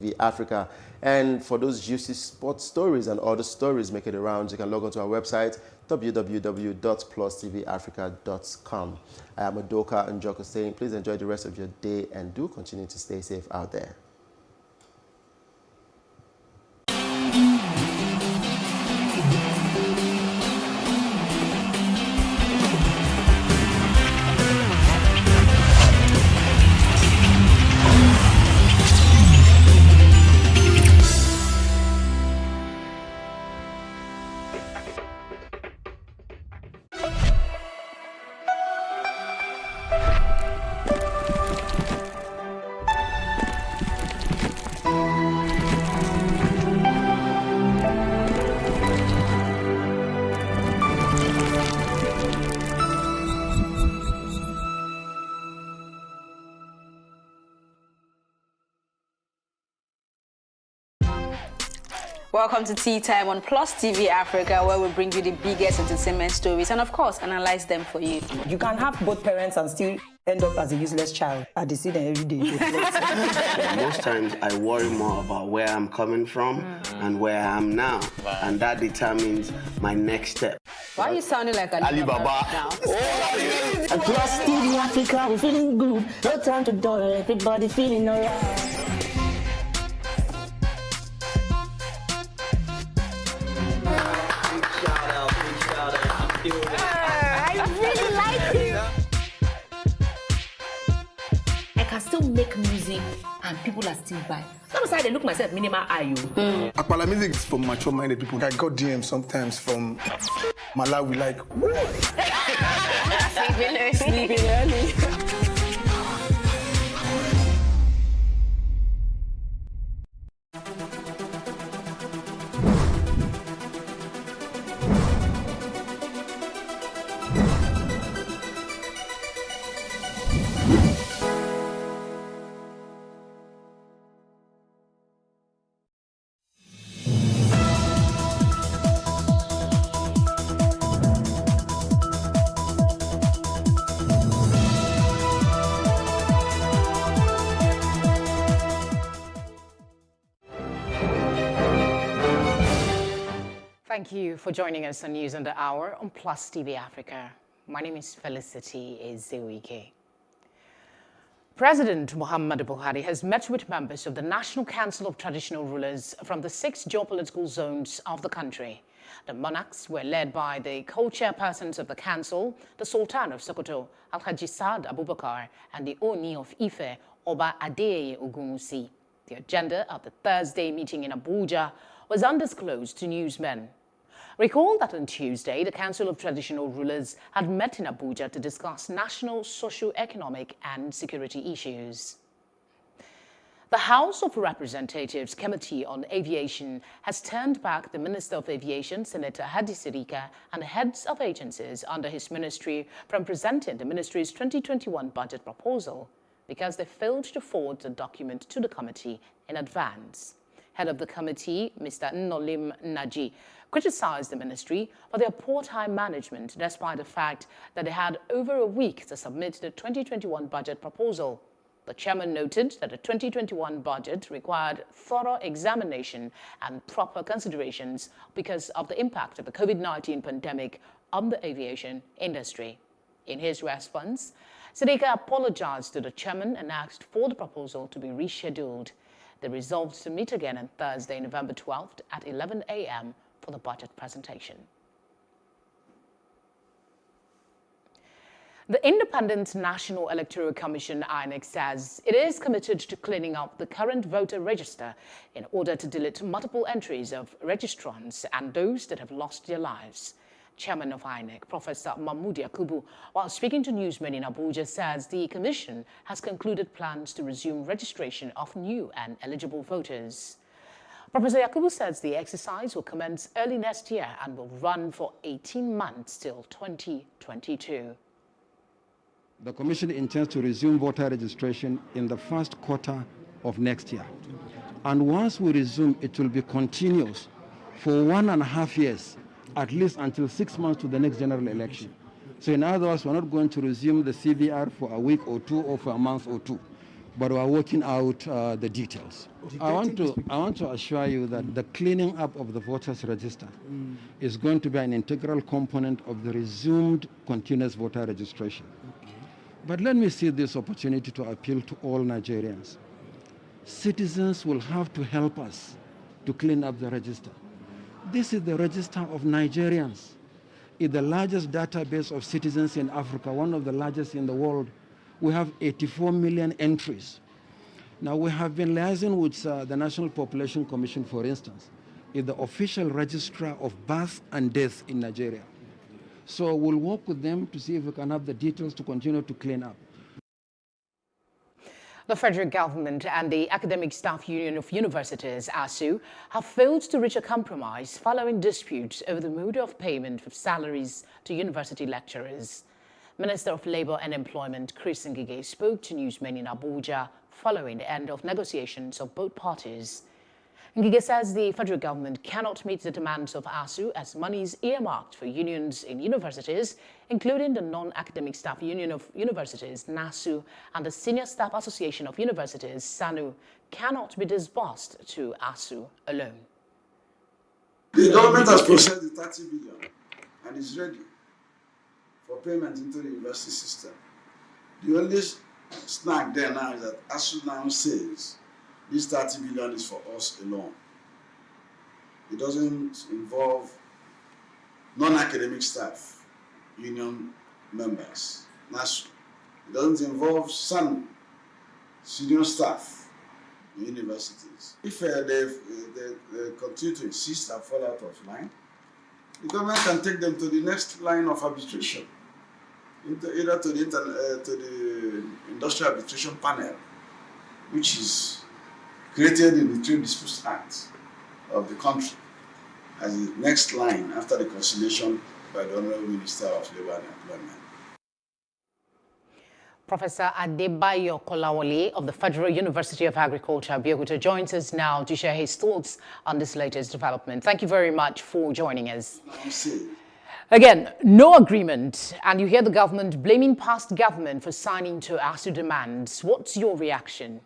TV Africa. And for those juicy sports stories and other stories making the rounds, you can log on to our website, www.plustvafrica.com. I am Adoka Njoko saying please enjoy the rest of your day and do continue to stay safe out there. Welcome to Tea Time on Plus TV Africa, where we bring you the biggest entertainment stories and, of course, analyze them for you. You can have both parents and still end up as a useless child. I see them every day. Most times I worry more about where I'm coming from and where I am now, and that determines my next step. Why are you sounding like Alibaba now? And Plus TV Africa, we're feeling good. No time to dollar, everybody feeling alright. I still make music and people are still buying. Sometimes I look myself minimal IU. Akpala music is for mature-minded people. I got DMs sometimes from Malawi, like, Sleeping early. Thank you for joining us on News on the Hour on Plus TV Africa. My name is Felicity Ezewike. President Muhammadu Buhari has met with members of the National Council of Traditional Rulers from the 6 geopolitical zones of the country. The monarchs were led by the co-chairpersons of the council, the Sultan of Sokoto, Alhaji Saad Abubakar, and the Oni of Ife, Oba Adeyeye Ogunwusi. The agenda of the Thursday meeting in Abuja was undisclosed to newsmen. Recall that on Tuesday, the Council of Traditional Rulers had met in Abuja to discuss national, socio-economic and security issues. The House of Representatives Committee on Aviation has turned back the Minister of Aviation, Senator Hadi Sirika, and the heads of agencies under his ministry from presenting the ministry's 2021 budget proposal because they failed to forward the document to the committee in advance. Head of the committee, Mr. Nolim Naji, criticized the ministry for their poor time management despite the fact that they had over a week to submit the 2021 budget proposal. The chairman noted that the 2021 budget required thorough examination and proper considerations because of the impact of the COVID-19 pandemic on the aviation industry. In his response, Sirika apologized to the chairman and asked for the proposal to be rescheduled. They resolved to meet again on Thursday, November 12th at 11 a.m. for the budget presentation. The Independent National Electoral Commission, INEC, says it is committed to cleaning up the current voter register in order to delete multiple entries of registrants and those that have lost their lives. Chairman of INEC, Professor Mahmoud Yakubu, while speaking to newsmen in Abuja, says the commission has concluded plans to resume registration of new and eligible voters. Professor Yakubu says the exercise will commence early next year and will run for 18 months till 2022. The Commission intends to resume voter registration in the first quarter of next year. And once we resume, it will be continuous for 1.5 years, at least until 6 months to the next general election. So in other words, we're not going to resume the CVR for a week or two or for a month or two. but we are working out the details. I want to assure you that the cleaning up of the voters register is going to be an integral component of the resumed continuous voter registration. But let me see this opportunity to appeal to all Nigerians. Citizens will have to help us to clean up the register. This is the register of Nigerians. It's the largest database of citizens in Africa, one of the largest in the world. We have 84 million entries. Now, we have been liaising with the National Population Commission, for instance, is the official registrar of birth and death in Nigeria. So we'll work with them to see if we can have the details to continue to clean up. The federal government and the Academic Staff Union of Universities, ASUU, have failed to reach a compromise following disputes over the mode of payment of salaries to university lecturers. Minister of Labour and Employment Chris Ngige spoke to newsmen in Abuja following the end of negotiations of both parties. Ngige says the federal government cannot meet the demands of ASUU as money is earmarked for unions in universities, including the Non-Academic Staff Union of Universities, NASU, and the Senior Staff Association of Universities, SANU, cannot be disbursed to ASUU alone. The government has processed the 30 billion and is ready for payment into the university system. The only snag there now is that ASUU now says this 30 billion is for us alone. It doesn't involve non-academic staff, union members, NASU. It doesn't involve some senior staff in universities. If they continue to insist and fall out of line, the government can take them to the next line of arbitration, either to the Industrial Arbitration Panel, which is created in the Trade Disputes Act of the country as the next line after the conciliation by the Honorable Minister of Labour and Employment. Professor Adebayo Kolawole of the Federal University of Agriculture, Abeokuta, joins us now to share his thoughts on this latest development. Thank you very much for joining us. Again, no agreement, and you hear the government blaming past government for signing to ASUU demands. What's your reaction?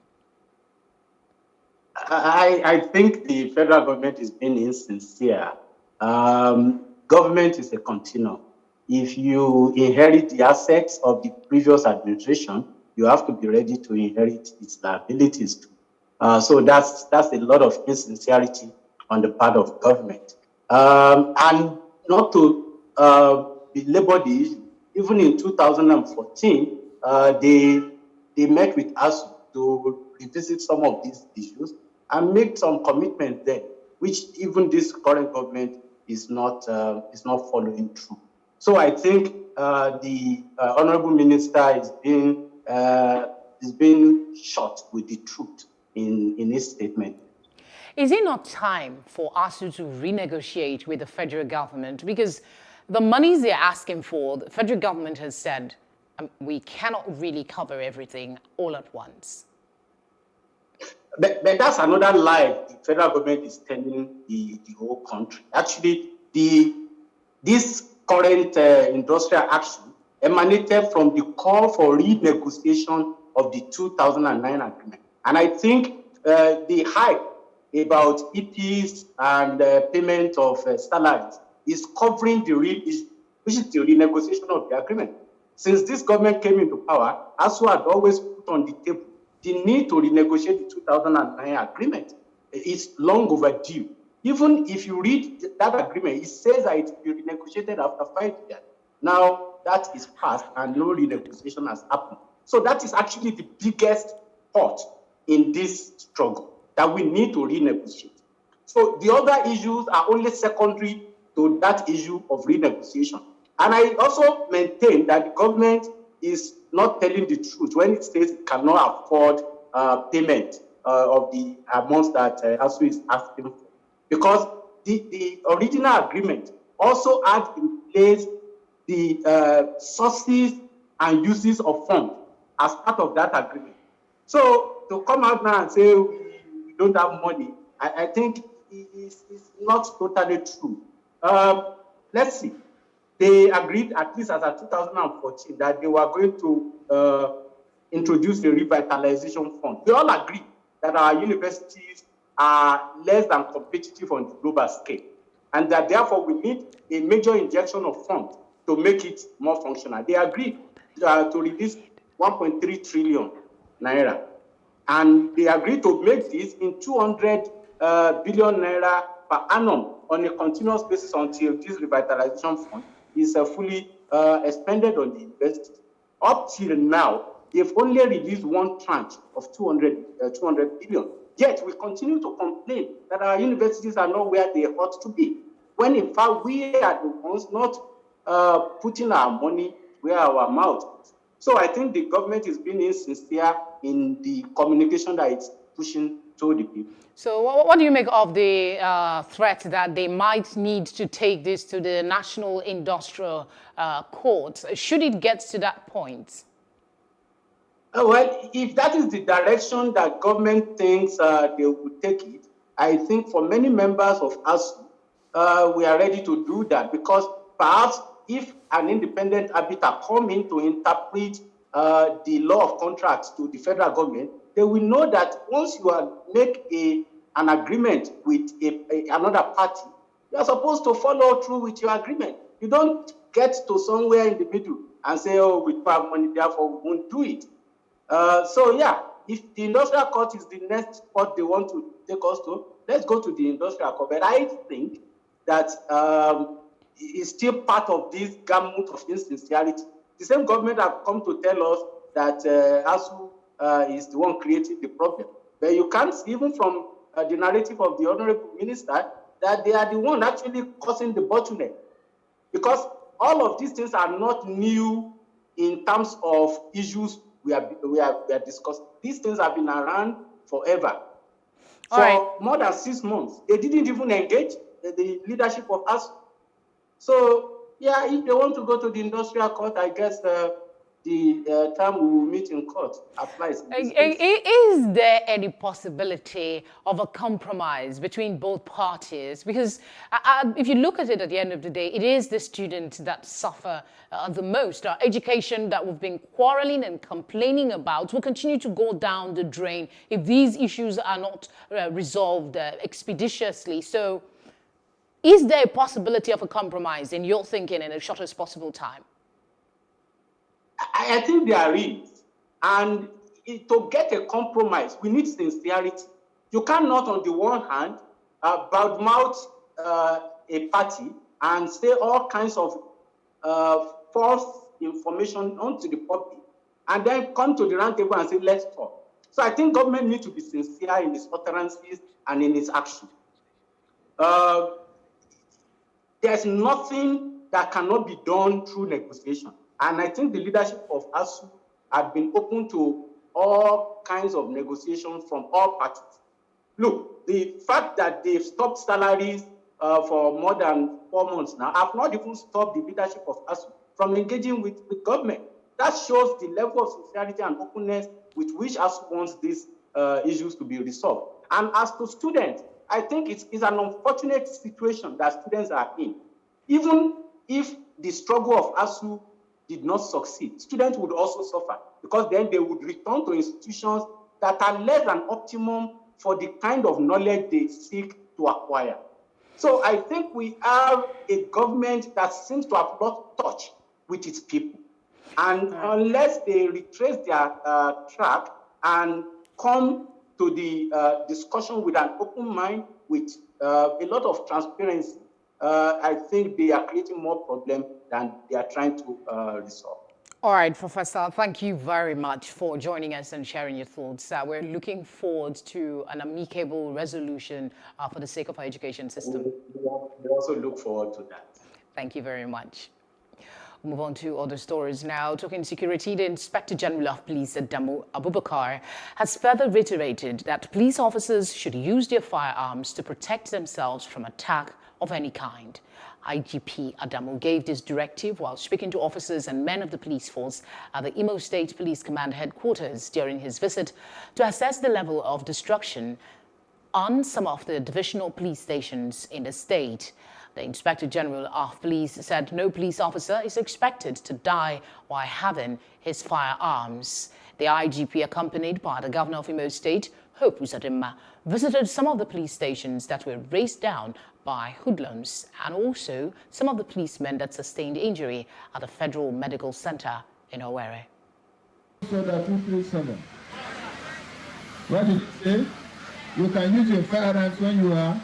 I think the federal government is being insincere. Government is a continuum. If you inherit the assets of the previous administration, you have to be ready to inherit its liabilities too. So that's a lot of insincerity on the part of government. And not to belabor the issue, even in 2014, they met with us to revisit some of these issues and make some commitments there, which even this current government is not following through. So I think the honorable minister is being shot with the truth in his statement. Is it not time for ASUU to renegotiate with the federal government? Because the monies they're asking for, the federal government has said, we cannot really cover everything all at once. But that's another lie the federal government is telling the whole country. Actually, this current industrial action emanated from the call for renegotiation of the 2009 agreement. And I think the hype about EPs and payment of salaries is covering the real issue, which is the renegotiation of the agreement. Since this government came into power, ASUU had always put on the table the need to renegotiate the 2009 agreement. Is long overdue. Even if you read that agreement, it says that it will be renegotiated after 5 years. Now, that is passed and no renegotiation has happened. So that is actually the biggest part in this struggle, that we need to renegotiate. So the other issues are only secondary to that issue of renegotiation. And I also maintain that the government is not telling the truth when it says it cannot afford payment of the amounts that ASUU is asking for. Because the original agreement also had in place the sources and uses of funds as part of that agreement. So to come out now and say we don't have money, I think it's not totally true. Let's see. They agreed, at least as of 2014, that they were going to introduce a revitalization fund. We all agree that our universities are less than competitive on the global scale, and that therefore we need a major injection of funds to make it more functional. They agreed to release 1.3 trillion naira, and they agreed to make this in 200 billion naira per annum on a continuous basis until this revitalization fund is fully expended on the university. Up till now, they've only released one tranche of 200 billion. Yet we continue to complain that our universities are not where they ought to be, when in fact we are the ones not putting our money where our mouth is. So I think the government is being insincere in the communication that it's pushing to the people. So what do you make of the threat that they might need to take this to the National Industrial Court? Should it get to that point? Well, if that is the direction that government thinks they will take it, I think for many members of ASUU, we are ready to do that, because perhaps if an independent arbiter come in to interpret the law of contracts to the federal government, they will know that once you make an agreement with another party, you are supposed to follow through with your agreement. You don't get to somewhere in the middle and say, oh, we have money, therefore we won't do it. So yeah, if the industrial court is the next spot they want to take us to, let's go to the industrial court. But I think that it's still part of this gamut of insincerity. The same government have come to tell us that ASUU is the one creating the problem. But you can't see, even from the narrative of the Honorable Minister, that they are the one actually causing the bottleneck. Because all of these things are not new in terms of issues we are discussing. These things have been around forever. For more than 6 months, they didn't even engage the leadership of ASUU. So, yeah, if they want to go to the industrial court, I guess the time we will meet in court applies. Is there any possibility of a compromise between both parties? Because if you look at it at the end of the day, it is the students that suffer the most. Our education that we've been quarreling and complaining about will continue to go down the drain if these issues are not resolved expeditiously. So is there a possibility of a compromise in your thinking in the shortest possible time? I think there is. And to get a compromise, we need sincerity. You cannot, on the one hand, badmouth a party and say all kinds of false information onto the public, and then come to the round table and say, let's talk. So I think government needs to be sincere in its utterances and in its action. There's nothing that cannot be done through negotiation. And I think the leadership of ASUU have been open to all kinds of negotiations from all parties. Look, the fact that they've stopped salaries for more than 4 months now have not even stopped the leadership of ASUU from engaging with government. That shows the level of sincerity and openness with which ASUU wants these issues to be resolved. And as to students, I think it's an unfortunate situation that students are in. Even if the struggle of ASUU did not succeed, students would also suffer, because then they would return to institutions that are less than optimum for the kind of knowledge they seek to acquire. So I think we have a government that seems to have lost touch with its people. And unless they retrace their track and come to the discussion with an open mind, with a lot of transparency, I think they are creating more problems than they are trying to resolve. All right, Professor, thank you very much for joining us and sharing your thoughts. We're looking forward to an amicable resolution for the sake of our education system. We also look forward to that. Thank you very much. We'll move on to other stories now. Talking security, the Inspector General of Police, Adamu Abubakar, has further reiterated that police officers should use their firearms to protect themselves from attack of any kind. IGP Adamu gave this directive while speaking to officers and men of the police force at the Imo State Police Command headquarters during his visit to assess the level of destruction on some of the divisional police stations in the state. The Inspector General of Police said no police officer is expected to die while having his firearms. The IGP, accompanied by the Governor of Imo State, Hope Uzodimma, visited some of the police stations that were razed down by hoodlums and also some of the policemen that sustained injury at the Federal Medical Center in Owerri. So that 237. What did you say? You can use your firearms when you are.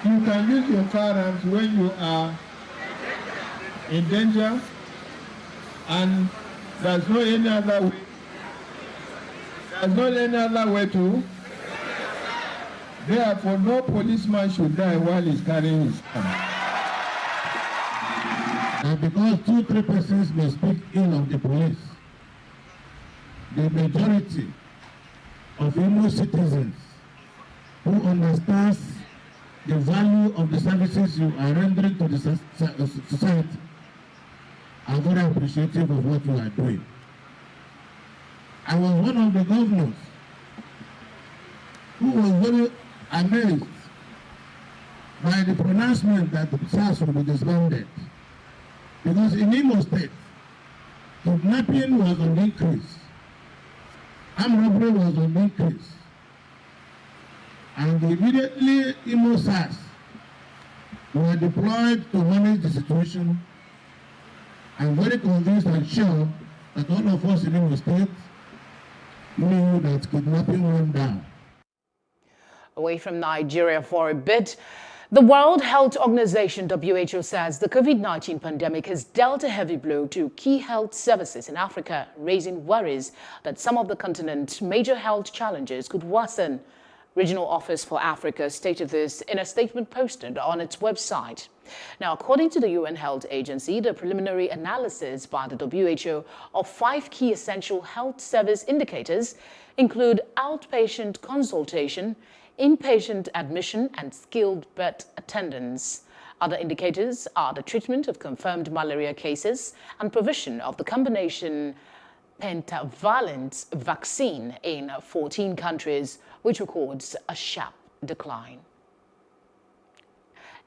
You can use your firearms when you are in danger, and there's no any other way. There's not any other way to. Therefore, no policeman should die while he's carrying his gun. And because 2-3 persons may speak ill of the police, the majority of Imo citizens who understands the value of the services you are rendering to the society are very appreciative of what you are doing. I was one of the governors who was very amazed by the pronouncement that the SARS will be disbanded. Because in Imo State, kidnapping was on the increase, armed robbery was on the increase, and immediately Imo SARS were deployed to manage the situation. I'm very convinced and sure that all of us in Imo State knew that kidnapping went down. Away from Nigeria for a bit, the World Health Organization, WHO, says the COVID-19 pandemic has dealt a heavy blow to key health services in Africa, raising worries that some of the continent's major health challenges could worsen. Regional Office for Africa stated this in a statement posted on its website. Now, according to the UN Health Agency, the preliminary analysis by the WHO of 5 key essential health service indicators include outpatient consultation, inpatient admission, and skilled bed attendance. Other indicators are the treatment of confirmed malaria cases and provision of the combination pentavalent vaccine in 14 countries, which records a sharp decline.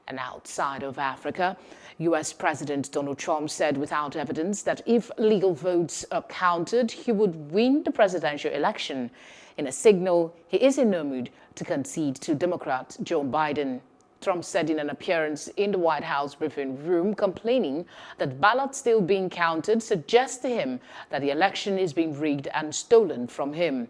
And outside of Africa, U.S. President Donald Trump said without evidence that if legal votes are counted, he would win the presidential election, in a signal he is in no mood to concede to Democrat Joe Biden. Trump said in an appearance in the White House briefing room, complaining that ballots still being counted suggests to him that the election is being rigged and stolen from him.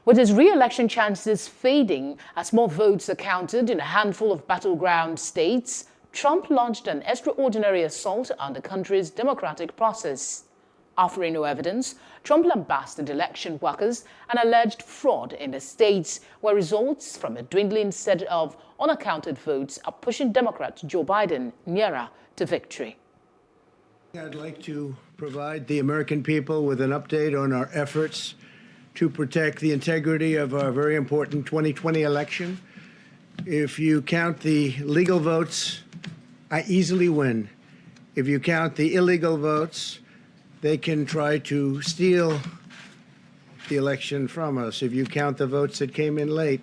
With his re-election chances fading as more votes are counted in a handful of battleground states, Trump launched an extraordinary assault on the country's democratic process. Offering no evidence, Trump lambasted election workers and alleged fraud in the states where results from a dwindling set of unaccounted votes are pushing Democrat Joe Biden nearer to victory. I'd like to provide the American people with an update on our efforts to protect the integrity of our very important 2020 election. If you count the legal votes, I easily win. If you count the illegal votes, they can try to steal the election from us. If you count the votes that came in late,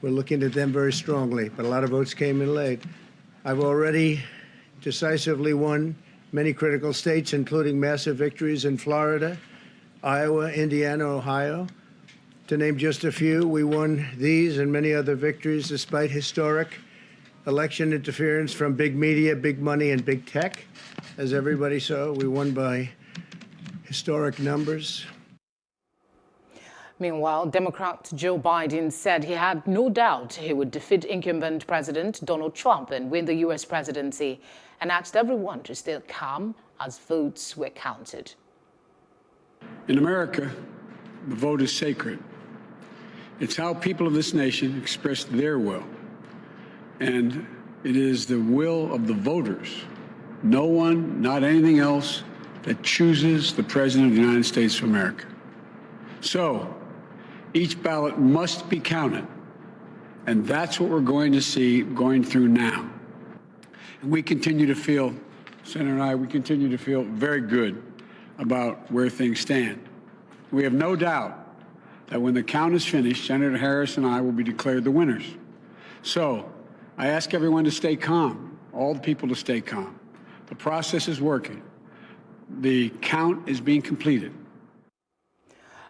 we're looking at them very strongly, but a lot of votes came in late. I've already decisively won many critical states, including massive victories in Florida, Iowa, Indiana, Ohio. To name just a few, we won these and many other victories despite historic election interference from big media, big money, and big tech. As everybody saw, we won by historic numbers. Meanwhile, Democrat Joe Biden said he had no doubt he would defeat incumbent President Donald Trump and win the U.S. presidency, and asked everyone to stay calm as votes were counted. In America, the vote is sacred. It's how people of this nation express their will. And it is the will of the voters, no one, not anything else, that chooses the President of the United States of America. So, each ballot must be counted. And that's what we're going to see going through now. And we continue to feel, Senator and I, we continue to feel very good about where things stand. We have no doubt that when the count is finished, Senator Harris and I will be declared the winners. So I ask everyone to stay calm, all the people to stay calm. The process is working. The count is being completed.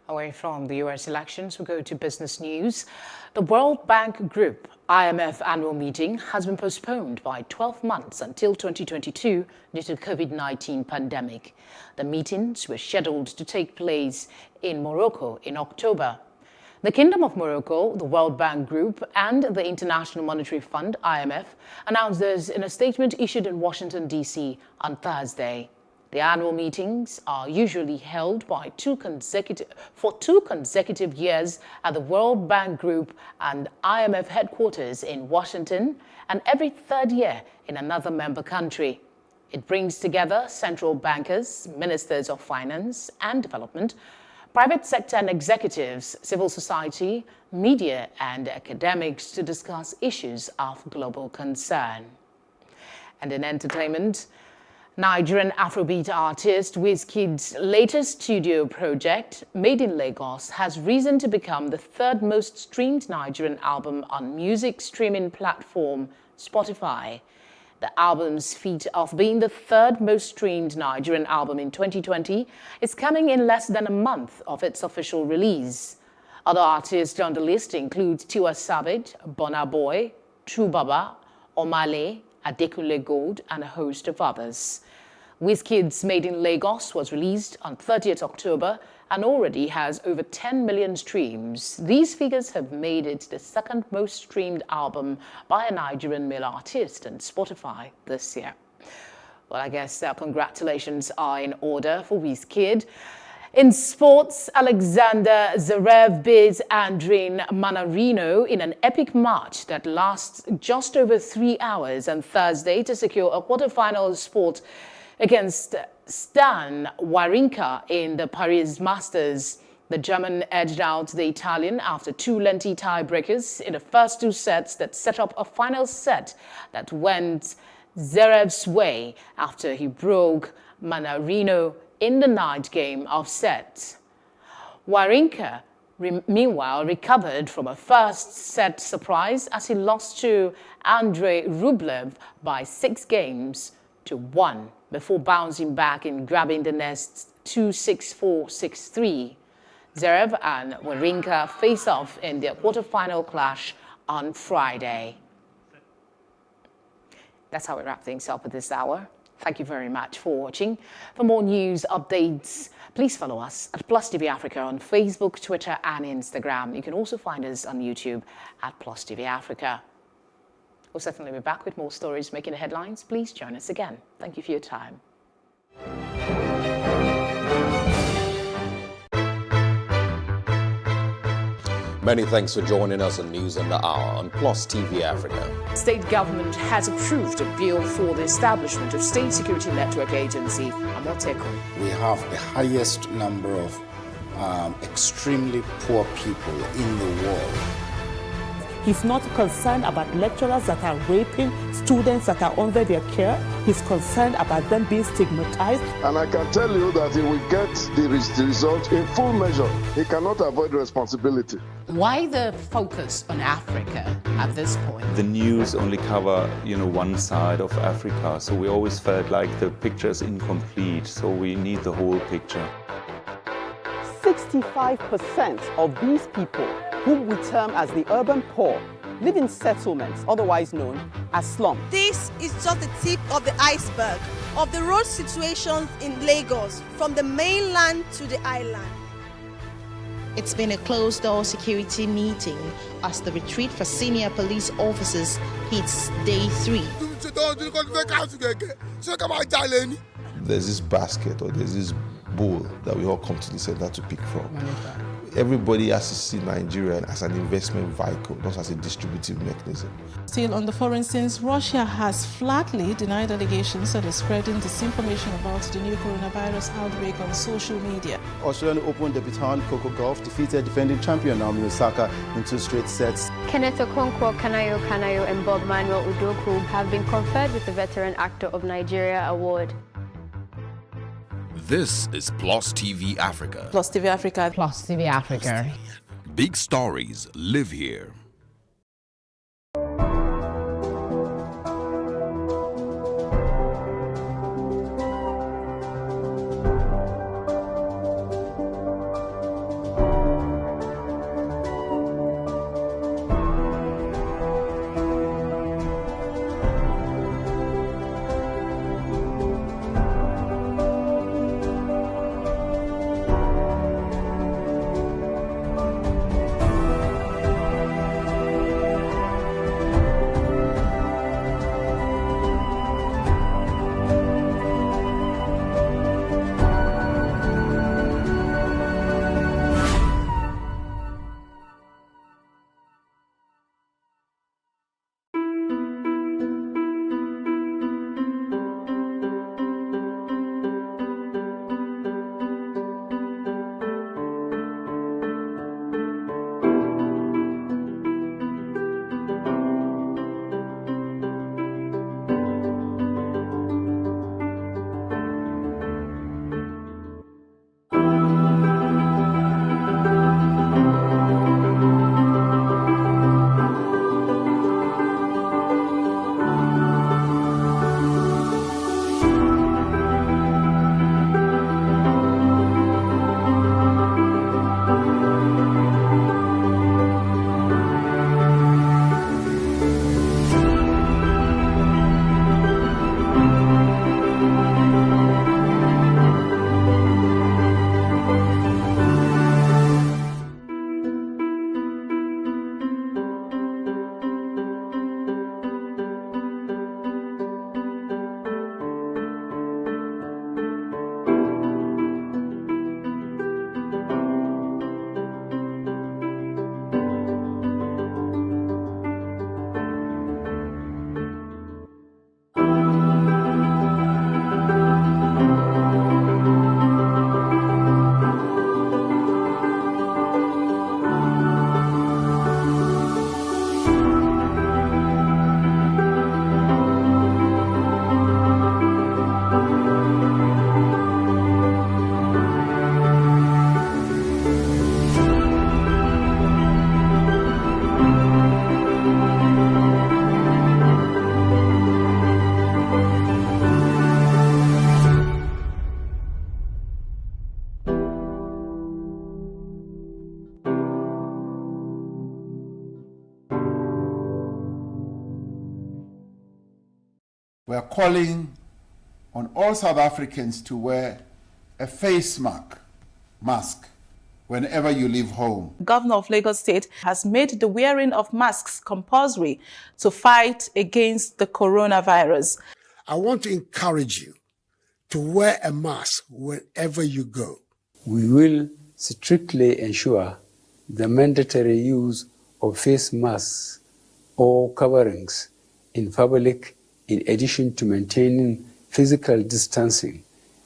Away from the US elections, we go to business news. The World Bank Group IMF annual meeting has been postponed by 12 months until 2022 due to the COVID-19 pandemic. The meetings were scheduled to take place in Morocco in October. The Kingdom of Morocco, the World Bank Group, and the International Monetary Fund, IMF, announced this in a statement issued in Washington, D.C. on Thursday. The annual meetings are usually held for two consecutive years at the World Bank Group and IMF headquarters in Washington, and every third year in another member country. It brings together central bankers, ministers of finance and development, private sector and executives, civil society, media and academics to discuss issues of global concern. And in entertainment, Nigerian Afrobeat artist Wizkid's latest studio project, Made in Lagos, has risen to become the third most streamed Nigerian album on music streaming platform Spotify. The album's feat of being the third most streamed Nigerian album in 2020 is coming in less than a month of its official release. Other artists on the list include Tiwa Savage, Burna Boy, True Baba, Omale, Adekunle Gold, and a host of others. Wizkid's Made in Lagos was released on 30th October and already has over 10 million streams. These figures have made it the second most streamed album by a Nigerian male artist on Spotify this year. Well, I guess congratulations are in order for Wizkid. In sports, Alexander Zverev beats Andrei Manarino in an epic match that lasts just over 3 hours on Thursday to secure a quarterfinal spot against Stan Wawrinka in the Paris Masters. The German edged out the Italian after two lengthy tiebreakers in the first two sets that set up a final set that went Zverev's way after he broke Manarino in the ninth game of sets. Wawrinka, meanwhile, recovered from a first set surprise as he lost to Andrei Rublev by 6 games to 1 before bouncing back and grabbing the next 2-6-4, 6-3. Zverev and Wawrinka face off in their quarterfinal clash on Friday. That's how we wrap things up at this hour. Thank you very much for watching. For more news updates, please follow us at Plus TV Africa on Facebook, Twitter, and Instagram. You can also find us on YouTube at Plus TV Africa. We'll certainly be back with more stories making the headlines. Please join us again. Thank you for your time. Many thanks for joining us on News on the Hour on Plus TV Africa. State government has approved a bill for the establishment of State Security Network Agency, Amoteco. We have the highest number of extremely poor people in the world. He's not concerned about lecturers that are raping students that are under their care. He's concerned about them being stigmatized. And I can tell you that he will get the result in full measure. He cannot avoid responsibility. Why the focus on Africa at this point? The news only cover, one side of Africa, so we always felt like the picture is incomplete, so we need the whole picture. 65% of these people, whom we term as the urban poor, live in settlements, otherwise known as slums. This is just the tip of the iceberg of the road situations in Lagos, from the mainland to the island. It's been a closed-door security meeting as the retreat for senior police officers hits day 3. There's this basket or there's this bowl that we all come to the center to pick from. Everybody has to see Nigeria as an investment vehicle, not as a distributive mechanism. Still on the foreign scenes, Russia has flatly denied allegations that are spreading disinformation about the new coronavirus outbreak on social media. Australian Open debutant Coco Gauff defeated defending champion Naomi Osaka in 2 straight sets. Kenneth Okonkwo Kanayo and Bob Manuel Udoku have been conferred with the Veteran Actor of Nigeria Award. This is Plus TV Africa. Plus TV Africa. Plus TV Africa. Big stories live here. We are calling on all South Africans to wear a face mask whenever you leave home. Governor of Lagos State has made the wearing of masks compulsory to fight against the coronavirus. I want to encourage you to wear a mask wherever you go. We will strictly ensure the mandatory use of face masks or coverings in public, in addition to maintaining physical distancing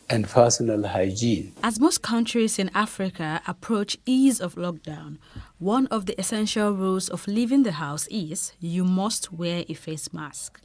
and personal hygiene. As most countries in Africa approach ease of lockdown, one of the essential rules of leaving the house is you must wear a face mask.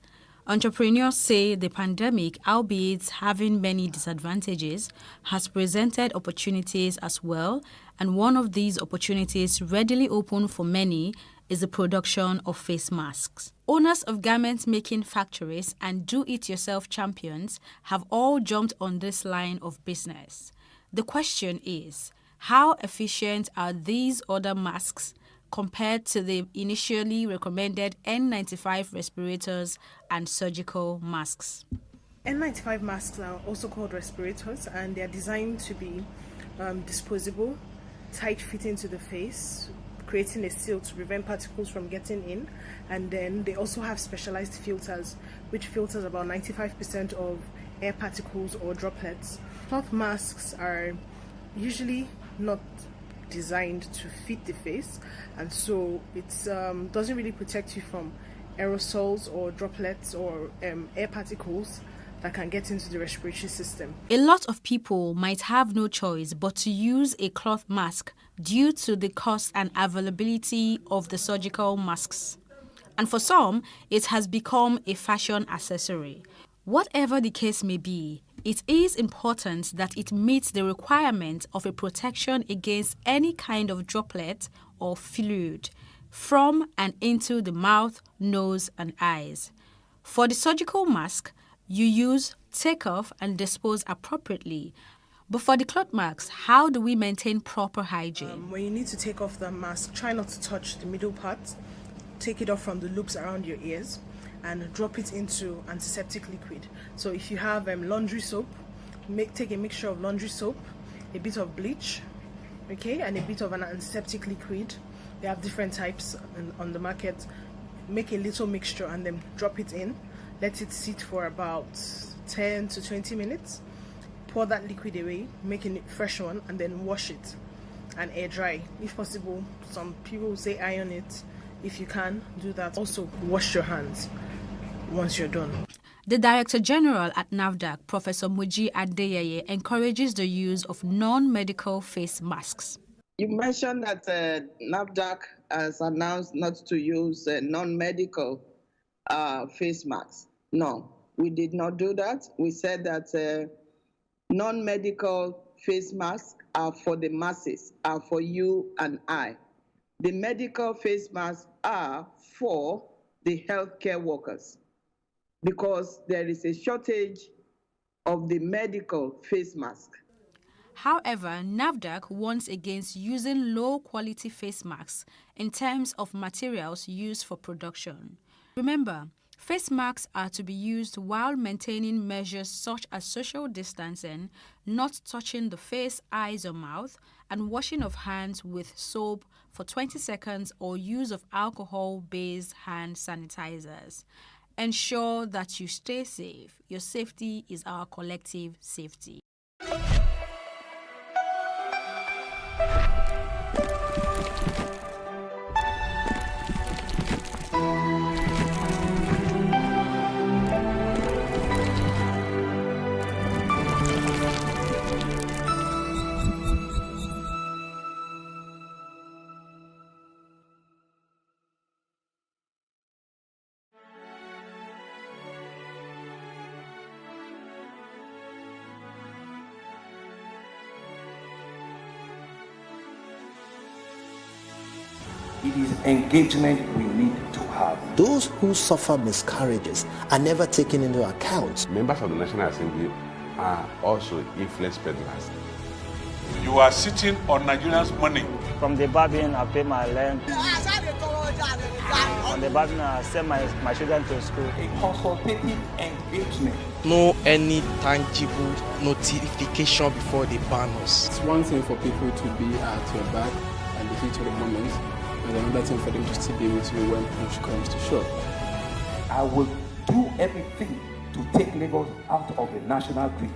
Entrepreneurs say the pandemic, albeit having many disadvantages, has presented opportunities as well, and one of these opportunities readily open for many is the production of face masks. Owners of garment-making factories and do-it-yourself champions have all jumped on this line of business. The question is, how efficient are these other masks compared to the initially recommended N95 respirators and surgical masks? N95 masks are also called respirators, and they are designed to be disposable, tight-fitting to the face, creating a seal to prevent particles from getting in. And then they also have specialized filters, which filters about 95% of air particles or droplets. Cloth masks are usually not designed to fit the face, and so it doesn't really protect you from aerosols or droplets or air particles that can get into the respiratory system. A lot of people might have no choice but to use a cloth mask due to the cost and availability of the surgical masks. And for some, it has become a fashion accessory. Whatever the case may be, it is important that it meets the requirement of a protection against any kind of droplet or fluid from and into the mouth, nose, and eyes. For the surgical mask, you use, take off, and dispose appropriately. But for the cloth masks, how do we maintain proper hygiene? When you need to take off the mask, try not to touch the middle part. Take it off from the loops around your ears and drop it into antiseptic liquid. So if you have laundry soap, take a mixture of laundry soap, a bit of bleach, okay, and a bit of an antiseptic liquid. They have different types on the market. Make a little mixture and then drop it in. Let it sit for about 10 to 20 minutes. Pour that liquid away, make a fresh one, and then wash it and air dry. If possible, some people will say iron it. If you can, do that. Also, wash your hands once you're done. The Director General at NAFDAC, Professor Muji Adeyeye, encourages the use of non-medical face masks. You mentioned that NAFDAC has announced not to use non-medical face masks. No, we did not do that. We said that non-medical face masks are for the masses, are for you and I. The medical face masks are for the healthcare workers because there is a shortage of the medical face mask. However, NAFDAC warns against using low-quality face masks in terms of materials used for production. Remember, face masks are to be used while maintaining measures such as social distancing, not touching the face, eyes, or mouth, and washing of hands with soap for 20 seconds or use of alcohol-based hand sanitizers. Ensure that you stay safe. Your safety is our collective safety. It is engagement we need to have. Those who suffer miscarriages are never taken into account. Members of the National Assembly are also influence peddlers. You are sitting on Nigerians' money. From the barbing, I pay my rent. On the barbing, I send my children to school. A consultative engagement. No any tangible notification before they ban us. It's one thing for people to be at your back and the heat of the moment, and another thing for them to still be with you when push comes to shove. I will do everything to take Lagos out of the national grid.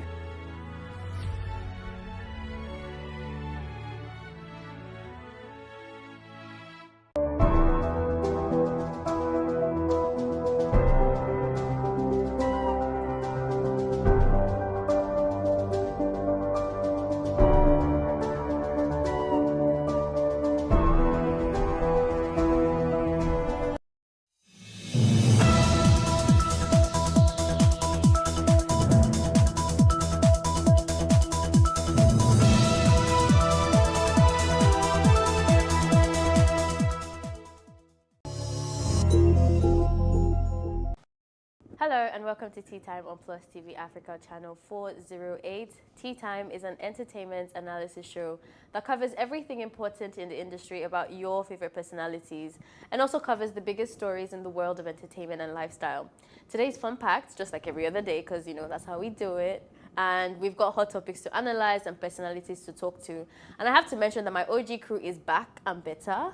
Hello and welcome to Tea Time on Plus TV Africa channel 408. Tea Time is an entertainment analysis show that covers everything important in the industry about your favorite personalities and also covers the biggest stories in the world of entertainment and lifestyle. Today's fun-packed, just like every other day, because you know that's how we do it. And we've got hot topics to analyze and personalities to talk to. And I have to mention that my OG crew is back and better.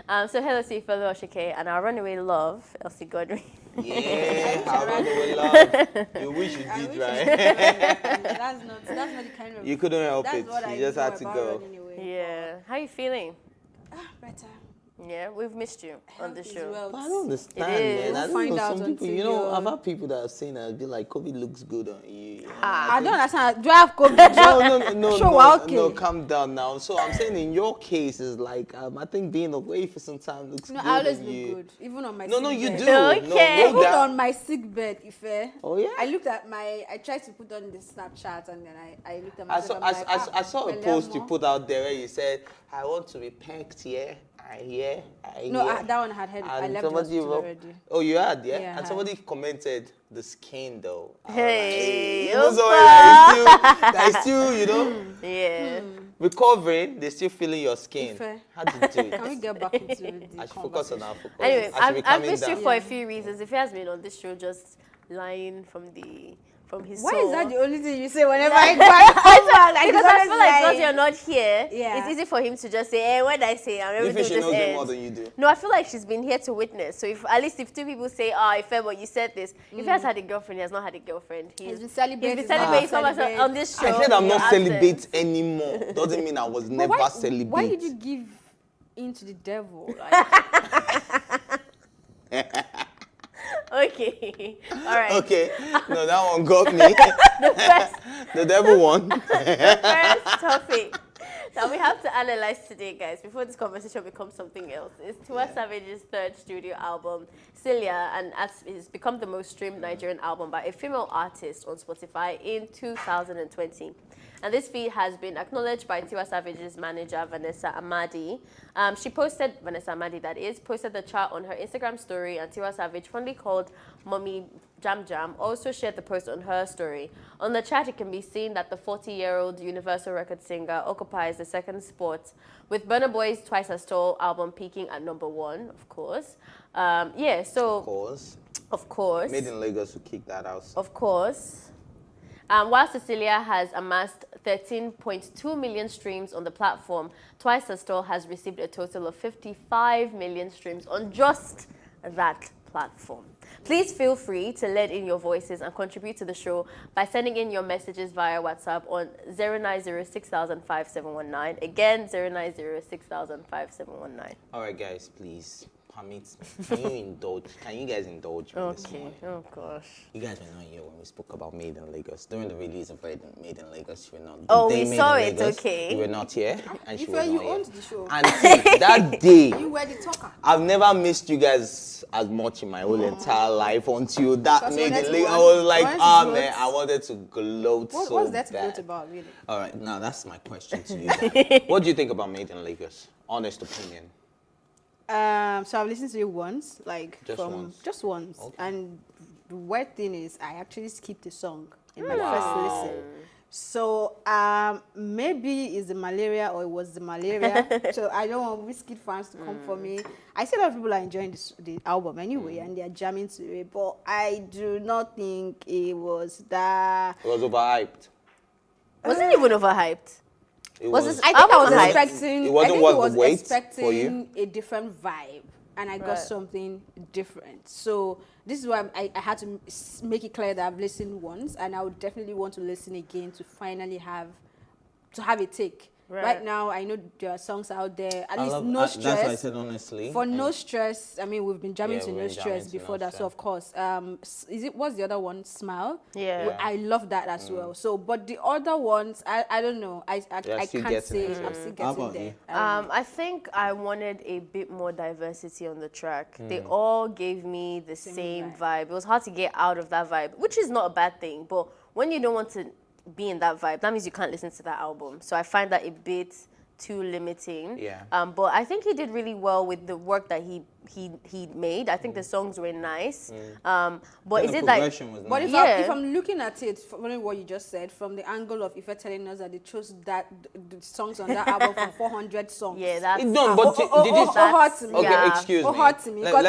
So hello to fellow Oshike and our runaway love, Elsie Godwin. Yeah, our runaway love. You wish you did, right? That's not the kind of... You couldn't help it. You just had to go. Yeah. How are you feeling? Better. Yeah, we've missed you on the show. Well, I don't understand, man. I don't know. Some people, you know, I've had people that have seen that be like, COVID looks good on you. I don't understand. Do I have COVID? No, calm down now. So I'm saying in your case is like, I think being away for some time looks good. I always on look you. good, even on my No, sick you bed. do. Okay. Even on my sick bed, Oh yeah. I looked at I tried to put on the Snapchat and then I looked at myself. I saw a post you put out there where you said, I want to be pecked, yeah. That one I had heard. I left hospital already. Oh, you had, yeah? Yeah, and somebody commented the skin, though. Hey, that is still, you know, yeah. recovering. They're still feeling your skin. How did you do it? Can we get back into the I should focus on our focus. Anyway, I've missed you for a few reasons. If he has been on this show, just lying from his Why soul. is that the only thing you say whenever I go? Because I feel like because you're not here, Yeah. it's easy for him to just say, hey, what did I say? I'm You think she knows them end. more than you do? No, I feel like she's been here to witness. So if two people say, Ifemo, you said this. If he has had a girlfriend, he has not had a girlfriend. He's been celebrating so much on this show. I said I'm not celibate anymore. Doesn't mean I was never celibate. Why did you give in to the devil? Okay. All right. Okay. No, that one got me. The devil won. The first topic that we have to analyze today, guys, before this conversation becomes something else, is Tiwa Savage's third studio album, Celia, and it's become the most streamed Nigerian album by a female artist on Spotify in 2020. And this feat has been acknowledged by Tiwa Savage's manager, Vanessa Amadi. Vanessa Amadi posted the chart on her Instagram story, and Tiwa Savage, fondly called Mommy Jam Jam, also shared the post on her story. On the chart, it can be seen that the 40-year-old Universal record singer occupies the second spot, with Burna Boy's Twice as Tall album peaking at number 1, of course. Of course. Made in Lagos to kick that out. Of course. While Cecilia has amassed 13.2 million streams on the platform, Twice as Tall has received a total of 55 million streams on just that platform. Please feel free to let in your voices and contribute to the show by sending in your messages via WhatsApp on 09060005719. Again, 09060005719. All right, guys, please. Permit me. Can you guys indulge me this morning? Oh gosh. You guys were not here when we spoke about Made in Lagos. During the release of Made in Lagos, you were not. Oh, we saw it, okay. You were not here, and she If was you not owned the show. And that day, You were the talker. I've never missed you guys as much in my whole entire life until that Because Made you in Lagos. I wanted was like, to man, I wanted to gloat so What's that bad. gloat about, really? All right, now that's my question to you guys. What do you think about Made in Lagos? Honest opinion. So I've listened to it once, Just once. Okay. And the weird thing is, I actually skipped the song in my first listen. So maybe it's the malaria or it was the malaria. So I don't want Wizkid fans to come for me. I see a lot of people are enjoying the album anyway, and they're jamming to it. But I do not think it was that. It was overhyped. Wasn't even overhyped. I think I was expecting. It wasn't worth the wait expecting for you? a different vibe, and I got something different. So this is why I had to make it clear that I've listened once, and I would definitely want to listen again to finally have a take. Right now, I know there are songs out there. At least No Stress. That's what I said, honestly. For No Stress, I mean, we've been jamming to No Stress before that, so of course. What's the other one? Smile? Yeah. I love that as well. So, but the other ones, I don't know. I can't say. I'm still getting there. I think I wanted a bit more diversity on the track. They all gave me the same vibe. It was hard to get out of that vibe, which is not a bad thing. But when you don't want to be in that vibe, that means you can't listen to that album. So I find that a bit too limiting. Yeah. But I think he did really well with the work that he made. I think the songs were nice. But is it like? But if I'm looking at it, following what you just said, from the angle of Ife telling us that they chose the songs on that album from 400 songs. Yeah, that's. Did you? Hurt me. Okay, excuse me. Hurt me. Let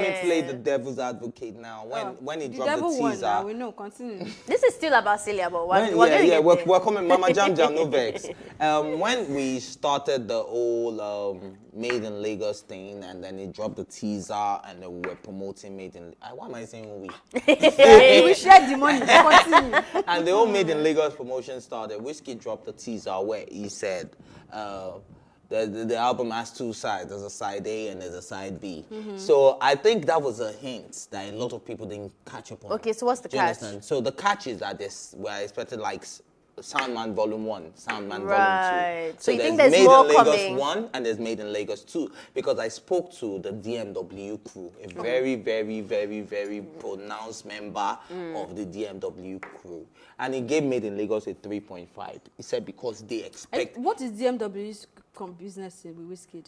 me play the devil's advocate now. When he dropped the teaser. We know. Continue. This is still about Celia, but we're coming. Mama Jam Jam, no vex. When we started the whole Made in Lagos thing, and then they dropped the teaser, and then we were promoting Made in. Why am I saying we? We shared the money. Continue. And the whole Made in Lagos promotion started. Wizkid dropped the teaser where he said the album has two sides. There's a side A and there's a side B. So I think that was a hint that a lot of people didn't catch up on. Okay, so what's the catch? Understand? So the catch is that we're expecting like Soundman Volume 1, Soundman Right. Volume 2. So you think there's there's Made more in Lagos coming? 1 and there's Made in Lagos 2 because I spoke to the DMW crew, a very, very, very, very pronounced member of the DMW crew. And he gave Made in Lagos a 3.5. He said because they expect... What is DMW's business with Wizkid?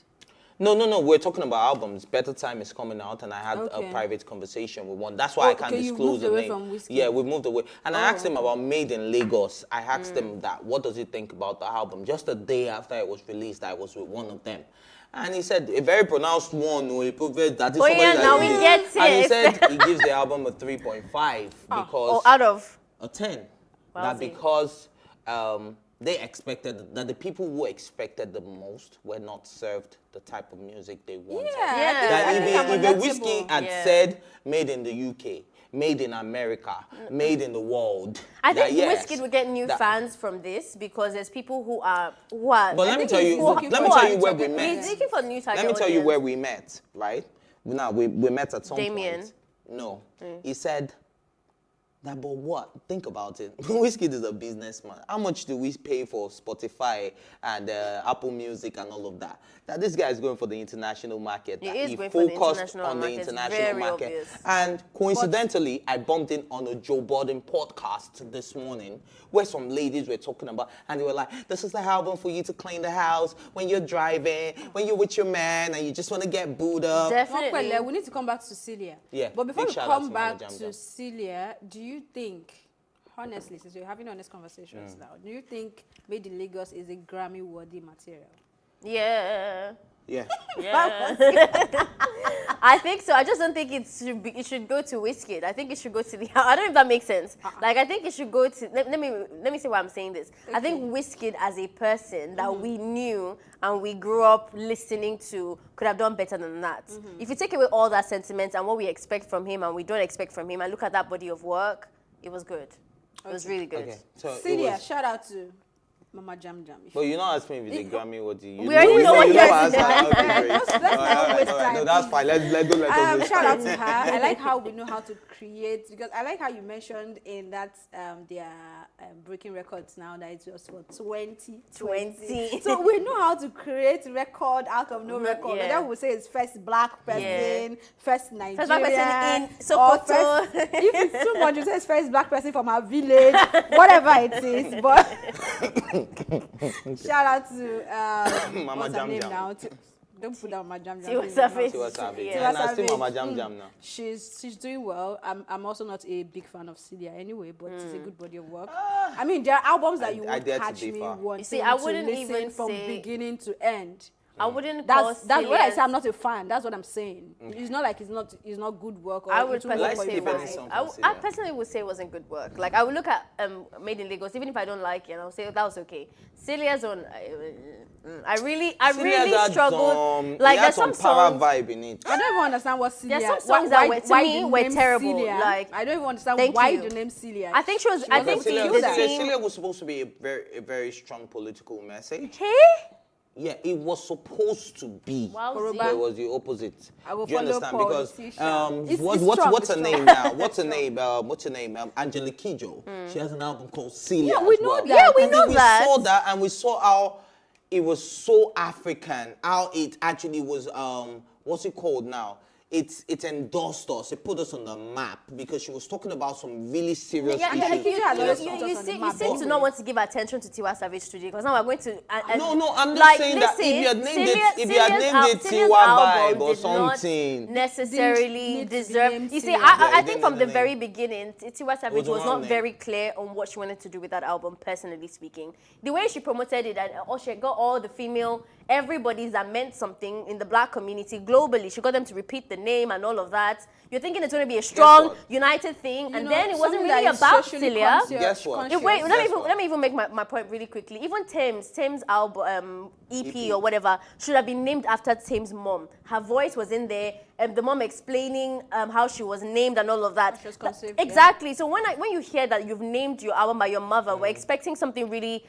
No. We're talking about albums. Better Time is coming out, and I had a private conversation with one. That's why I can't disclose the name. From Wizkid. Yeah, we've moved away. And I asked him about Made in Lagos. I asked him that, what does he think about the album? Just a day after it was released, I was with one of them. And he said, a very pronounced one, a prophet, that is somebody now we get it. And he said he gives the album a 3.5 because... out of? A 10. Wow. That because... they expected that the people who expected the most were not served the type of music they wanted. That if a Whiskey had said made in the UK, made in America, made in the world. I think Wizkid will get new fans from this because there's people who are But let me tell you where we met. He's looking for new target Let me tell you audience. where we met, right? Now we met at some Damien. point. No. He said that, but what? Think about it. Wizkid is a businessman. How much do we pay for Spotify and Apple Music and all of that? That this guy is going for the international market. He focused on the international market. Obvious. And coincidentally, I bumped in on a Joe Budden podcast this morning where some ladies were talking about, and they were like, this is the album for you to clean the house when you're driving, when you're with your man, and you just want to get booed up. Definitely. We need to come back to Celia. Yeah. But before we shout come out back Mama Jam to Jam. Celia, do you think, honestly, since you're having honest conversations now, do you think Made in Lagos is a Grammy-worthy material? Yeah. Yeah. I think so. I just don't think it should go to Wizkid. I think it should go to the... I don't know if that makes sense. Like, I think it should go to... Let me say why I'm saying this. Okay. I think Wizkid as a person that we knew and we grew up listening to could have done better than that. If you take away all that sentiment and what we expect from him and we don't expect from him and look at that body of work, it was good. It was really good. Okay. So Celia, shout out to Mama Jam Jam. But you not ask me if it's a Grammy, what do you... We already know what you you're answer. saying. No, that's fine. Let's shout out to her. I like how we know how to create, because I like how you mentioned in that they are breaking records now that it was for 2020. So we know how to create record out of no record. Yeah. That would say it's first black person, first Nigerian, first black person in Sokoto. If it's too much, you say it's first black person from our village, whatever it is. But shout out to Mama what's her Jam name Jam. now? Don't put down Mama Jam Jam. Tiwa Savage. Tiwa Savage. Yeah. Yeah, and still Mama Jam Jam now. She's doing well. I'm also not a big fan of Celia anyway, but it's a good body of work. I mean, there are albums that you would catch me wanting I to wouldn't listen even from say beginning to end. I wouldn't That's when I say I'm not a fan. That's what I'm saying. It's not like it's not good work. Or I would personally say I personally would say it wasn't good work. Like I would look at Made in Lagos, even if I don't like it, and I'll say that was okay. Celia's on. I really struggled. Like there's some songs. Vibe in it. I don't even understand what Celia. There's some songs that to me were terrible. Celia, like I don't even understand why the name Celia. I think she was. I think Celia was supposed to be a very strong political message. Hey. Yeah, it was supposed to be. Wowzy. But it was the opposite. I will Do you understand? Because what's her name now? What's her name? Angelique Kidjo. She has an album called Celia. Yeah, we know that. Yeah, we know that. We saw that, and we saw how it was so African. How it actually was. What's it called now? It endorsed us. It put us on the map because she was talking about some really serious issues. You seem to not want to give attention to Tiwa Savage today because now we're going to. No, I'm just saying that if you had named it Tiwa Vibe or something, necessarily deserve. You see, I think from the very beginning, Tiwa Savage was not very clear on what she wanted to do with that album. Personally speaking, the way she promoted it and she got all the female. Everybody's that meant something in the black community globally. She got them to repeat the name and all of that. You're thinking it's going to be a strong, united thing, and then it wasn't really about Celia. Guess what? Wait, let me even make my point really quickly. Even Thames' album, EP or whatever, should have been named after Thames' mom. Her voice was in there, and the mom explaining how she was named and all of that. She was conceived, exactly. So when you hear that you've named your album by your mother, we're expecting something really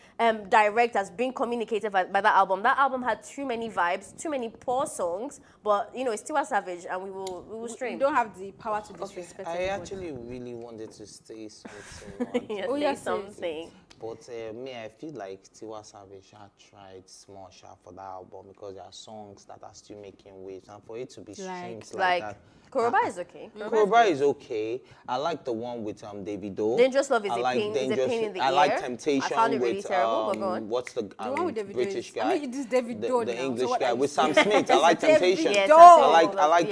direct as being communicated by that album. That album had too many vibes, too many poor songs, but it's Tiwa Savage, and we will stream. We don't have the power to disrespect I anybody. actually really wanted to say something. Yes, something. But me, I feel like Tiwa Savage had tried small for that album because there are songs that are still making waves, and for it to be streamed like that. Koroba is okay. Koroba is okay. I like the one with Davido. Dangerous Love is I like a pain in the ear. I like Temptation. I found it really with, terrible, but go on. What's the one with Davido British guy? I mean, it is Davido the now. English so guy with Sam Smith. I like Temptation. Yes, I like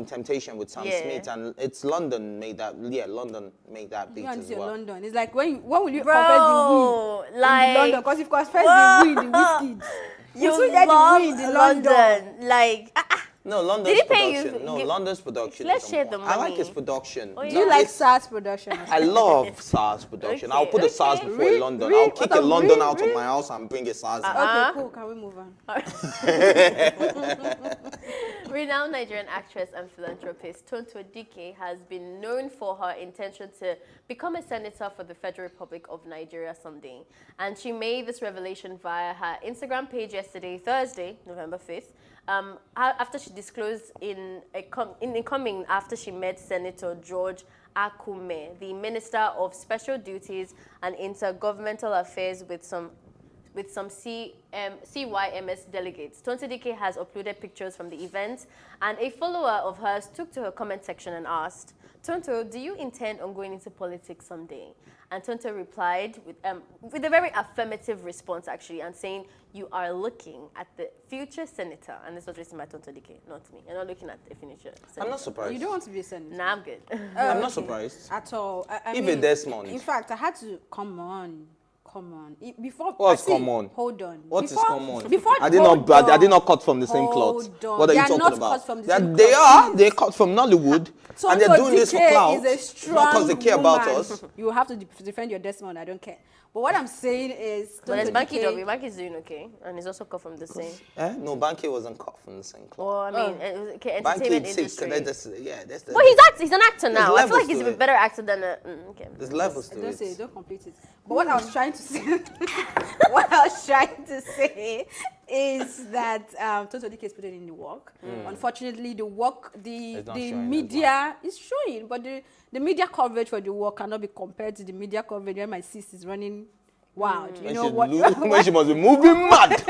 Temptation with Sam Smith, and it's London made that. Yeah, London made that beat as well. London. It's like when will you Bro, confess the win like, in London? Because if you confess the win, the whiskey. You love London. Like, no, London's did he pay production. you? No, London's production. Let's share the money. I like his production. Do you like SARS production? I love SARS production. I'll put the SARS before London. I'll kick a London out of my house and bring a SARS. Okay, cool. Can we move on? Renowned Nigerian actress and philanthropist Tonto Dike has been known for her intention to become a senator for the Federal Republic of Nigeria someday. And she made this revelation via her Instagram page yesterday, Thursday, November 5th, after she disclosed after she met Senator George Akume, the Minister of Special Duties and Intergovernmental Affairs, with some CYMS delegates. Tonto Dike has uploaded pictures from the event, and a follower of hers took to her comment section and asked, "Tonto, do you intend on going into politics someday?" And Tonto replied with a very affirmative response, actually, and saying, "You are looking at the future senator." And this was written by Tonto Dike, not me. You're not looking at the future senator. I'm not surprised. You don't want to be a senator? Nah, I'm good. I'm not surprised. At all. I Even mean, Desmond. In fact, I had to, come on. Before, what's common? Hold on. What is common? Before, I did not cut from the same cloth. What are you talking about? Cut from the same they cloth. are. They're cut from Nollywood, and they're doing this for clout. Is a strong not because they care about us. You will have to defend your Desmond. I don't care. But what I'm saying is, but there's Banky W. Banky's doing okay, and he's also cut from the same. No, Banky wasn't cut from the same cloth. Well, I mean, entertainment industry. Well, he's an actor now. I feel like he's a better actor than a. Okay. There's levels to it. Don't complete it. But what I was trying to say, is that Tonto Dike is putting in the work. Unfortunately, the media is showing, but the media coverage for the work cannot be compared to the media coverage when my sis is running wild. You know what? When she must be moving mad.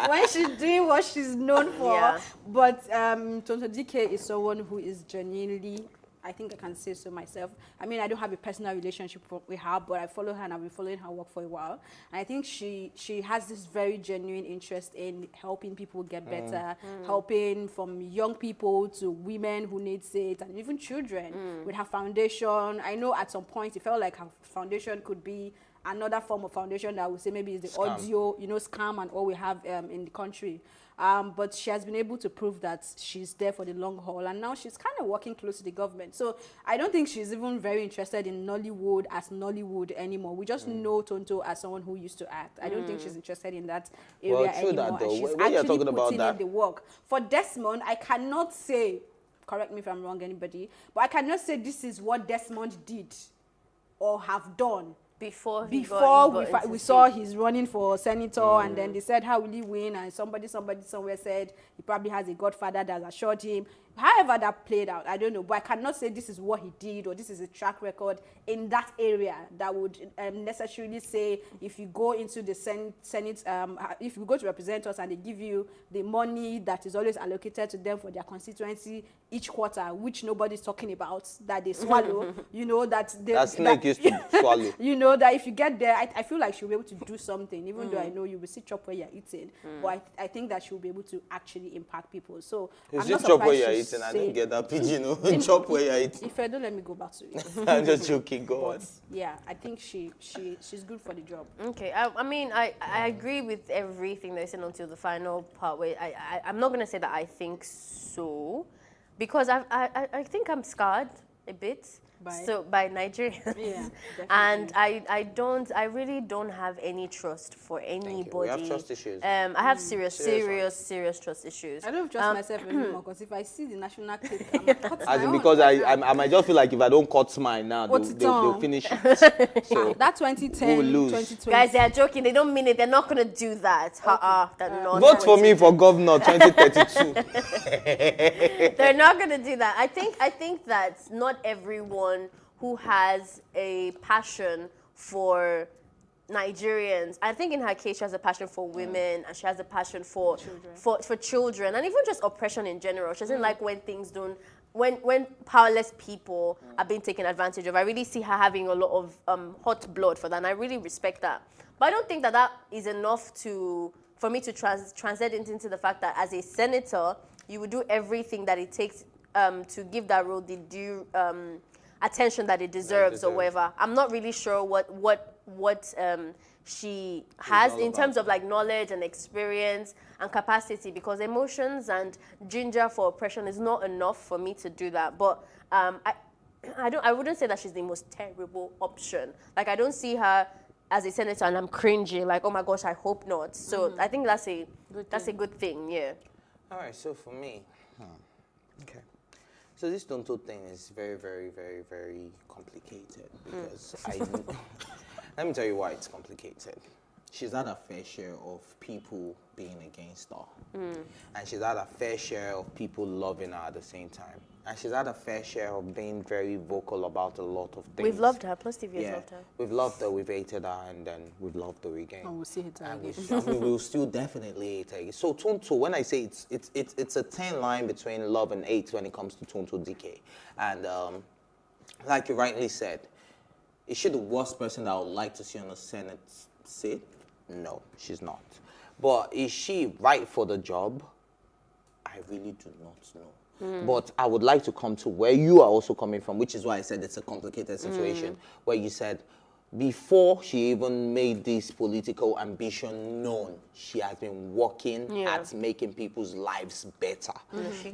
When she's doing what she's known for. Yeah. But Tonto Dike is someone who is genuinely, I think I can say so myself. I mean, I don't have a personal relationship with her, but I follow her and I've been following her work for a while. And I think she has this very genuine interest in helping people get better, helping from young people to women who need it, and even children with her foundation. I know at some point it felt like her foundation could be another form of foundation that I would say maybe is the audio, scam and all we have in the country. But she has been able to prove that she's there for the long haul, and now she's kind of working close to the government. So I don't think she's even very interested in Nollywood as Nollywood anymore. We just know Tonto as someone who used to act. I don't think she's interested in that area anymore. And she's actually putting in the work. For Desmond, I cannot say, correct me if I'm wrong, anybody, but I cannot say this is what Desmond did or have done. Before we saw he's running for senator, and then they said, how will he win? And somebody somewhere said he probably has a godfather that assured him. However that played out, I don't know. But I cannot say this is what he did or this is a track record in that area that would necessarily say if you go into the Senate, if you go to represent us and they give you the money that is always allocated to them for their constituency each quarter, which nobody's talking about, that they swallow, that snake used to swallow. That if you get there, I feel like she'll be able to do something, even though I know you will see chop where you're eating. But I think that she'll be able to actually impact people. So I'm not surprised. I don't get that pigeon. Chop where you're eating. If I don't, let me go back to it. I'm just joking. Go on. Yeah, I think she's good for the job. Okay, I mean, I agree with everything they said until the final part. Where I'm not gonna say that I think so, because I think I'm scarred a bit. By Nigerians. Yeah, and I really don't have any trust for anybody. We have trust issues. I have serious trust issues. I don't trust myself anymore, because if I see the national cake, I'm like, as in, because I might just feel like if I don't cut mine now, they'll finish it. So that 2010, we'll lose. 2020. Guys, they are joking. They don't mean it. They're not gonna do that. Vote for me for governor 2032. They're not gonna do that. I think that not everyone who has a passion for Nigerians. I think in her case, she has a passion for women, and she has a passion for children, and even just oppression in general. She doesn't like when things don't, when powerless people are being taken advantage of. I really see her having a lot of hot blood for that, and I really respect that. But I don't think that is enough for me to translate into the fact that as a senator, you would do everything that it takes to give that role the due attention that it deserves or whatever. I'm not really sure what she has in terms of like knowledge and experience and capacity, because emotions and ginger for oppression is not enough for me to do that. But I wouldn't say that she's the most terrible option. Like, I don't see her as a senator and I'm cringy, like, oh my gosh, I hope not. So I think that's a good thing, yeah. All right, so for me, okay. So this Tonto thing is very, very, very, very complicated because let me tell you why it's complicated. She's had a fair share of people being against her. And she's had a fair share of people loving her at the same time. And she's had a fair share of being very vocal about a lot of things. We've loved her, Plus TV has loved her. We've loved her, we've hated her, and then we've loved her again. And we'll see it again. We will still definitely hate her again. So Tonto, when I say it's a thin line between love and hate when it comes to Tonto DK. And like you rightly said, is she the worst person that I would like to see on the Senate seat? No, she's not. But is she right for the job? I really do not know. But I would like to come to where you are also coming from, which is why I said it's a complicated situation, where you said before she even made this political ambition known, she has been working at making people's lives better.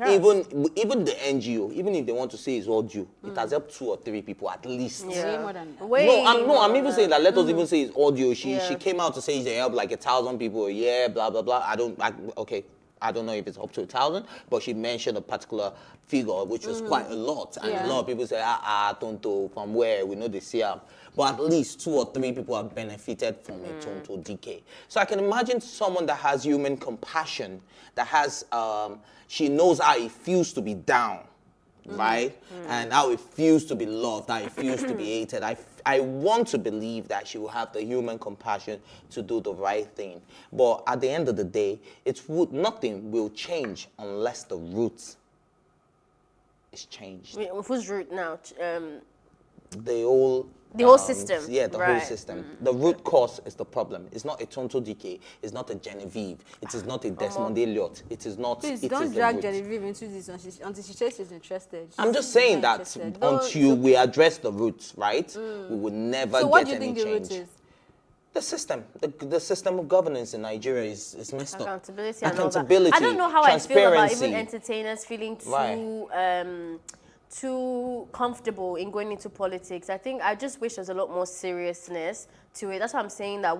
Even the NGO, even if they want to say it's all due, it has helped 2 or 3 people at least. More than that. I'm even saying that. Let us even say it's audio. She came out to say they helped like 1,000 people a year, blah blah blah. Okay. I don't know if it's up to 1,000, but she mentioned a particular figure, which was quite a lot. And a lot of people say, Tonto, from where? We know the CM. But at least 2 or 3 people have benefited from a Tonto DK. So I can imagine someone that has human compassion, that has, she knows how it feels to be down, right? And how it feels to be loved, how it feels to be hated. I want to believe that she will have the human compassion to do the right thing. But at the end of the day, nothing will change unless the root is changed. Whose root now? The whole system. Yeah, the whole system. The root cause is the problem. It's not a Tonto DK. It's not a Genevieve. It is not a Desmond Elliot. It is not. Please don't drag Genevieve into this until she says she's interested. I'm just saying that until we address the roots, right, we will never get any change. So what do you think the root is? The system. The system of governance in Nigeria is messed up. Accountability. I don't know how I feel about even entertainers feeling too comfortable in going into politics. I think I just wish there's a lot more seriousness to it. That's why I'm saying that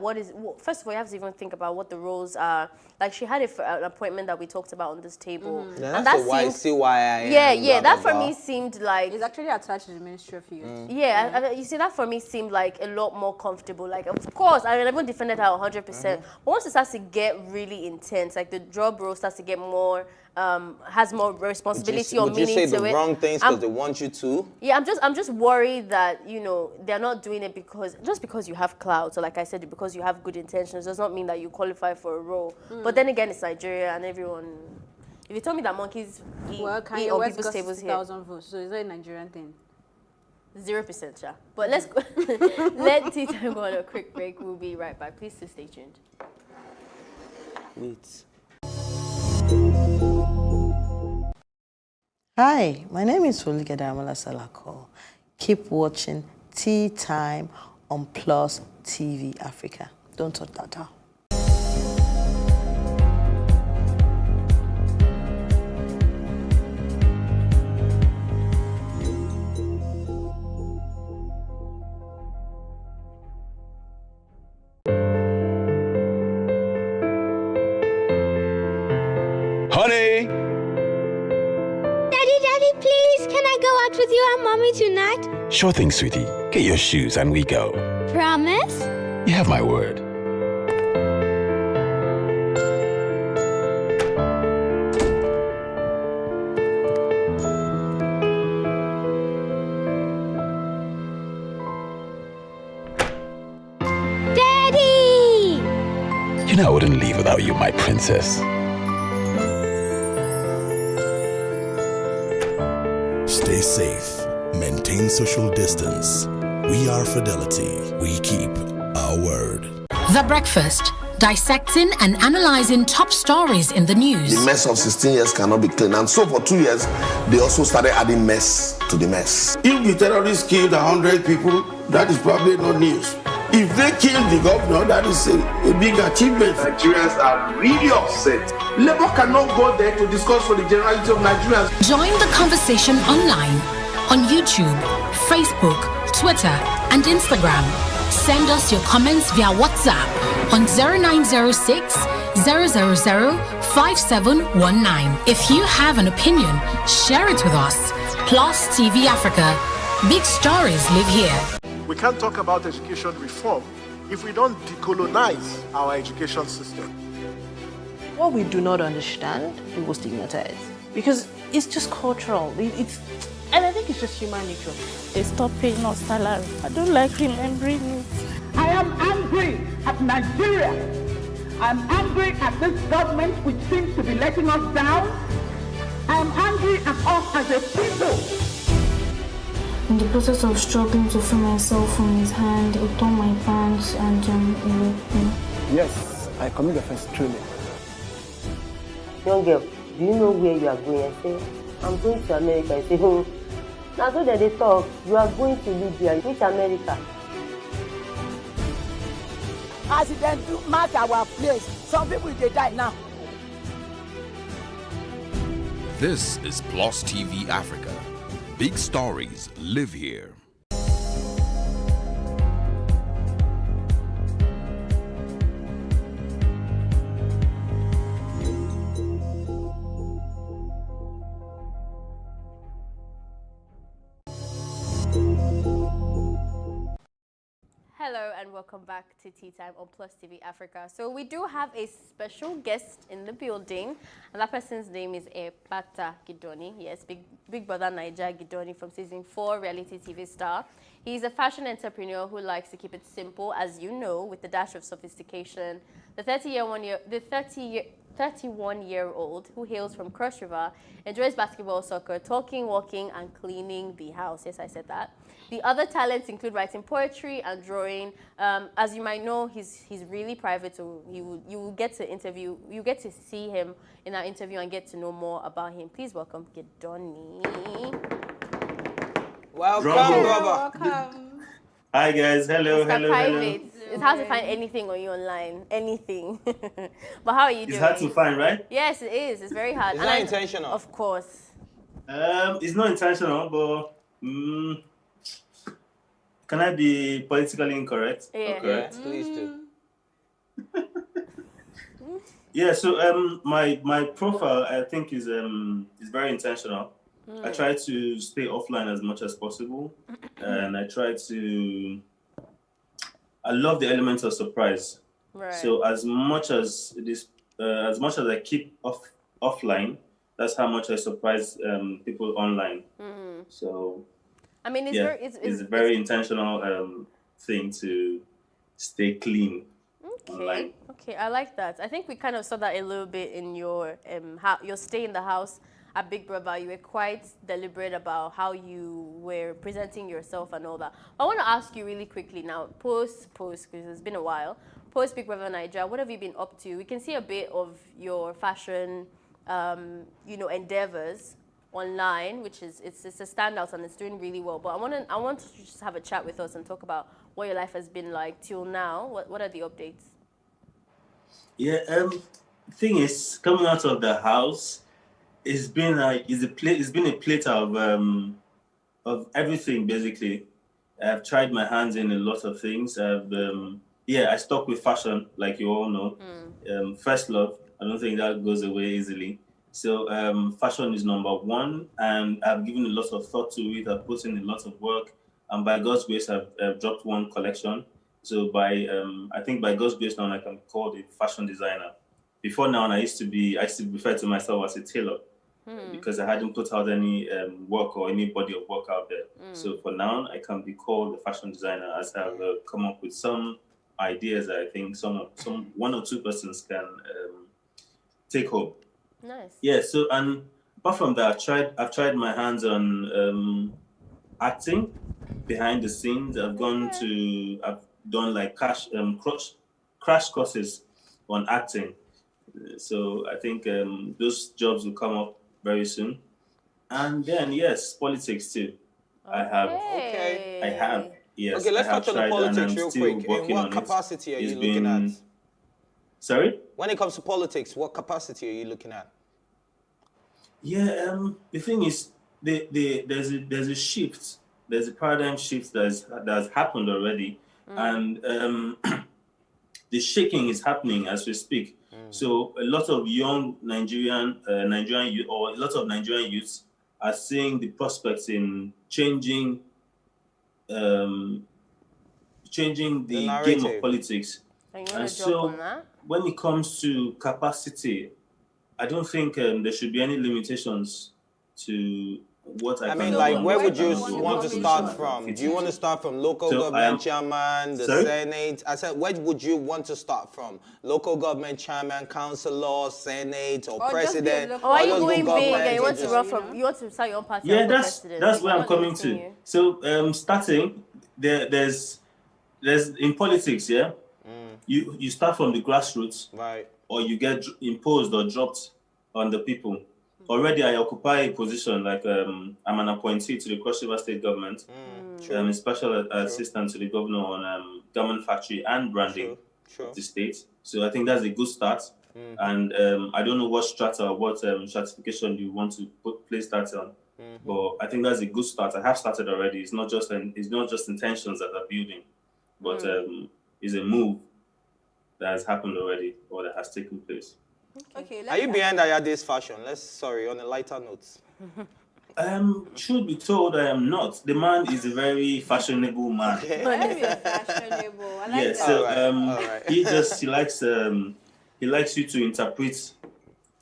first of all, you have to even think about what the roles are. Like, she had an appointment that we talked about on this table. And that's why that for me seemed like... It's actually attached to the Ministry of Youth. Yeah, you see, that for me seemed like a lot more comfortable. Like, of course, I haven't defended her 100%. But once it starts to get really intense, like the job role starts to get more... has more responsibility or meaning to it. Would you say the wrong things because they want you to? Yeah, I'm just worried that, they're not doing it just because you have clout, or like I said, because you have good intentions, does not mean that you qualify for a role. But then again, it's Nigeria, and everyone... If you tell me that monkeys eat on people's tables here... 60,000 votes, so is that a Nigerian thing? 0%, yeah. But let's go. Let Tea Time go on a quick break. We'll be right back. Please stay tuned. Wait. Hi, my name is Folikede Amola Salako. Keep watching Tea Time on Plus TV Africa. Don't touch that down. Honey! Daddy, please, can I go out with you and Mommy tonight? Sure thing, sweetie. Get your shoes and we go. Promise? You have my word. Daddy! And I wouldn't leave without you, my princess. Stay safe. Maintain social distance. We are Fidelity. We keep our word. The Breakfast. Dissecting and analyzing top stories in the news. The mess of 16 years cannot be clean. And so for 2 years, they also started adding mess to the mess. If the terrorists killed 100 people, that is probably not news. If they killed the governor, that is a big achievement. Nigerians are really upset. Labour cannot go there to discuss for the generality of Nigerians. Join the conversation online on YouTube, Facebook, Twitter, and Instagram. Send us your comments via WhatsApp on 0906 000 5719. If you have an opinion, share it with us. Plus TV Africa. Big stories live here. We can't talk about education reform if we don't decolonize our education system. What we do not understand, we will stigmatize. Because it's just cultural. And I think it's just human nature. They stop paying us salary. I don't like remembering it. I am angry at Nigeria. I'm angry at this government which seems to be letting us down. I'm angry at us as a people. In the process of struggling to free myself from his hand, he tore my pants and he raped me. Yes, I commit the offense truly. Young girl, do you know where you are going? I say, I'm going to America. I say, now so that they talk, you are going to Libya. Which America? As it then do mark our place, some people they die now. This is Plus TV Africa. Big stories live here. Hello and welcome back to Tea Time on Plus TV Africa. So we do have a special guest in the building, and that person's name is Ebata Gidoni. Yes, Big Brother Naija Gidoni from season 4 reality TV star. He's a fashion entrepreneur who likes to keep it simple, as you know, with a dash of sophistication. The 31-year-old who hails from Cross River enjoys basketball, soccer, talking, walking, and cleaning the house. Yes, I said that. The other talents include writing poetry and drawing. As you might know, he's really private, so you will get to see him in our interview and get to know more about him. Please welcome Gidoni. Welcome. Hi guys, hello. It's hard to find anything on you online, anything. But how are you doing? It's hard to find, right? Yes, it is. It's very hard. It's not intentional. Of course. It's not intentional, but can I be politically incorrect? Yeah. Correct. Please do. Yeah. So my profile I think is very intentional. I try to stay offline as much as possible, and I love the element of surprise. Right. So as much as I keep offline, that's how much I surprise people online. So I mean, it's a very intentional thing to stay clean online. Okay, I like that. I think we kind of saw that a little bit in your stay in the house at Big Brother. You were quite deliberate about how you were presenting yourself and all that. I want to ask you really quickly now, post, because it's been a while, post Big Brother Nigeria, what have you been up to? We can see a bit of your fashion, endeavors online, which is it's a standout and it's doing really well. But I want to just have a chat with us and talk about what your life has been like till now. What are the updates? Yeah, thing is, coming out of the house, it's been a plate of everything basically. I've tried my hands in a lot of things. I stuck with fashion, like you all know. First love. I don't think that goes away easily. So fashion is number one, and I've given a lot of thought to it. I've put in a lot of work, and by God's grace, I've dropped one collection. So I think by God's grace now I can be called a fashion designer. Before now, I used to refer to myself as a tailor because I hadn't put out any work or any body of work out there. So for now, I can be called a fashion designer as I've come up with some ideas that I think one or two persons can take home. Nice. Yeah. So, and apart from that, I've tried my hands on acting behind the scenes. I've done like crash courses on acting. So I think those jobs will come up very soon. And then yes, politics too. I have. Yes. Okay, let's touch on the politics real quick. In what on capacity are you It's looking at? Sorry? When it comes to politics, what capacity are you looking at? Yeah, the thing is, there's a shift. There's a paradigm shift that's happened already, and the shaking is happening as we speak. So a lot of young Nigerian youth, or a lot of Nigerian youths, are seeing the prospects in changing the game of politics. And so when it comes to capacity, I don't think there should be any limitations to what I mean, like, where would you want to start from? Do you want to start from local government chairman, the Senate? I said, where would you want to start from? Local government chairman, councillor, Senate, or president? Or are you going big and you want to run from? You want to start your own party? Yeah, that's where I'm coming to. So starting there's in politics, yeah. You start from the grassroots, right? Or you get imposed or dropped on the people. Already, I occupy a position like I'm an appointee to the Cross River State Government. I'm a special assistant to the governor on government factory and branding of the state. So I think that's a good start. And I don't know what strata or what stratification you want to place that on, but I think that's a good start. I have started already. It's not just intentions that are building, but it's a move that has happened already or that has taken place. Okay. Are you behind Ayade's fashion? On a lighter note. Should be told I am not. The man is a very fashionable man. Very fashionable. I like that. So he likes you to interpret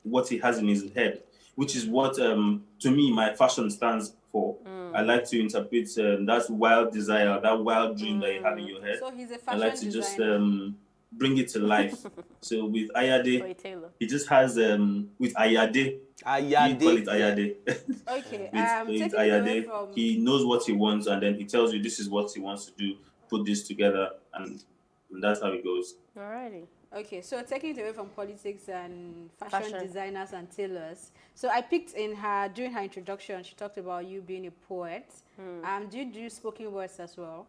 what he has in his head, which is what to me my fashion stands for. I like to interpret that wild desire, that wild dream that you have in your head. So he's a fashion I like to designer. just bring it to life. So with Ayade, he just has with Ayade, you call it Ayade. Okay. with Ayade, he knows what he wants, and then he tells you this is what he wants to do. Put this together, and that's how it goes. Alrighty. Okay, so taking it away from politics and fashion designers and tailors. So I picked during her introduction, she talked about you being a poet. Do you do spoken words as well?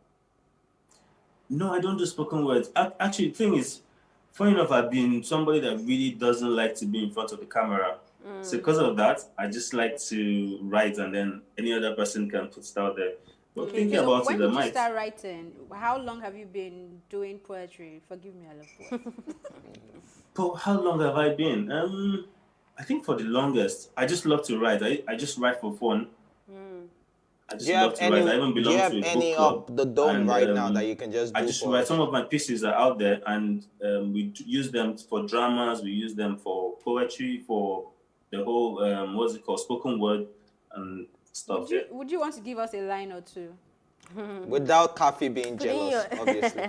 No, I don't do spoken words. Actually, the thing is, funny enough, I've been somebody that really doesn't like to be in front of the camera. So because of that, I just like to write, and then any other person can put it out there. But thinking about when it, did you start writing? How long have you been doing poetry? Forgive me, I love poetry. But how long have I been? I think for the longest, I just love to write. I just write for fun. I just love to write. I even belong to a book club. Do you have any up the dome right now that you can just do? I just write. Some of my pieces are out there, and we use them for dramas. We use them for poetry, for the whole what's it called, spoken word and stuff. Would you want to give us a line or two? Without Kafi being jealous, obviously.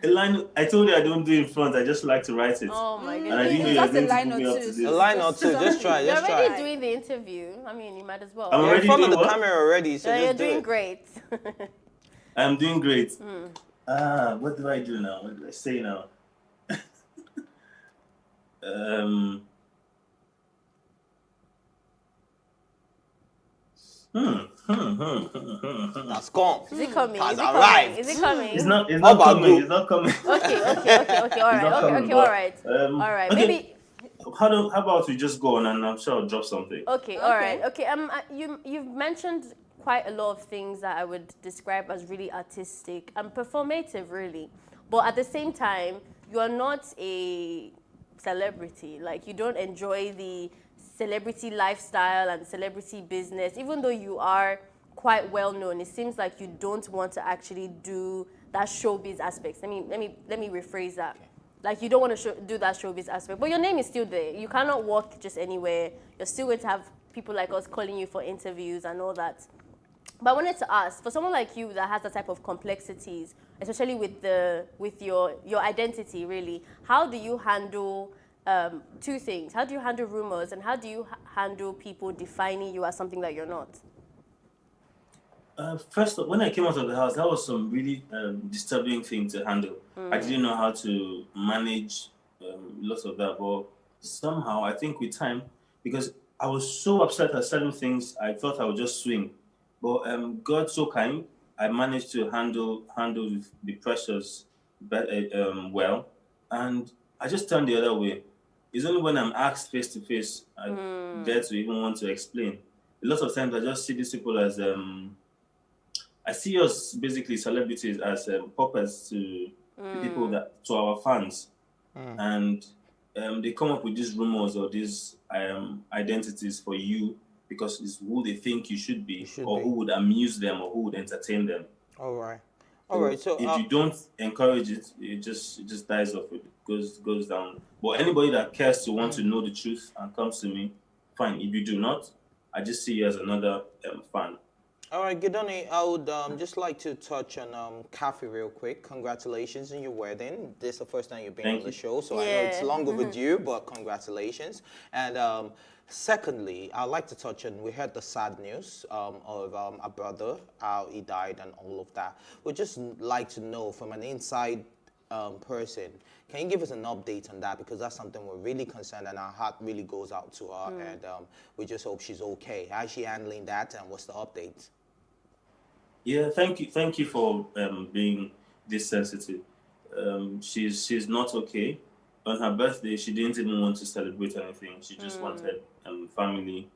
A line. I told you I don't do in front. I just like to write it. Oh my God! And I didn't know you were going to put me up to this. A line or two. Just try. You're already doing the interview. I mean, you might as well. I'm already in front of doing the what? camera already, so you're just do doing it. great. I'm doing great. What do I do now? What do I say now? That's gone. Is it coming? Has Is it arrived. coming? Is it coming? It's not coming. It's not coming. Okay. All right. All right. Okay. Maybe. How about we just go on, and I'm sure I'll drop something. Okay. All right. Okay. You've mentioned quite a lot of things that I would describe as really artistic and performative, really. But at the same time, you are not a celebrity. Like, you don't enjoy the celebrity lifestyle and celebrity business, even though you are quite well known. It seems like you don't want to actually do that showbiz aspect. Let me rephrase that. Like, you don't want to do that showbiz aspect, but your name is still there. You cannot walk just anywhere. You're still going to have people like us calling you for interviews and all that. But I wanted to ask, for someone like you that has that type of complexities, especially with your identity, really, how do you handle two things? How do you handle rumors, and how do you handle people defining you as something that you're not? First, when I came out of the house, that was some really disturbing thing to handle. I didn't know how to manage lots of that, but somehow I think with time, because I was so upset at certain things, I thought I would just swing. But God's so kind, I managed to handle the pressures well, and I just turned the other way. It's only when I'm asked face to face I dare to even want to explain. A lot of times I just see these people as I see us basically celebrities as puppets to the people to our fans, and they come up with these rumors or these identities for you because it's who they think you should be, who would amuse them, or who would entertain them. All right. So if you don't encourage it, it just dies off. It goes down. But anybody that cares to want to know the truth and comes to me, fine. If you do not, I just see you as another fan. All right, Gidoni, I would just like to touch on Kathy real quick. Congratulations on your wedding. This is the first time you've been on the show, so I know it's long overdue, but congratulations. And secondly, I'd like to touch on, we heard the sad news of a brother, how he died and all of that. We'd just like to know from an inside person, can you give us an update on that? Because that's something we're really concerned, and our heart really goes out to her, and we just hope she's okay. How's she handling that, and what's the update? Yeah, thank you for being this sensitive. She's not okay. On her birthday, she didn't even want to celebrate anything. She just wanted family.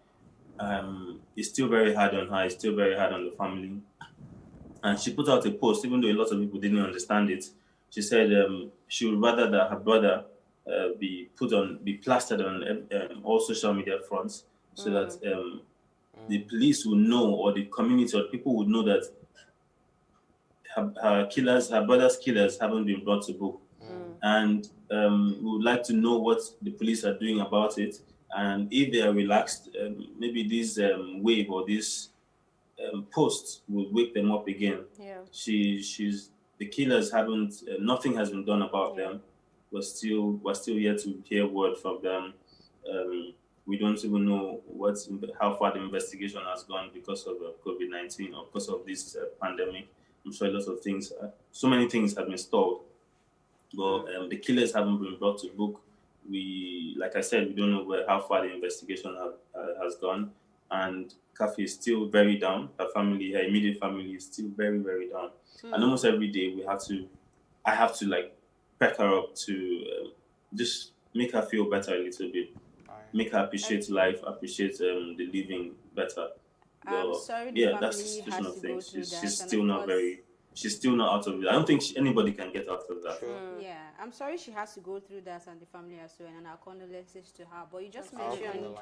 It's still very hard on her. It's still very hard on the family. And she put out a post, even though a lot of people didn't understand it. She said she would rather that her brother be plastered on all social media fronts, so that the police will know, or the community or people would know that her brother's killers haven't been brought to book. And we would like to know what the police are doing about it. And if they are relaxed, maybe this wave or this post will wake them up again. Yeah. The killers haven't, nothing has been done about them. We're still yet to hear word from them. We don't even know how far the investigation has gone because of COVID-19 or because of this pandemic. I'm sure a lot of things, so many things have been stalled. But the killers haven't been brought to book. Like I said, we don't know how far the investigation has gone. And Kathy is still very down. Her immediate family is still very, very down. And almost every day I have to like peck her up to just make her feel better a little bit. Make her appreciate life, appreciate the living better. I'm sorry that's the situation of things. She's still not out of it. I don't think anybody can get out of that. Yeah, I'm sorry she has to go through that, and the family as well, and our condolences to her. But you just mentioned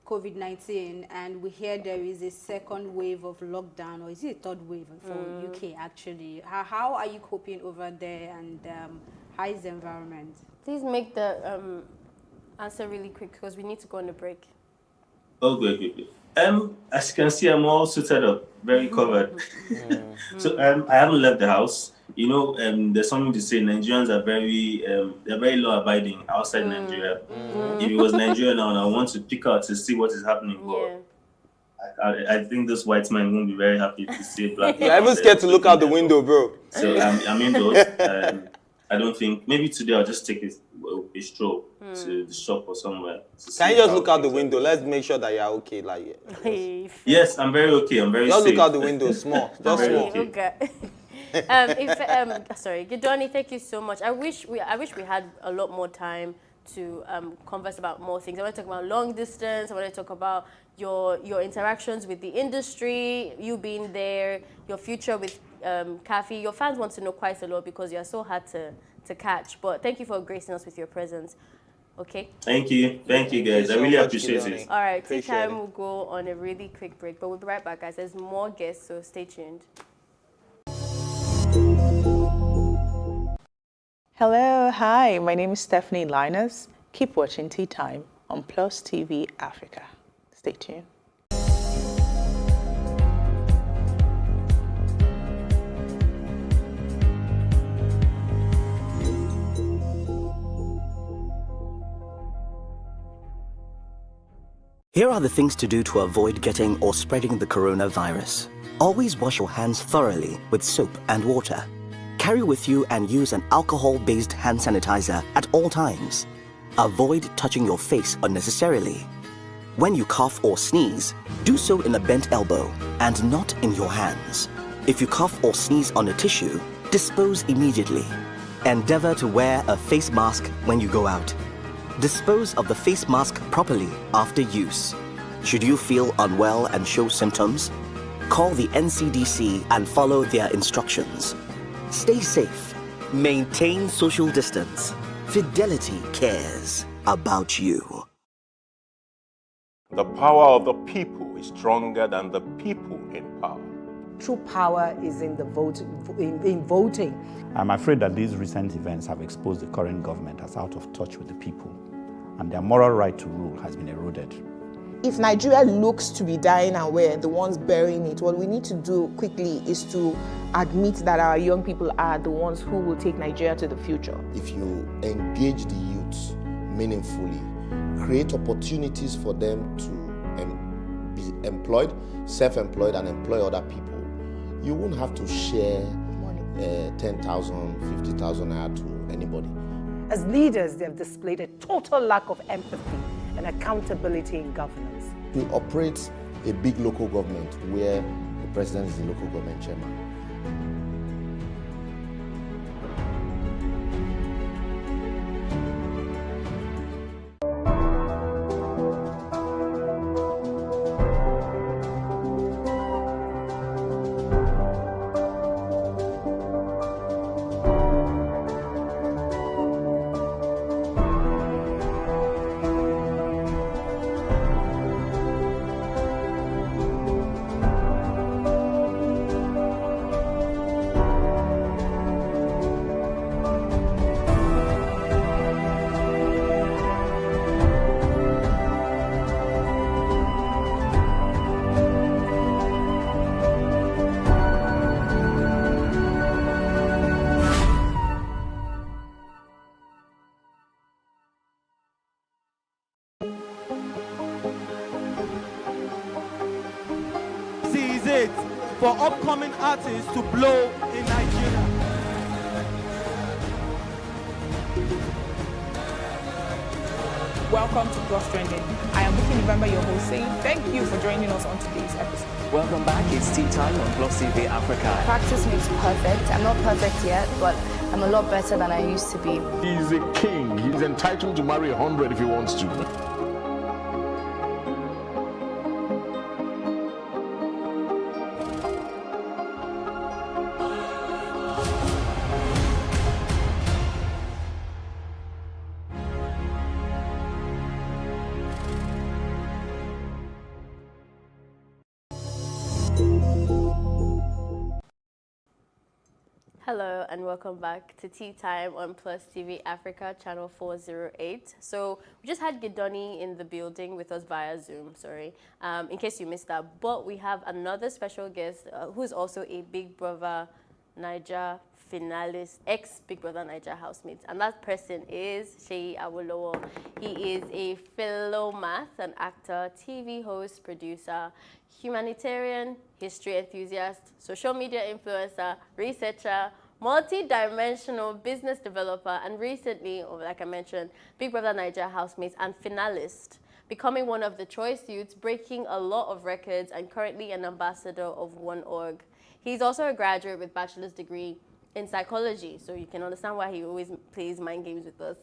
COVID-19, and we hear there is a second wave of lockdown, or is it a third wave for UK actually? How are you coping over there, and how is the environment? Please make the answer really quick, because we need to go on a break. Oh, good. As you can see, I'm all suited up, very covered. So I haven't left the house. You know, there's something to say. Nigerians are they're very law-abiding outside Nigeria. If it was Nigeria now, and I want to pick out to see what is happening, but I think those white men won't be very happy to see black. You're even scared to look out the window, bro. So I'm indoors. I don't think, maybe today I'll just take a stroll to the shop or somewhere. Can you just look out the window? Let's make sure that you're okay. Yes, I'm very okay. I'm very safe. Just look out the window, small. Just small. Okay. Sorry, Gidoni, thank you so much. I wish we had a lot more time to converse about more things. I want to talk about long distance. I want to talk about your interactions with the industry, you being there, your future with Kathy. Your fans want to know quite a lot because you're so hard to catch. But thank you for gracing us with your presence. Okay? Thank you, guys. I really appreciate it. All right, tea time will go on a really quick break, but we'll be right back, guys. There's more guests, so stay tuned. Hello, hi, my name is Stephanie Linus. Keep watching Tea Time on Plus TV Africa. Stay tuned. Here are the things to do to avoid getting or spreading the coronavirus. Always wash your hands thoroughly with soap and water. Carry with you and use an alcohol-based hand sanitizer at all times. Avoid touching your face unnecessarily. When you cough or sneeze, do so in a bent elbow and not in your hands. If you cough or sneeze on a tissue, dispose immediately. Endeavor to wear a face mask when you go out. Dispose of the face mask properly after use. Should you feel unwell and show symptoms, call the NCDC and follow their instructions. Stay safe. Maintain social distance. Fidelity cares about you. The power of the people is stronger than the people in power. True power is in the vote, in voting. I'm afraid that these recent events have exposed the current government as out of touch with the people, and their moral right to rule has been eroded. If Nigeria looks to be dying and we're the ones burying it, what we need to do quickly is to admit that our young people are the ones who will take Nigeria to the future. If you engage the youth meaningfully, create opportunities for them to be employed, self-employed, and employ other people, you won't have to share 10,000, 50,000 naira to anybody. As leaders, they have displayed a total lack of empathy and accountability in governance. We operate a big local government where the president is the local government chairman. For upcoming artists to blow in Nigeria. Welcome to Plus Trending. I am Bookie November, your host, saying thank you for joining us on today's episode. Welcome back. It's tea time on Plus TV Africa. Practice makes perfect. I'm not perfect yet, but I'm a lot better than I used to be. He's a king. He's entitled to marry 100 if he wants to. Hello and welcome back to Tea Time on Plus TV Africa, channel 408. So we just had Gidoni in the building with us via Zoom, in case you missed that. But we have another special guest who is also a Big Brother Naija finalist, ex-Big Brother Naija housemate. And that person is Seyi Awolowo. He is a fellow math and actor, TV host, producer, humanitarian, history enthusiast, social media influencer, researcher, multi-dimensional business developer, and recently, like I mentioned, Big Brother Naija housemate and finalist, becoming one of the choice youths, breaking a lot of records, and currently an ambassador of One.org. He's also a graduate with bachelor's degree in psychology, so you can understand why he always plays mind games with us.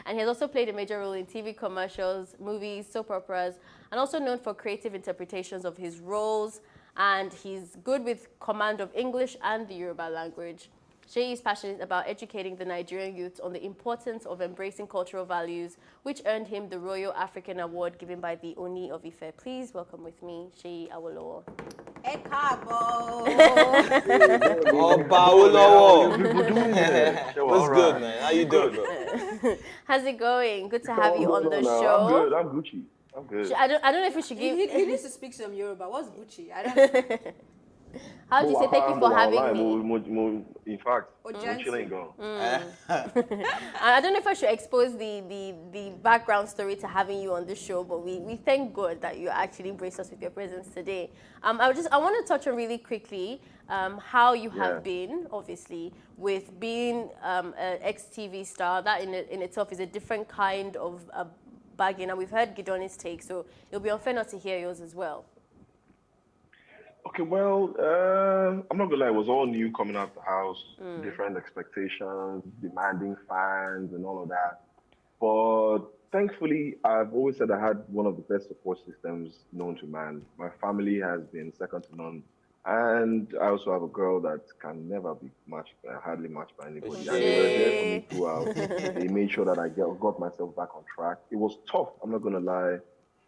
And he has also played a major role in TV commercials, movies, soap operas, and also known for creative interpretations of his roles. And he's good with command of English and the Yoruba language. Seyi is passionate about educating the Nigerian youth on the importance of embracing cultural values, which earned him the Royal African Award given by the Oni of Ife. Please welcome with me, Seyi Awolowo. What's good, man? How you doing, bro? How's it going? Good to have you on the show. I'm good. I'm Gucci. I'm good. I don't know if we should give... He needs to speak some Yoruba. What's Gucci? I don't know. How do you say thank you for having me? In fact, chilling go. I don't know if I should expose the background story to having you on this show, but we thank God that you actually graced us with your presence today. I want to touch on really quickly how you have been, obviously, with being an ex-TV star. That in itself is a different kind of bargain, and we've heard Gidoni's take, so it'll be unfair not to hear yours as well. Okay, well, I'm not gonna lie, it was all new coming out the house, different expectations, demanding fans and all of that. But thankfully, I've always said I had one of the best support systems known to man. My family has been second to none. And I also have a girl that can never be matched, hardly matched by anybody. And they were there for me throughout. They made sure that I got myself back on track. It was tough, I'm not gonna lie.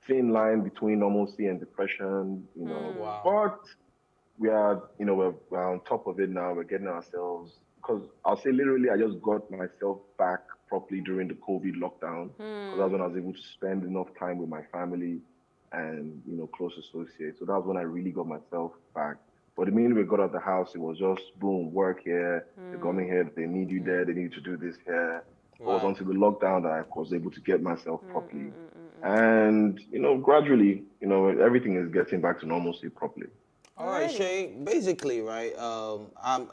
Thin line between normalcy and depression, you know. Wow. But we are, you know, we're on top of it now. We're getting ourselves, because I'll say literally, I just got myself back properly during the COVID lockdown. Because that's when I was able to spend enough time with my family and, you know, close associates. So that was when I really got myself back. But the minute we got out of the house, it was just boom, work here, they're coming here, they need you there, they need to do this here. It was until the lockdown that I was able to get myself properly. And, you know, gradually, you know, everything is getting back to normalcy properly. All right, Shay, basically, right,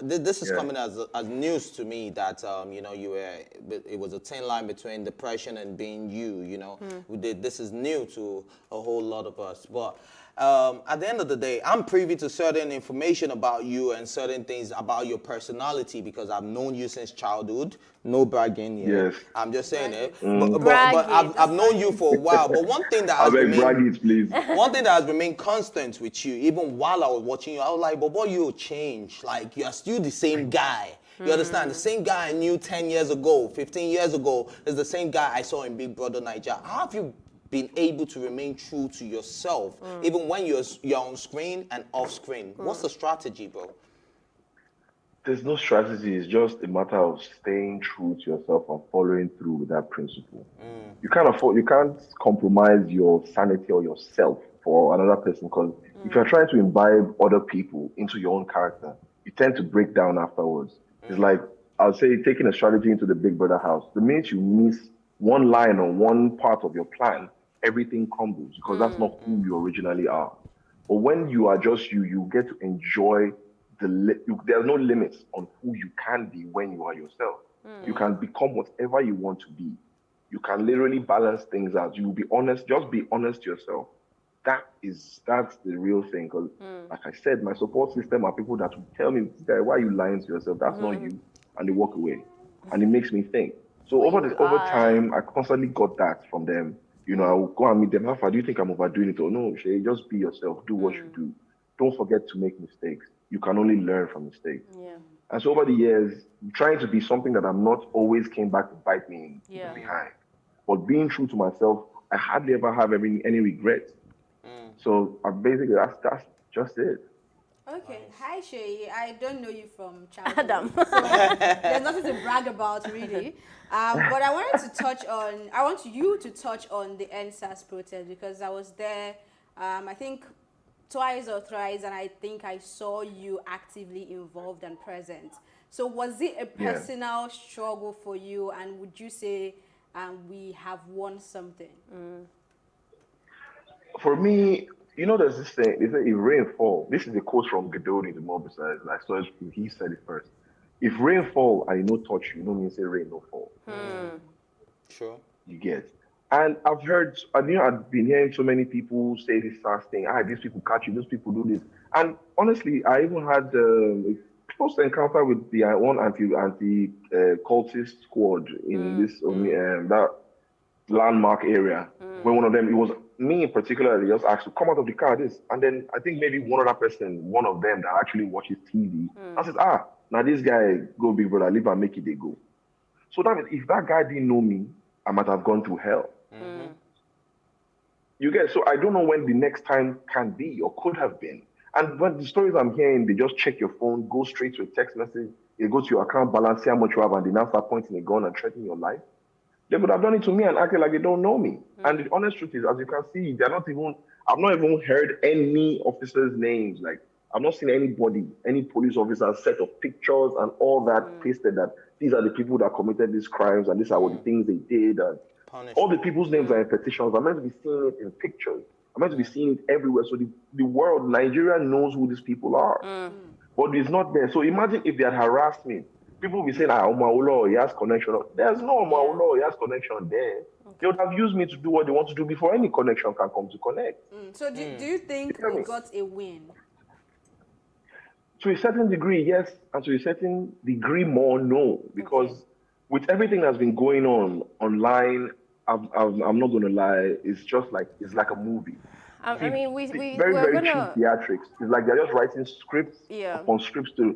this is coming as news to me that, you know, it was a thin line between depression and being you know. This is new to a whole lot of us. But at the end of the day, I'm privy to certain information about you and certain things about your personality because I've known you since childhood. No bragging here. Yes. I'm just saying it. But I've known you for a while. But one thing that has one thing that has remained constant with you, even while I was watching you, I was like, but boy, you change. Like, you're still the same guy. You understand? The same guy I knew 10 years ago, 15 years ago, is the same guy I saw in Big Brother Nigeria. How have you been able to remain true to yourself, even when you're on screen and off screen? What's the strategy, bro? There's no strategy. It's just a matter of staying true to yourself and following through with that principle. You can't compromise your sanity or yourself for another person, because if you're trying to imbibe other people into your own character, you tend to break down afterwards. It's like, I'll say, taking a strategy into the Big Brother house. The minute you miss one line or one part of your plan, everything crumbles, because that's not who you originally are. But when you are just you get to enjoy there's no limits on who you can be when you are yourself. You can become whatever you want to be. You can literally balance things out. You will be honest, just be honest to yourself. That's the real thing. Because like I said, my support system are people that will tell me, why are you lying to yourself? That's not you. And they walk away. And it makes me think. So over time, I constantly got that from them. You know, I will go and meet them. How far do you think I'm overdoing it? Or no, Shay, just be yourself. Do what you do. Don't forget to make mistakes. You can only learn from mistakes. Yeah. And so over the years, trying to be something that I'm not always came back to bite me behind. But being true to myself, I hardly ever have any regrets. So basically, that's just it. Okay. Hi, Shay. I don't know you from childhood. Adam. So there's nothing to brag about, really. But I want you to touch on the NSAS protest, because I was there, I think, twice or thrice, and I think I saw you actively involved and present. So was it a personal struggle for you, and would you say we have won something? For me, you know, there's this thing, they say if rain fall, this is a quote from Gidoni, the mob besides, like, so he said it first. If rain fall and it no touch you, no mean say rain no fall. Sure. You get. And I've been hearing so many people say this last thing, these people catch you, these people do this. And honestly, I even had a close encounter with the one anti-cultist squad in this that landmark area. When one of them, it was me in particular, they just asked to come out of the car, this. And then I think maybe one other person, one of them that actually watches TV, I said, now this guy go Big Brother, leave and make it, they go. So that means if that guy didn't know me, I might have gone through hell. You get, so I don't know when the next time can be or could have been. And when the stories I'm hearing, they just check your phone, go straight to a text message, they go to your account balance, see how much you have, and they now start pointing a gun and threatening your life. They would have done it to me and acted like they don't know me. And the honest truth is, as you can see, I've not even heard any officers' names. Like, I've not seen anybody, any police officer set of pictures and all that pasted that these are the people that committed these crimes and these are what the things they did. And all the people's names are in petitions. I'm meant to be seeing it in pictures. I'm meant to be seeing it everywhere. So the world, Nigeria knows who these people are. But it's not there. So imagine if they had harassed me. People will be saying, Omaulo, he has connection. There's no Omaulo, he has connection there. They would have used me to do what they want to do before any connection can come to connect. So do you think we got a win? To a certain degree, yes, and to a certain degree more, no. Because with everything that's been going on online, I'm not going to lie, it's like a movie. I mean, we're very cheap theatrics. It's like they're just writing scripts upon scripts to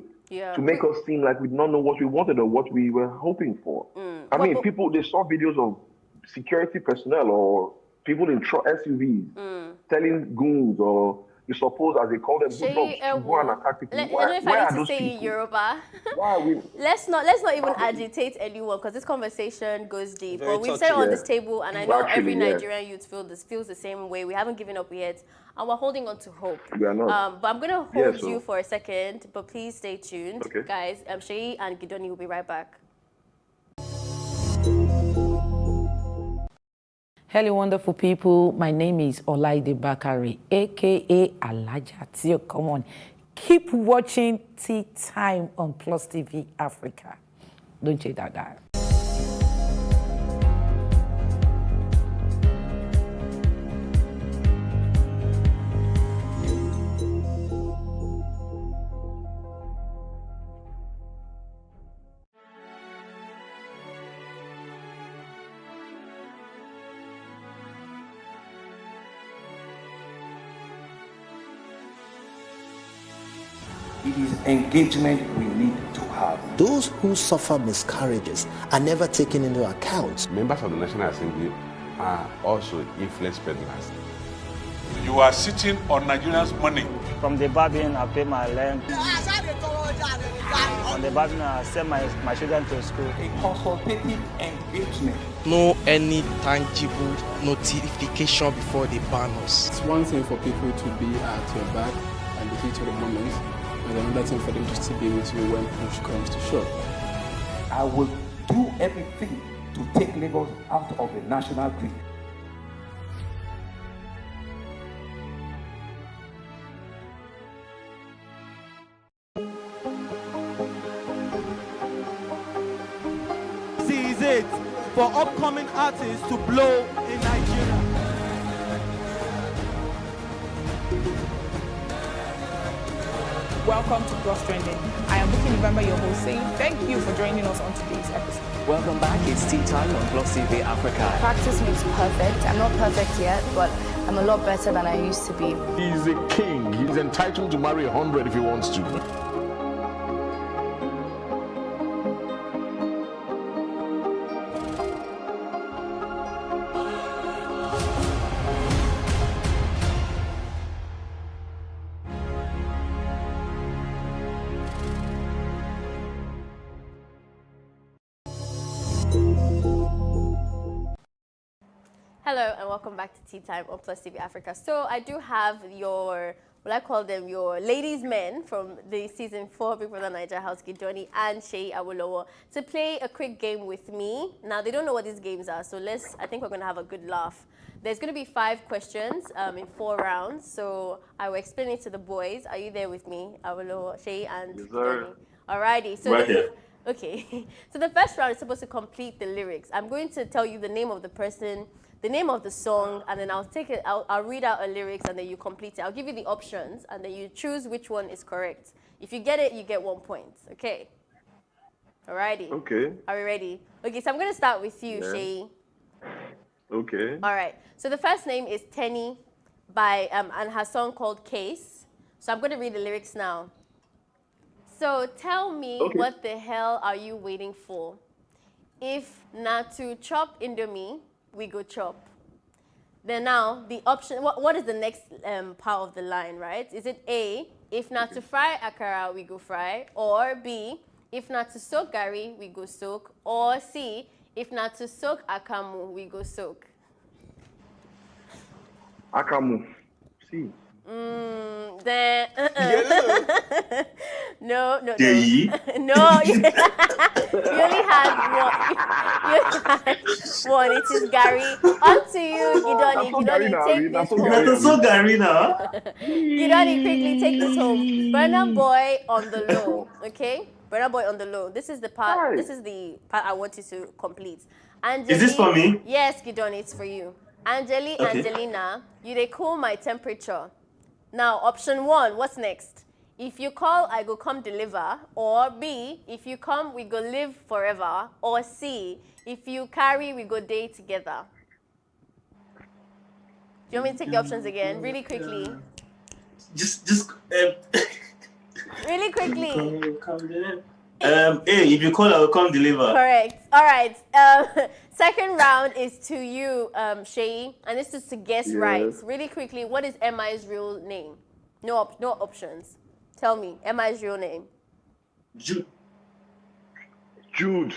make us seem like we did not know what we wanted or what we were hoping for. I mean, they saw videos of security personnel or people in SUVs telling goons or you suppose, as they call them, to go and attack people. Why are those people? Yoruba. Why are we? Let's not even agitate anyone because this conversation goes deep. But we've said it on this table, and I know every Nigerian youth feels the same way. We haven't given up yet, and we're holding on to hope. We are not. But I'm gonna hold you for a second, but please stay tuned, guys. Sheyi and Gidoni will be right back. Hello, wonderful people. My name is Olaide Bakari, aka Alaja Tio. Come on, keep watching Tea Time on Plus TV Africa. Don't change that dial. It is engagement we need to have. Those who suffer miscarriages are never taken into account. Members of the National Assembly are also influence peddlers. You are sitting on Nigerians' money. From the barbing, I pay my rent. From the barbing, I send my children to school. A consultative engagement. No any tangible notification before they ban us. It's one thing for people to be at your back and the heat of the moment, and another thing for them to still be with you when push comes to shove. I will do everything to take Lagos out of the national grid. This is it for upcoming artists to blow in Nigeria. Welcome to Plus Trending. I am Bookie November, your host, saying thank you for joining us on today's episode. Welcome back. It's Tea Time on Plus TV Africa. Practice makes perfect. I'm not perfect yet, but I'm a lot better than I used to be. He's a king. He's entitled to marry 100 if he wants to. Hello and welcome back to Tea Time on Plus TV Africa. So I do have your, what I call them, your ladies' men from the season 4 Big Brother Nigeria House, Gidoni and Sheyi Awolowo, to play a quick game with me. Now they don't know what these games are, so I think we're going to have a good laugh. There's going to be 5 questions in 4 rounds, so I will explain it to the boys. Are you there with me, Awolowo, Sheyi and Gidoni? Alrighty. So right here. Okay. So the first round is supposed to complete the lyrics. I'm going to tell you the name of the person, the name of the song, and then I'll read out a lyrics and then you complete it. I'll give you the options and then you choose which one is correct. If you get it, you get 1 point. Okay. Alrighty. Okay. Are we ready? Okay, so I'm going to start with you, Sheyi. Okay. All right. So the first name is Tenny by and her song called Case. So I'm going to read the lyrics now. So tell me, what the hell are you waiting for? If not to chop Indomie, we go chop. Then now, the option, what is the next part of the line, right? Is it A, if not to fry akara, we go fry, or B, if not to soak gari, we go soak, or C, if not to soak akamu, we go soak? Akamu. See. No. Jay? No. You only had one. You had one. It is Gary. On to you, Gidoni. Gidoni, take this home. That's so Gary now. Gidoni, quickly take this home. Burna Boy on the low. Okay? Burna Boy on the low. This is the part. Hi. This is the part I want you to complete. Is this for me? Yes, Gidoni, it's for you. Okay. Angelina, you they cool my temperature. Now, option 1, what's next? If you call, I go come deliver. Or B, if you come, we go live forever. Or C, if you carry, we go day together. Do you want me to take the options again? Really quickly. Really quickly. Hey, if you call, I will come deliver. Correct. All right. Second round is to you, Shay, and this is to guess right. Really quickly, what is MI's real name? No options. Tell me, MI's real name. Jude. Jude.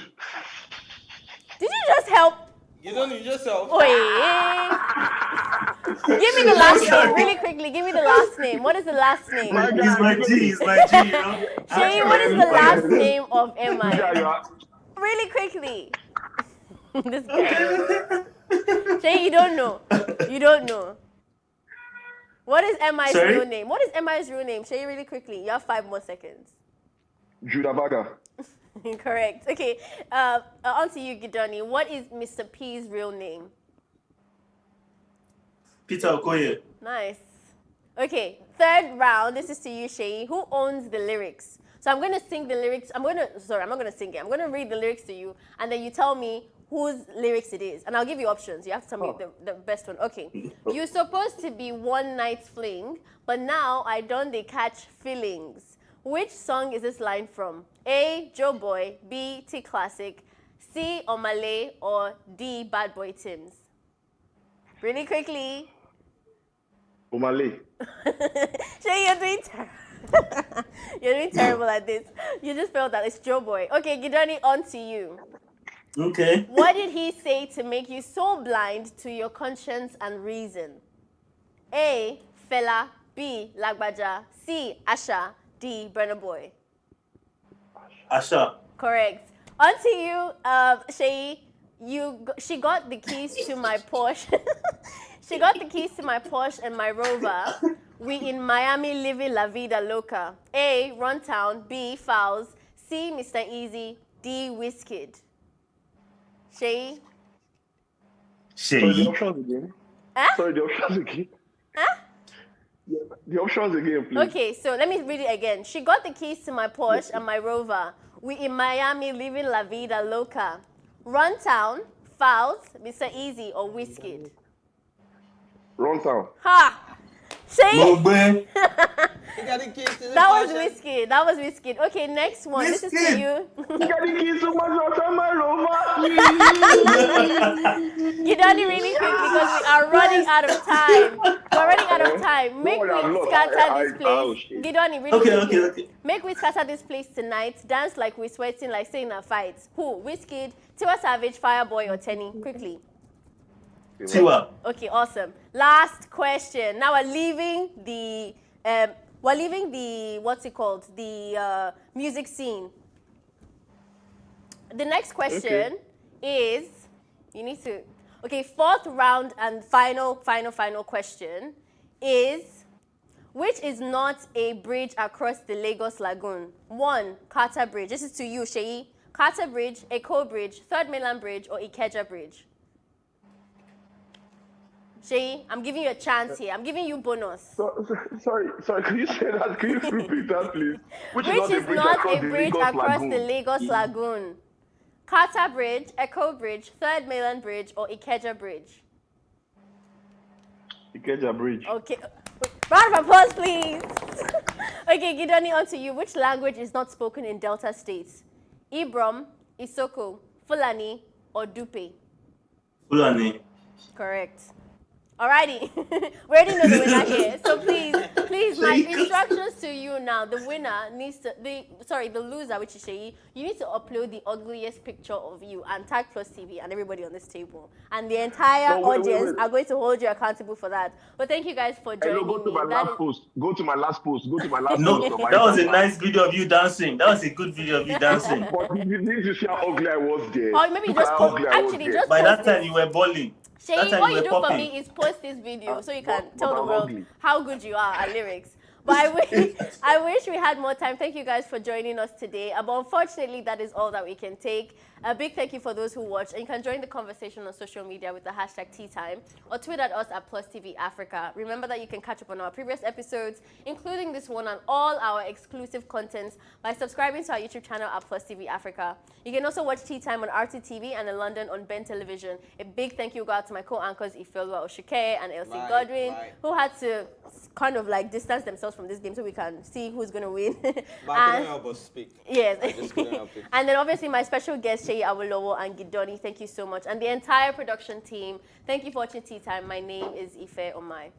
Did you just help? You don't need yourself. Give me the last name, really quickly. Give me the last name. What is the last name? It's my G, you know. Shay, what is the last name of MI? Really quickly. This guy. Shay, you don't know. You don't know. What is MI's real name? What is MI's real name? Shay, really quickly. You have 5 more seconds. Judabaga. Correct. Okay. On to you, Gidoni. What is Mr. P's real name? Peter Okoye. Nice. Okay. Third round. This is to you, Shay. Who owns the lyrics? So I'm going to sing the lyrics. I'm not going to sing it. I'm going to read the lyrics to you, and then you tell me whose lyrics it is. And I'll give you options. You have to tell me the best one. Okay. You're supposed to be one night fling, but now I don't they catch feelings. Which song is this line from? A, Joe Boy, B, T Classic, C, Omale, or D, Bad Boy Tim's? Really quickly. Omale. Shay, you're doing terrible at this. You just felt that it's Joe Boy. Okay, Gidoni, on to you. Okay. What did he say to make you so blind to your conscience and reason? A, Fela, B, Lagbaja, C, Asha, D, Burna Boy. Asha. Correct. On to you, Shay. She got the keys to my Porsche. She got the keys to my Porsche and my Rover. We in Miami living la vida loca. A, Runtown, B, Fouls, C, Mr. Easy, D, Wizkid. Shay? Shay. Sorry, the options again. Sorry, the options again. Yeah, the options again, please. Okay, so let me read it again. She got the keys to my Porsche and my Rover. We in Miami living la vida loca. Runtown, Fouls, Mr. Easy, or Wizkid? Runtown. Ha! Shay! That was Wizkid. That was Wizkid. Okay, next one. This is to you. You done it really quick because we are running out of time. We're running out of time. Make we scatter this place. Gidoni, really quick. Make we scatter this place tonight. Dance like we're sweating, like saying a fight. Who? Wizkid, Tiwa Savage, Fireboy, or Tenny? Quickly. Tiwa. Okay, awesome. Last question. Now we're leaving the what's it called? The music scene. The next question is, you need to, okay, fourth round and final question is, which is not a bridge across the Lagos Lagoon? 1, Carter Bridge. This is to you, Sheyi. Carter Bridge, Eko Bridge, Third Mainland Bridge, or Ikeja Bridge? Shay, I'm giving you a chance here. I'm giving you bonus. Sorry, can you say that? Can you repeat that, please? Which is not a bridge across the Lagos Lagoon? Carter Bridge, Eko Bridge, Third Mainland Bridge, or Ikeja Bridge? Ikeja Bridge. Okay. Round of applause, please. Okay, Gidoni, on to you. Which language is not spoken in Delta states? Ibrom, Isoko, Fulani, or Dupe? Fulani. Correct. Alrighty, we already know the winner here. So please, my instructions to you now. The winner needs to, the loser, which is Sheyi, you need to upload the ugliest picture of you and tag Plus TV and everybody on this table. And the entire audience are going to hold you accountable for that. But thank you guys for joining me. Go to my last post. No, that was a nice video of you dancing. That was a good video of you dancing. But you need to see how ugly I was there. Or maybe just post, by that time you were balling. Sheyi, what you do for me is post this video so you can tell the world how good you are at lyrics. But I wish we had more time. Thank you guys for joining us today. But unfortunately, that is all that we can take. A big thank you for those who watched. And you can join the conversation on social media with the hashtag #TeaTime or tweet at us at Plus TV Africa. Remember that you can catch up on our previous episodes, including this one and all our exclusive contents by subscribing to our YouTube channel at Plus TV Africa. You can also watch #TeaTime on RTTV and in London on Ben Television. A big thank you go out to my co-anchors Ifeoluwa Oshike and Elsie Godwin, who had to kind of like distance themselves from this game so we can see who's going to win. But I couldn't help but speak. Yes. I just couldn't help it. And then obviously my special guests, Sheyi Awolowo and Gidoni, thank you so much. And the entire production team, thank you for watching Tea Time. My name is Ife Omai.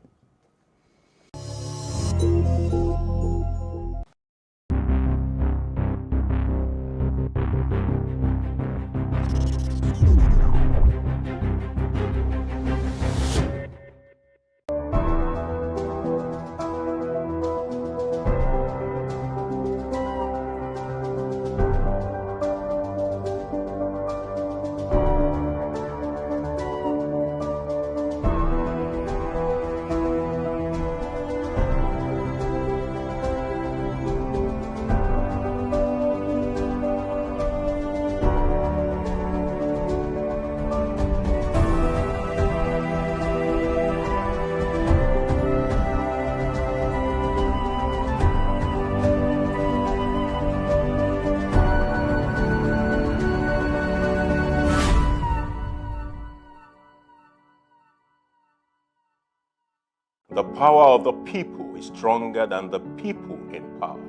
The power of the people is stronger than the people in power.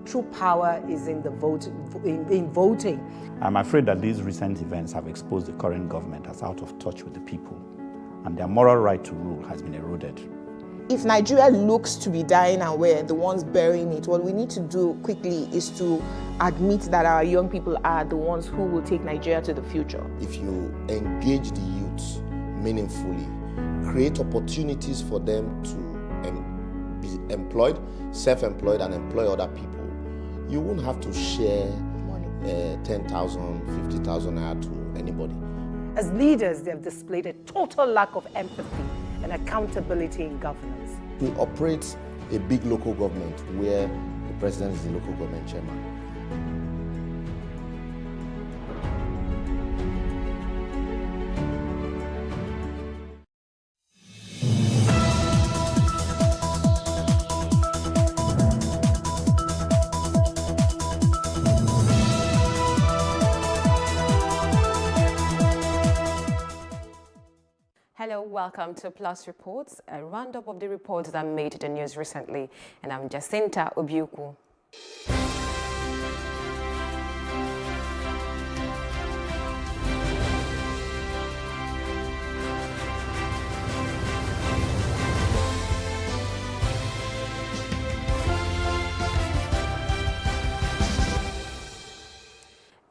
True power is in the vote, in voting. I'm afraid that these recent events have exposed the current government as out of touch with the people, and their moral right to rule has been eroded. If Nigeria looks to be dying and we're the ones burying it, what we need to do quickly is to admit that our young people are the ones who will take Nigeria to the future. If you engage the youth meaningfully, create opportunities for them to be employed, self-employed, and employ other people, you won't have to share 10,000, 50,000 naira to anybody. As leaders, they have displayed a total lack of empathy and accountability in governance. We operate a big local government where the president is the local government chairman. Hello, welcome to Plus Reports, a roundup of the reports that made the news recently. And I'm Jacinta Obiuku.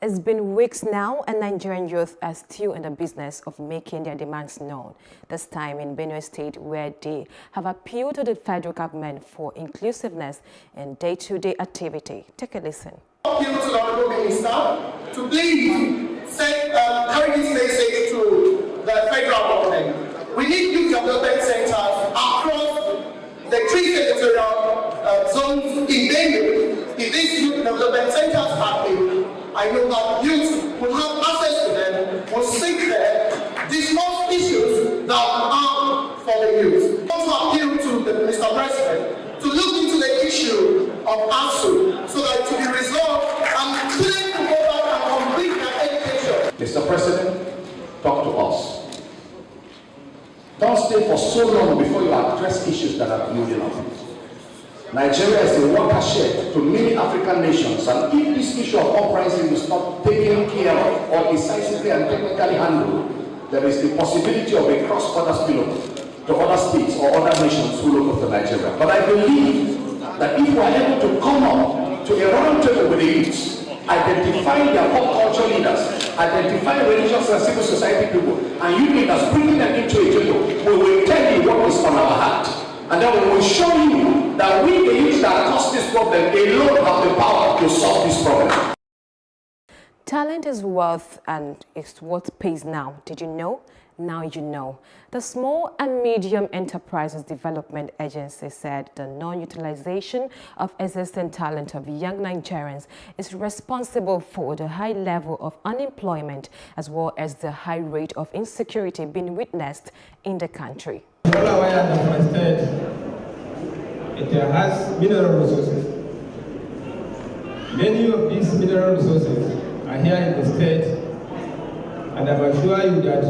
It's been weeks now, and Nigerian youth are still in the business of making their demands known, this time in Benue State, where they have appealed to the federal government for inclusiveness in day-to-day activity. Take a listen. Appeal to the Honorable Minister to please carry this message to the federal government. We need youth development centers across the 3 territorial zones in Benue. If these youth development centers are built, I know that youth will have access to them, will seek them, discuss issues that are for the youth. Also appeal to the Mr. President to look into the issue of ASUU so that it will be resolved and students will go back and complete their education. Mr. President, talk to us. Don't stay for so long before you address issues that are moving on. Nigeria is a watershed to many African nations, and if this issue of uprising is not taken care of or decisively and technically handled, there is the possibility of a cross-border spillover to to other states or other nations who look up to Nigeria. But I believe that if we are able to come up to a round table with the youths, identify their pop culture leaders, identify religious and civil society people, and youth leaders, bringing them into a table, we will tell you what is on our heart. And then we will show you that we, the youth that cause this problem, alone have the power to solve this problem. Talent is wealth, and it's what pays now. Did you know? Now you know. The Small and Medium Enterprises Development Agency said the non-utilization of existing talent of young Nigerians is responsible for the high level of unemployment as well as the high rate of insecurity being witnessed in the country. It has mineral resources. Many of these mineral resources are here in the state, and I assure you that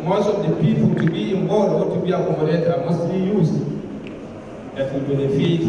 most of the people to be involved or to be accommodated are mostly used that will benefit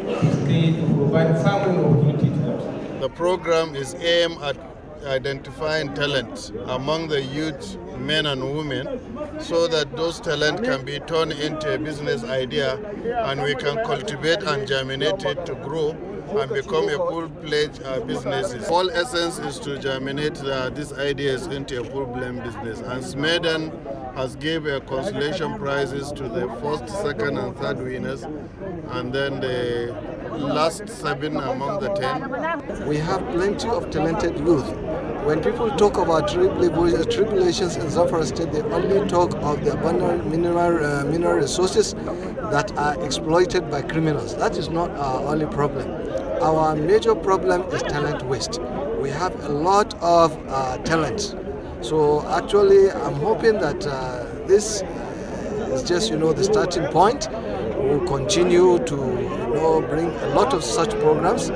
the state to provide farming opportunity to them. The program is aimed at identifying talent among the youth, men and women, so that those talent can be turned into a business idea and we can cultivate and germinate it to grow and become a full-fledged businesses. All essence is to germinate these ideas into a full-blown business. And Smeden has given a consolation prizes to the first, second, and third winners, and then the last 7 among the 10. We have plenty of talented youth. When people talk about tribulations in Zamfara State, they only talk of the abundant mineral resources that are exploited by criminals. That is not our only problem. Our major problem is talent waste. We have a lot of talent. So actually, I'm hoping that this is just, the starting point. We'll continue to, bring a lot of such programs.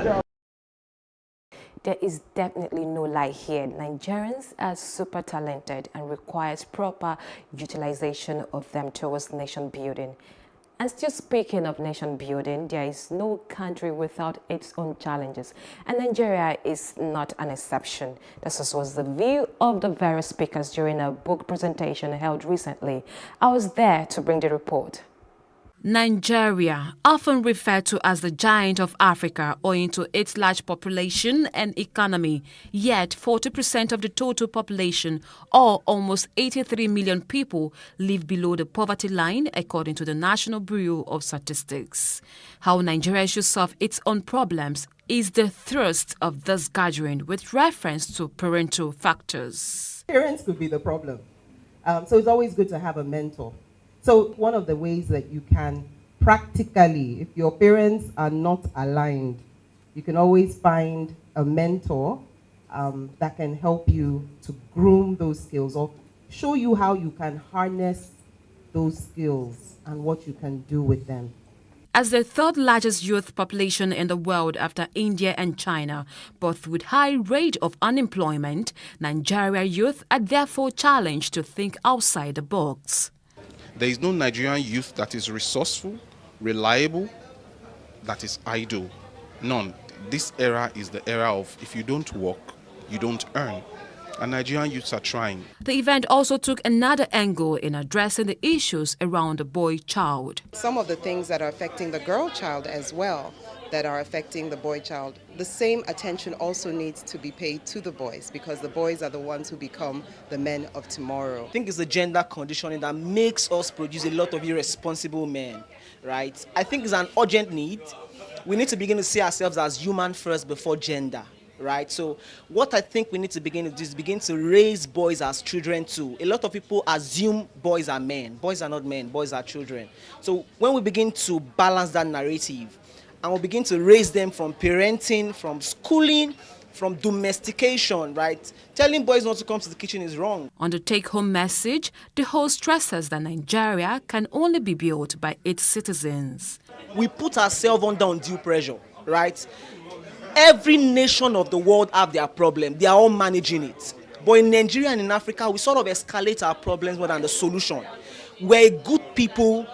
There is definitely no lie here. Nigerians are super talented and requires proper utilization of them towards nation building. And still speaking of nation building, there is no country without its own challenges, and Nigeria is not an exception. This was the view of the various speakers during a book presentation held recently. I was there to bring the report. Nigeria, often referred to as the giant of Africa owing to its large population and economy, yet 40% of the total population, or almost 83 million people, live below the poverty line according to the National Bureau of Statistics. How Nigeria should solve its own problems is the thrust of this gathering with reference to parental factors. Parents could be the problem. So it's always good to have a mentor. So one of the ways that you can practically, if your parents are not aligned, you can always find a mentor that can help you to groom those skills or show you how you can harness those skills and what you can do with them. As the third largest youth population in the world after India and China, both with high rate of unemployment, Nigeria youth are therefore challenged to think outside the box. There is no Nigerian youth that is resourceful, reliable, that is idle. None. This era is the era of if you don't work, you don't earn. And Nigerian youths are trying. The event also took another angle in addressing the issues around the boy child. Some of the things that are affecting the girl child as well, that are affecting the boy child, the same attention also needs to be paid to the boys, because the boys are the ones who become the men of tomorrow. I think it's the gender conditioning that makes us produce a lot of irresponsible men, right? I think it's an urgent need. We need to begin to see ourselves as human first before gender. Right, so what I think we need to begin to do is begin to raise boys as children too. A lot of people assume boys are men. Boys are not men, boys are children. So when we begin to balance that narrative and we begin to raise them from parenting, from schooling, from domestication, right? Telling boys not to come to the kitchen is wrong. On the take-home message, the host stresses that Nigeria can only be built by its citizens. We put ourselves under undue pressure, right? Every nation of the world have their problem. They are all managing it. But in Nigeria and in Africa, we sort of escalate our problems more than the solution. We're a good people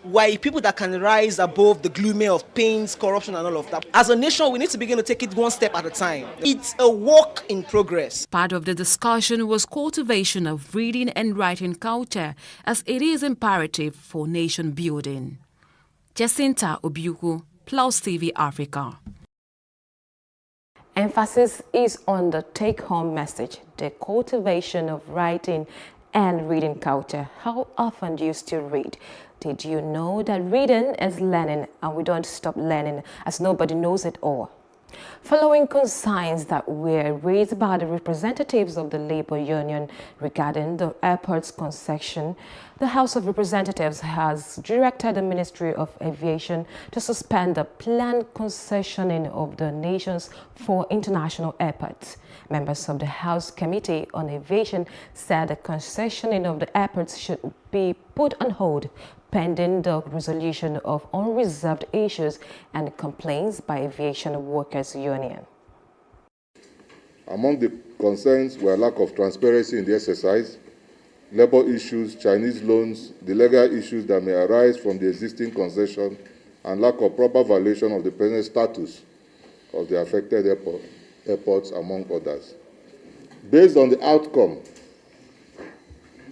we're people that can rise above the gloomy of pains, corruption, and all of that. As a nation, we need to begin to take it one step at a time. It's a work in progress. Part of the discussion was cultivation of reading and writing culture, as it is imperative for nation building. Jacinta Obiuku, Plus TV Africa. Emphasis is on the take-home message, the cultivation of writing and reading culture. How often do you still read? Did you know that reading is learning and we don't stop learning as nobody knows it all? Following concerns that were raised by the representatives of the labor union regarding the airport's concession, the House of Representatives has directed the Ministry of Aviation to suspend the planned concessioning of the nation's 4 international airports. Members of the House Committee on Aviation said the concessioning of the airports should be put on hold pending the resolution of unresolved issues and complaints by Aviation Workers Union. Among the concerns were lack of transparency in the exercise, labor issues, Chinese loans, the legal issues that may arise from the existing concession, and lack of proper valuation of the present status of the affected airports, among others. Based on the outcome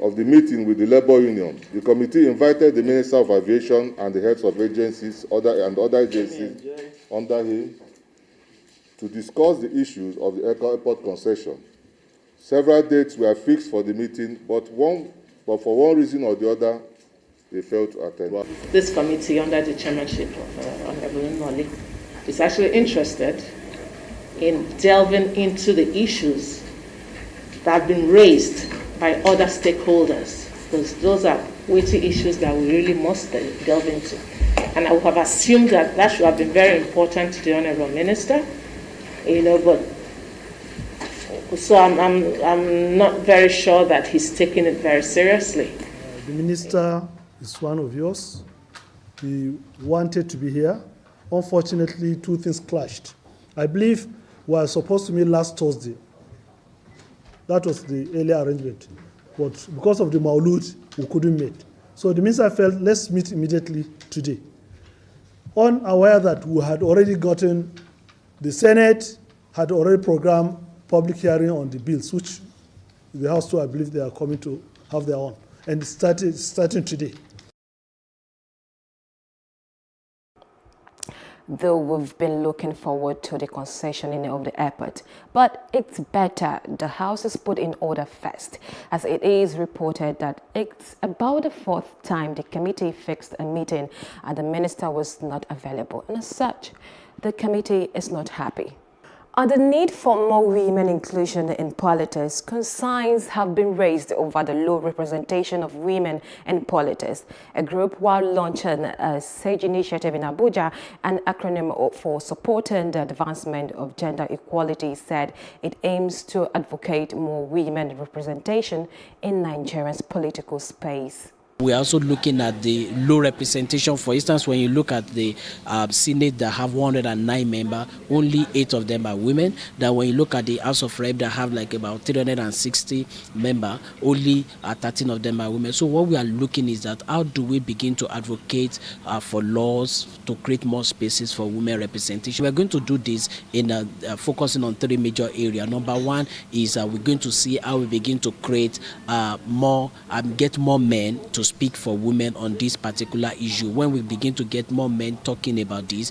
of the meeting with the labor union, the committee invited the Minister of Aviation and the heads of agencies and other agencies under him to discuss the issues of the airport concession. Several dates were fixed for the meeting, but for one reason or the other, they failed to attend. This committee, under the chairmanship of Honorable Noli, is actually interested in delving into the issues that have been raised by other stakeholders, because those are weighty issues that we really must delve into. And I would have assumed that that should have been very important to the Honorable Minister, but so I'm not very sure that he's taking it very seriously. The Minister is one of yours. He wanted to be here. Unfortunately, 2 things clashed. I believe we were supposed to meet last Thursday. That was the earlier arrangement. But because of the Maulud, we couldn't meet. So the minister felt, let's meet immediately today. Unaware that we had already gotten, the Senate had already programmed public hearing on the bills, which the House too, I believe they are coming to have their own. And it's starting today. Though we've been looking forward to the concessioning of the airport, but it's better the house is put in order first, as it is reported that it's about the 4th time the committee fixed a meeting and the minister was not available, and as such, the committee is not happy. On the need for more women inclusion in politics, concerns have been raised over the low representation of women in politics. A group, while launching a SAGE initiative in Abuja, an acronym for supporting the advancement of gender equality, said it aims to advocate more women representation in Nigeria's political space. We're also looking at the low representation. For instance, when you look at the Senate that have 109 members, only 8 of them are women. Then when you look at the House of Rep that have like about 360 members, only 13 of them are women. So what we are looking is that how do we begin to advocate for laws to create more spaces for women representation? We're going to do this in focusing on 3 major areas. Number 1 is we're going to see how we begin to create get more men to speak for women on this particular issue. When we begin to get more men talking about this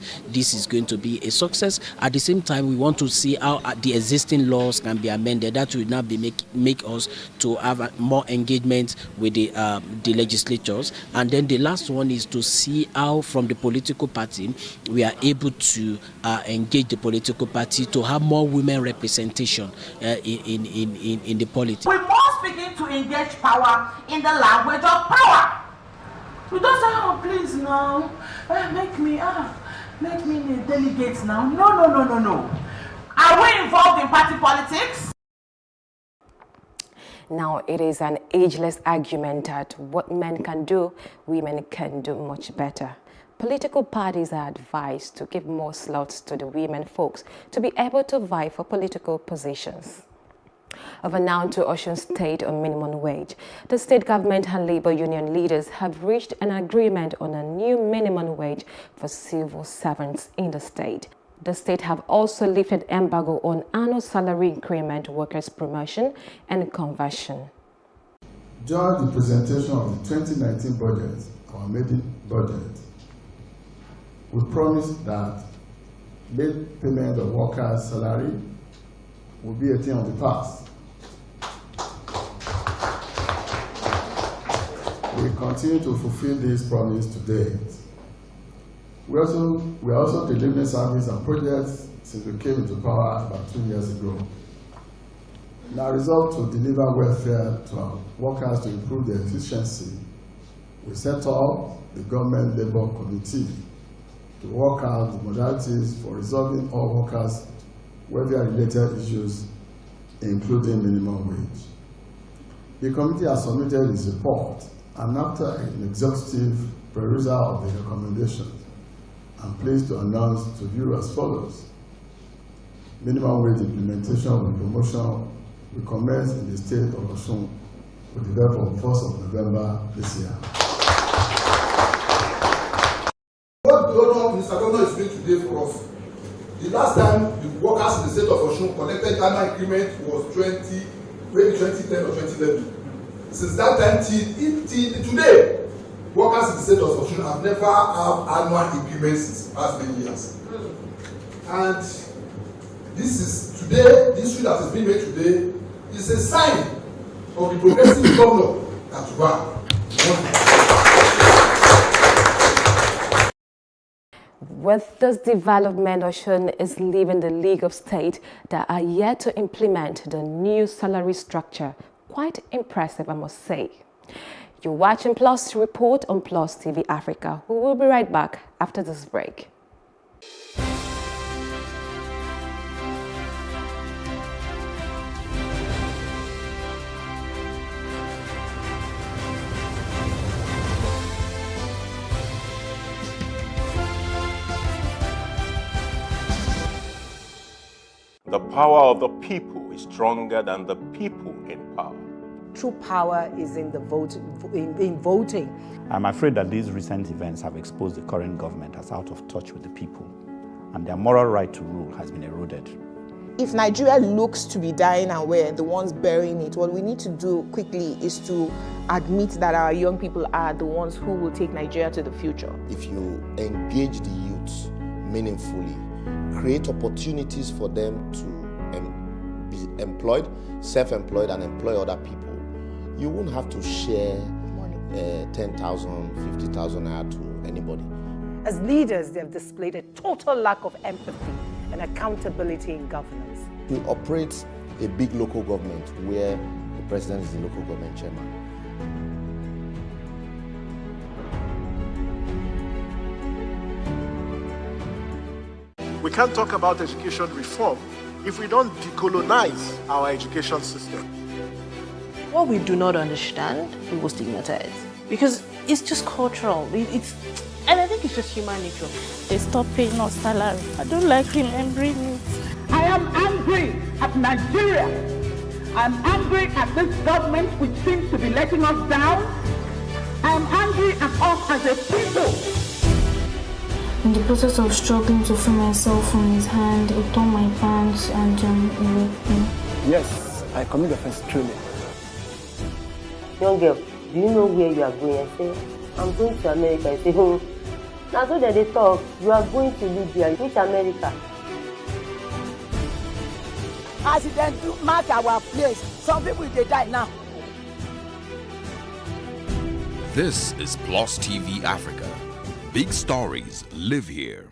is going to be a success. At the same time, we want to see how the existing laws can be amended. That will now be make us to have more engagement with the legislatures. And then the last one is to see how from the political party we are able to engage the political party to have more women representation in the politics. We must begin to engage power in the language of power. We don't say, oh, please now, make me a delegate now. No. Are we involved in party politics? Now, it is an ageless argument that what men can do, women can do much better. Political parties are advised to give more slots to the women folks to be able to vie for political positions. Over now to Osun State on minimum wage. The state government and labor union leaders have reached an agreement on a new minimum wage for civil servants in the state. The state have also lifted embargo on annual salary increment, workers' promotion and conversion. During the presentation of the 2019 budget, our maiden budget, we promised that late payment of workers' salary will be a thing of the past. We continue to fulfill this promise to date. We are also delivering services and projects since we came into power about 2 years ago. In our resolve to deliver welfare to our workers to improve their efficiency, we set up the Government Labour Committee to work out the modalities for resolving all workers' welfare-related issues, including minimum wage. The committee has submitted its report, and after an exhaustive perusal of the recommendations, I'm pleased to announce to you as follows. Minimum wage implementation and promotion will commence in the state of Osun with effect from 1st of November this year. What Mr. Governor is doing today for us, the last time the workers in the state of Osun collected annual increment was maybe 2010 or 2011. Since that time till today, workers in the state of Osun have never had annual increments since the past many years. And this is today, the issue that is being made today is a sign of the progressive governor that we are. With this development, Osun is leaving the League of States that are yet to implement the new salary structure. Quite impressive, I must say. You're watching Plus Report on Plus TV Africa. We will be right back after this break. The power of the people is stronger than the people in power. True power is in the voting. I'm afraid that these recent events have exposed the current government as out of touch with the people, and their moral right to rule has been eroded. If Nigeria looks to be dying and we're the ones burying it, what we need to do quickly is to admit that our young people are the ones who will take Nigeria to the future. If you engage the youth meaningfully, create opportunities for them to be employed, self-employed, and employ other people, you won't have to share 10,000, 50,000 naira to anybody. As leaders, they have displayed a total lack of empathy and accountability in governance. We operate a big local government where the president is the local government chairman. We can't talk about education reform if we don't decolonize our education system. What we do not understand, we will stigmatize. Because it's just cultural. And I think it's just human nature. They stop paying us salary. I don't like remembering it. I am angry at Nigeria. I'm angry at this government which seems to be letting us down. I'm angry at us as a people. In the process of struggling to free myself from his hand, he tore my pants and he raped me. Yes, I commit offense truly. Young girl, do you know where you are going? I say, I'm going to America. I say, now so that they talk, you are going to Libya. Which America? As it then do mark our place, some people they die now. This is Plus TV Africa. Big stories live here.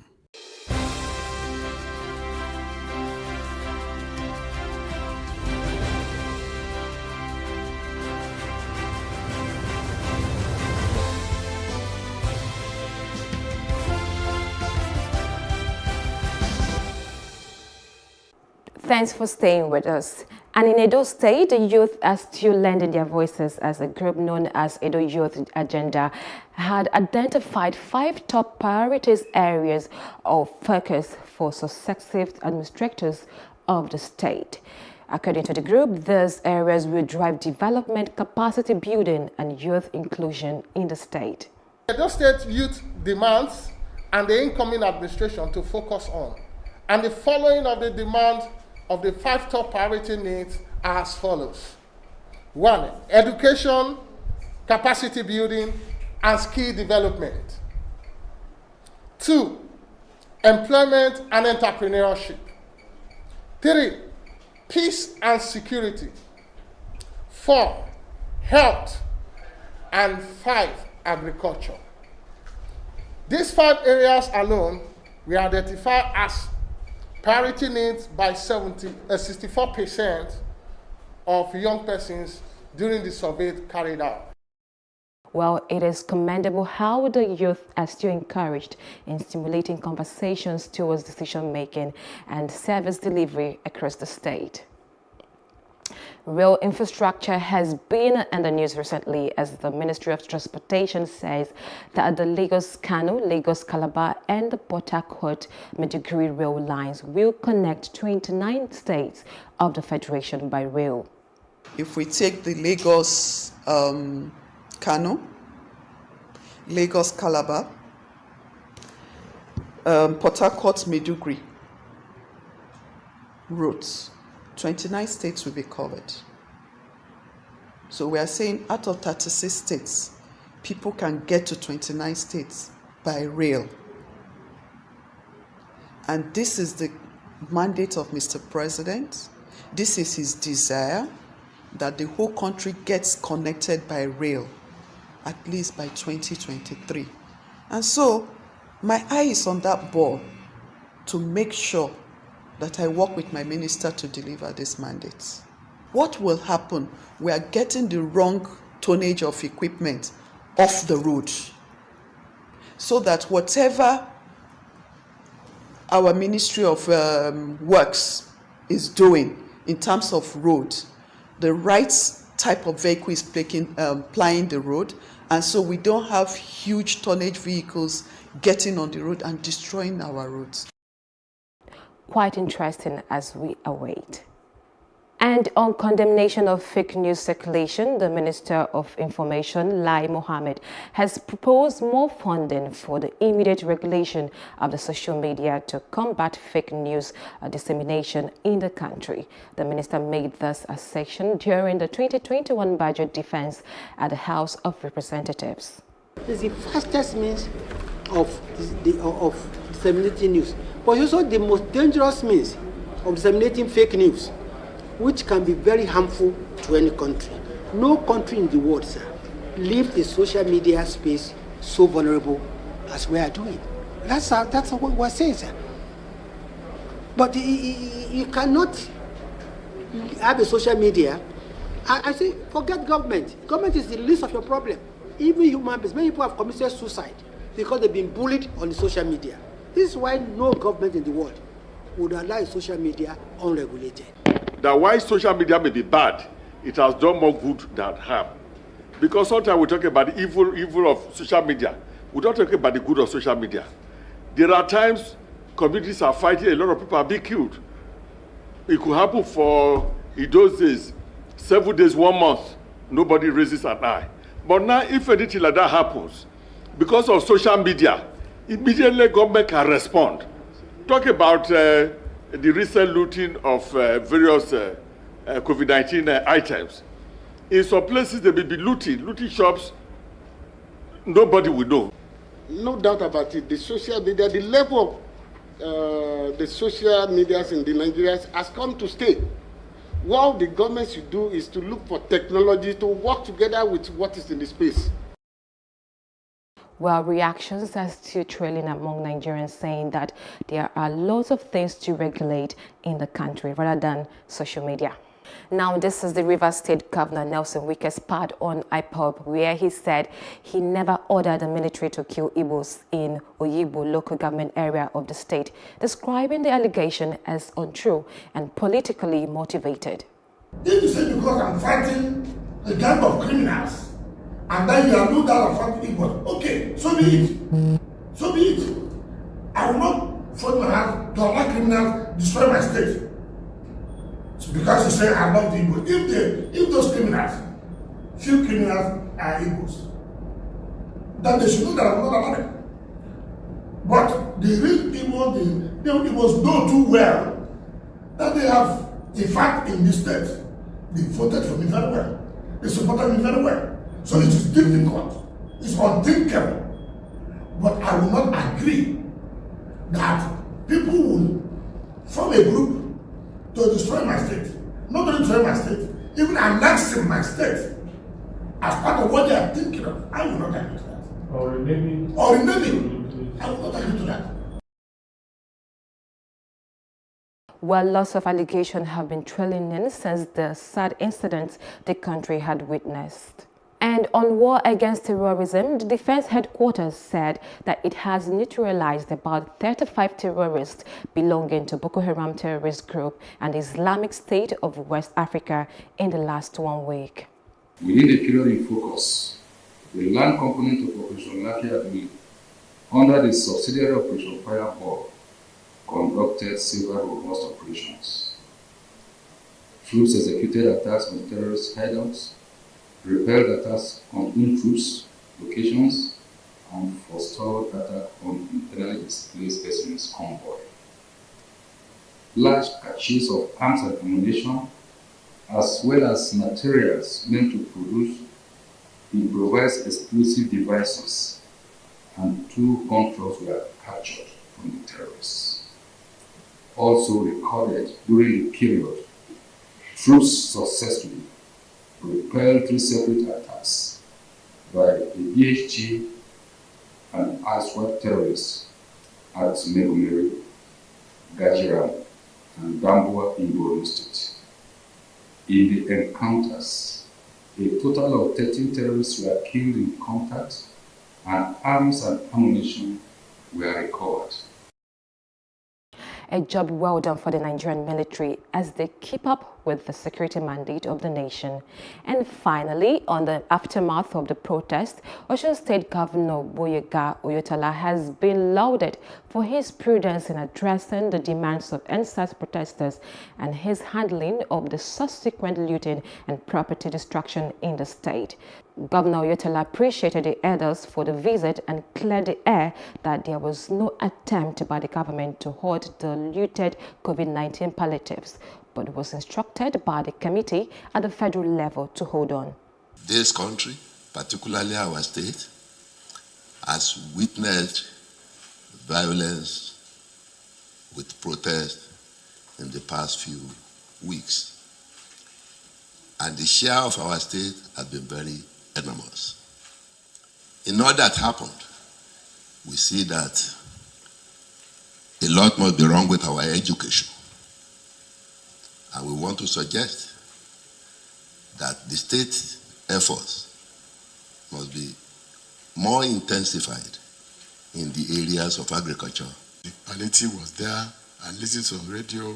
Thanks for staying with us. And in Edo State, the youth are still lending their voices as a group known as Edo Youth Agenda had identified 5 top priorities areas of focus for successive administrators of the state. According to the group, these areas will drive development, capacity building, and youth inclusion in the state. Edo State youth demands and the incoming administration to focus on. And the following of the demand of the 5 top priority needs are as follows. 1. Education, capacity building, and skill development. 2. Employment and entrepreneurship. 3. Peace and security. 4. Health. And 5. Agriculture. These 5 areas alone we identify as priority needs by 64% of young persons during the survey carried out. Well, it is commendable how the youth are still encouraged in stimulating conversations towards decision-making and service delivery across the state. Rail infrastructure has been in the news recently as the Ministry of Transportation says that the Lagos-Kano, Lagos-Calabar and the Port Harcourt-Maiduguri rail lines will connect 29 states of the Federation by rail. If we take the Lagos-Kano, Lagos-Calabar, Port Harcourt-Maiduguri routes, 29 states will be covered. So we are saying out of 36 states, people can get to 29 states by rail. And this is the mandate of Mr. President. This is his desire that the whole country gets connected by rail, at least by 2023. And so my eye is on that ball to make sure that I work with my minister to deliver this mandate. What will happen? We are getting the wrong tonnage of equipment off the road, so that whatever our Ministry of Works is doing in terms of road, the right type of vehicle is plying the road, and so we don't have huge tonnage vehicles getting on the road and destroying our roads. Quite interesting as we await. And on condemnation of fake news circulation, the Minister of Information, Lai Mohammed, has proposed more funding for the immediate regulation of the social media to combat fake news dissemination in the country. The minister made this assertion during the 2021 budget defense at the House of Representatives. It's the fastest means of disseminating news, but it's also the most dangerous means of disseminating fake news, which can be very harmful to any country. No country in the world, sir, leaves the social media space so vulnerable as we are doing. That's what we're saying, sir. But you cannot have a social media. I say, forget government. Government is the least of your problem. Even human beings, many people have committed suicide because they've been bullied on the social media. This is why no government in the world would allow social media unregulated. That while social media may be bad, it has done more good than harm. Because sometimes we talk about the evil of social media. We don't talk about the good of social media. There are times communities are fighting, a lot of people are being killed. It could happen in those days, 7 days, 1 month, nobody raises an eye. But now, if anything like that happens, because of social media, immediately government can respond. Talk about the recent looting of various COVID-19 items. In some places, they may be looting shops, nobody will know. No doubt about it, the social media, the level of the social medias in the Nigeria has come to stay. What the government should do is to look for technology to work together with what is in the space. Well, reactions are still trailing among Nigerians saying that there are lots of things to regulate in the country rather than social media. Now, this is the Rivers State Governor Nelson Wike's part on IPOB, where he said he never ordered the military to kill Igbos in Oyigbo local government area of the state, describing the allegation as untrue and politically motivated. If you say because I'm fighting a gang of criminals, and then you allude that I'm fighting Igbos, okay, so be it. So be it. I will not fold my hands to allow criminals destroy my state. It's because you say I love the Igbos. If those criminals, few criminals are Igbos, then they should know that I'm not about it. But the real Igbos, the Igbos know too well that they have, in fact, in this state, they voted for me very well. They supported me very well. So it is difficult. It's unthinkable. But I will not agree that people will form a group to destroy my state. Not only destroy my state, even annexing my state as part of what they are thinking of. I will not agree to that. Or renaming. I will not agree to that. Well, lots of allegations have been trailing in since the sad incidents the country had witnessed. And on war against terrorism, the Defense Headquarters said that it has neutralized about 35 terrorists belonging to Boko Haram terrorist group and the Islamic State of West Africa in the last 1 week. Within the period in focus, the land component of Operation Lakia under the subsidiary Operation Fireball conducted several robust operations. Troops executed attacks on terrorist hideouts, repelled attacks on in-troops locations, and forestalled attack on internally displaced persons convoy. Large caches of arms and ammunition, as well as materials meant to produce improvised explosive devices, and 2 gun trucks were captured from the terrorists. Also recorded during the period, troops successfully repelled 3 separate attacks by the BHG and ASUU terrorists at Megumeri, Gajiram, and Damboa in Borno State. In the encounters, a total of 13 terrorists were killed in contact, and arms and ammunition were recovered. A job well done for the Nigerian military as they keep up with the security mandate of the nation. And finally, on the aftermath of the protest, Osun State Governor Boyega Oyetola has been lauded for his prudence in addressing the demands of NSAS protesters and his handling of the subsequent looting and property destruction in the state. Governor Oyetola appreciated the elders for the visit and cleared the air that there was no attempt by the government to hoard the looted COVID-19 palliatives, but was instructed by the committee at the federal level to hold on. This country, particularly our state, has witnessed violence with protest in the past few weeks. And the share of our state has been very enormous. In all that happened, we see that a lot must be wrong with our education. And we want to suggest that the state efforts must be more intensified in the areas of agriculture. The palliative was there. I listened to radio,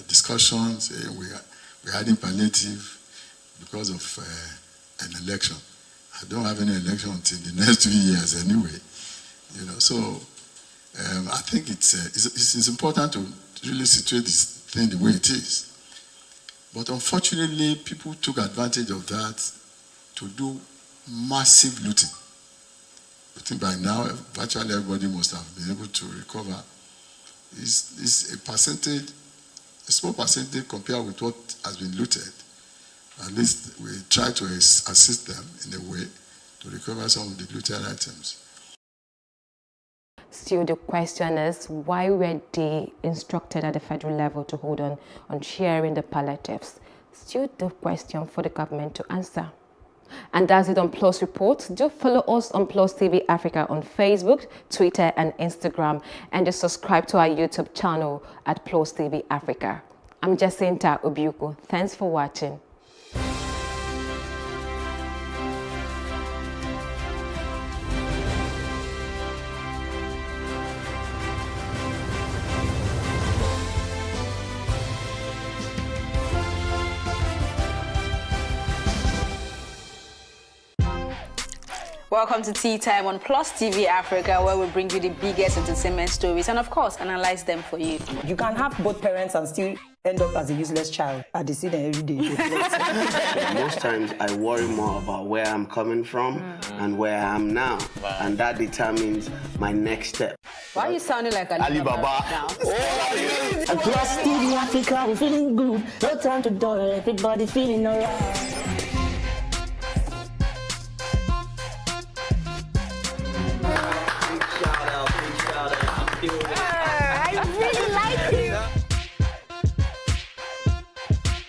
discussions. We're adding palliative because of an election. I don't have any election until the next 2 years anyway. So I think it's important to really situate this thing the way it is. But unfortunately, people took advantage of that to do massive looting. I think by now, virtually everybody must have been able to recover. It's a percentage, a small percentage compared with what has been looted. At least we try to assist them in a way to recover some of the looted items. Still, the question is, why were they instructed at the federal level to hold on sharing the palliatives? Still the question for the government to answer. And that's it on Plus Reports. Do follow us on Plus TV Africa on Facebook, Twitter, and Instagram. And just subscribe to our YouTube channel at Plus TV Africa. I'm Jacinta Obiuku. Thanks for watching. Welcome to Tea Time on Plus TV Africa, where we bring you the biggest entertainment stories and, of course, analyze them for you. You can have both parents and still end up as a useless child. I see them every day. Most times I worry more about where I'm coming from and where I am now. And that determines my next step. Why are you sounding like Alibaba now? Plus TV Africa, we're feeling good. No time to dull, everybody feeling alright. I really like you.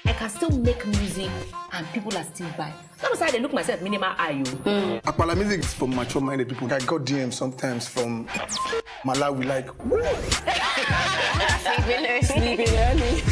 I can still make music and people are still buying. Sometimes I look myself minimal IU. Akpala music is for mature-minded people. I got DMs sometimes from Malawi, like, Sleeping early.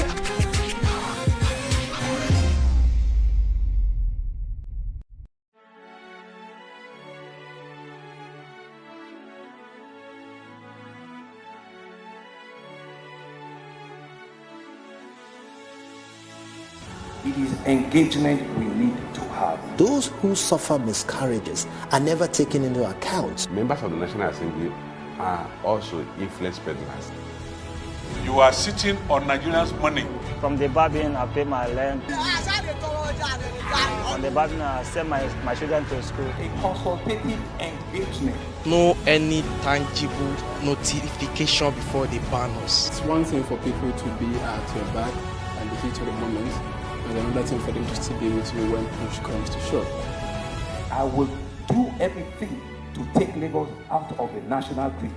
It is engagement we need to have. Those who suffer miscarriages are never taken into account. Members of the National Assembly are also influence peddlers. You are sitting on Nigerians' money. From the Babin, I pay my rent. On the Babin, I send my children to school. A consultative engagement. No any tangible notification before they ban us. It's one thing for people to be at your back and the heat of the moment, and another thing for them to still be with you when push comes to shove. I will do everything to take Lagos out of the national grid.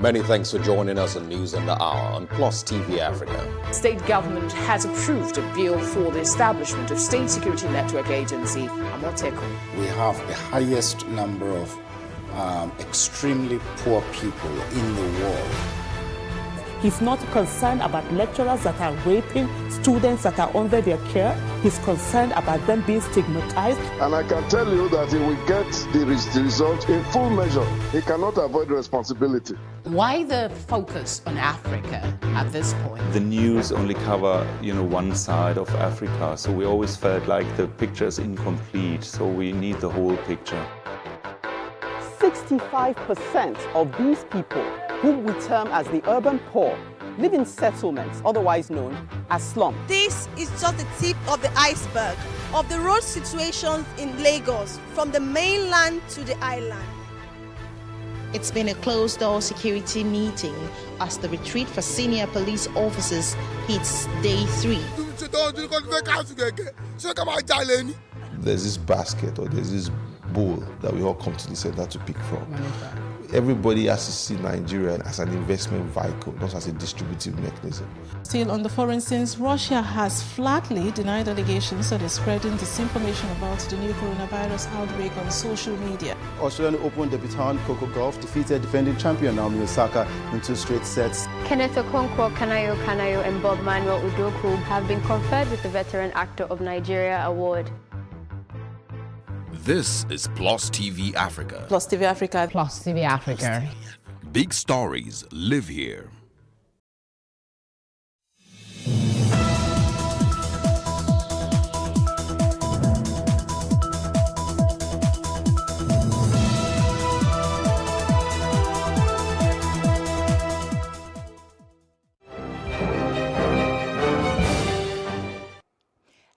Many thanks for joining us on News on the Hour on Plus TV Africa. State government has approved a bill for the establishment of State Security Network Agency, Amoteco. We have the highest number of extremely poor people in the world. He's not concerned about lecturers that are raping students that are under their care. He's concerned about them being stigmatized. And I can tell you that he will get the result in full measure. He cannot avoid responsibility. Why the focus on Africa at this point? The news only cover, one side of Africa, so we always felt like the picture is incomplete, so we need the whole picture. 65% of these people, whom we term as the urban poor, live in settlements, otherwise known as slums. This is just the tip of the iceberg of the road situations in Lagos, from the mainland to the island. It's been a closed-door security meeting as the retreat for senior police officers hits day 3. There's this basket or there's this bowl that we all come to the center to pick from. Everybody has to see Nigeria as an investment vehicle, not as a distributive mechanism. Still on the foreign scenes, Russia has flatly denied allegations that it's spreading disinformation about the new coronavirus outbreak on social media. Australian Open debutant Coco Gauff defeated defending champion Naomi Osaka in 2 straight sets. Kenneth Okonkwo Kanayo and Bob Manuel Udoku have been conferred with the Veteran Actor of Nigeria Award. This is Plus TV Africa. Plus TV Africa. Plus TV Africa. Big stories live here.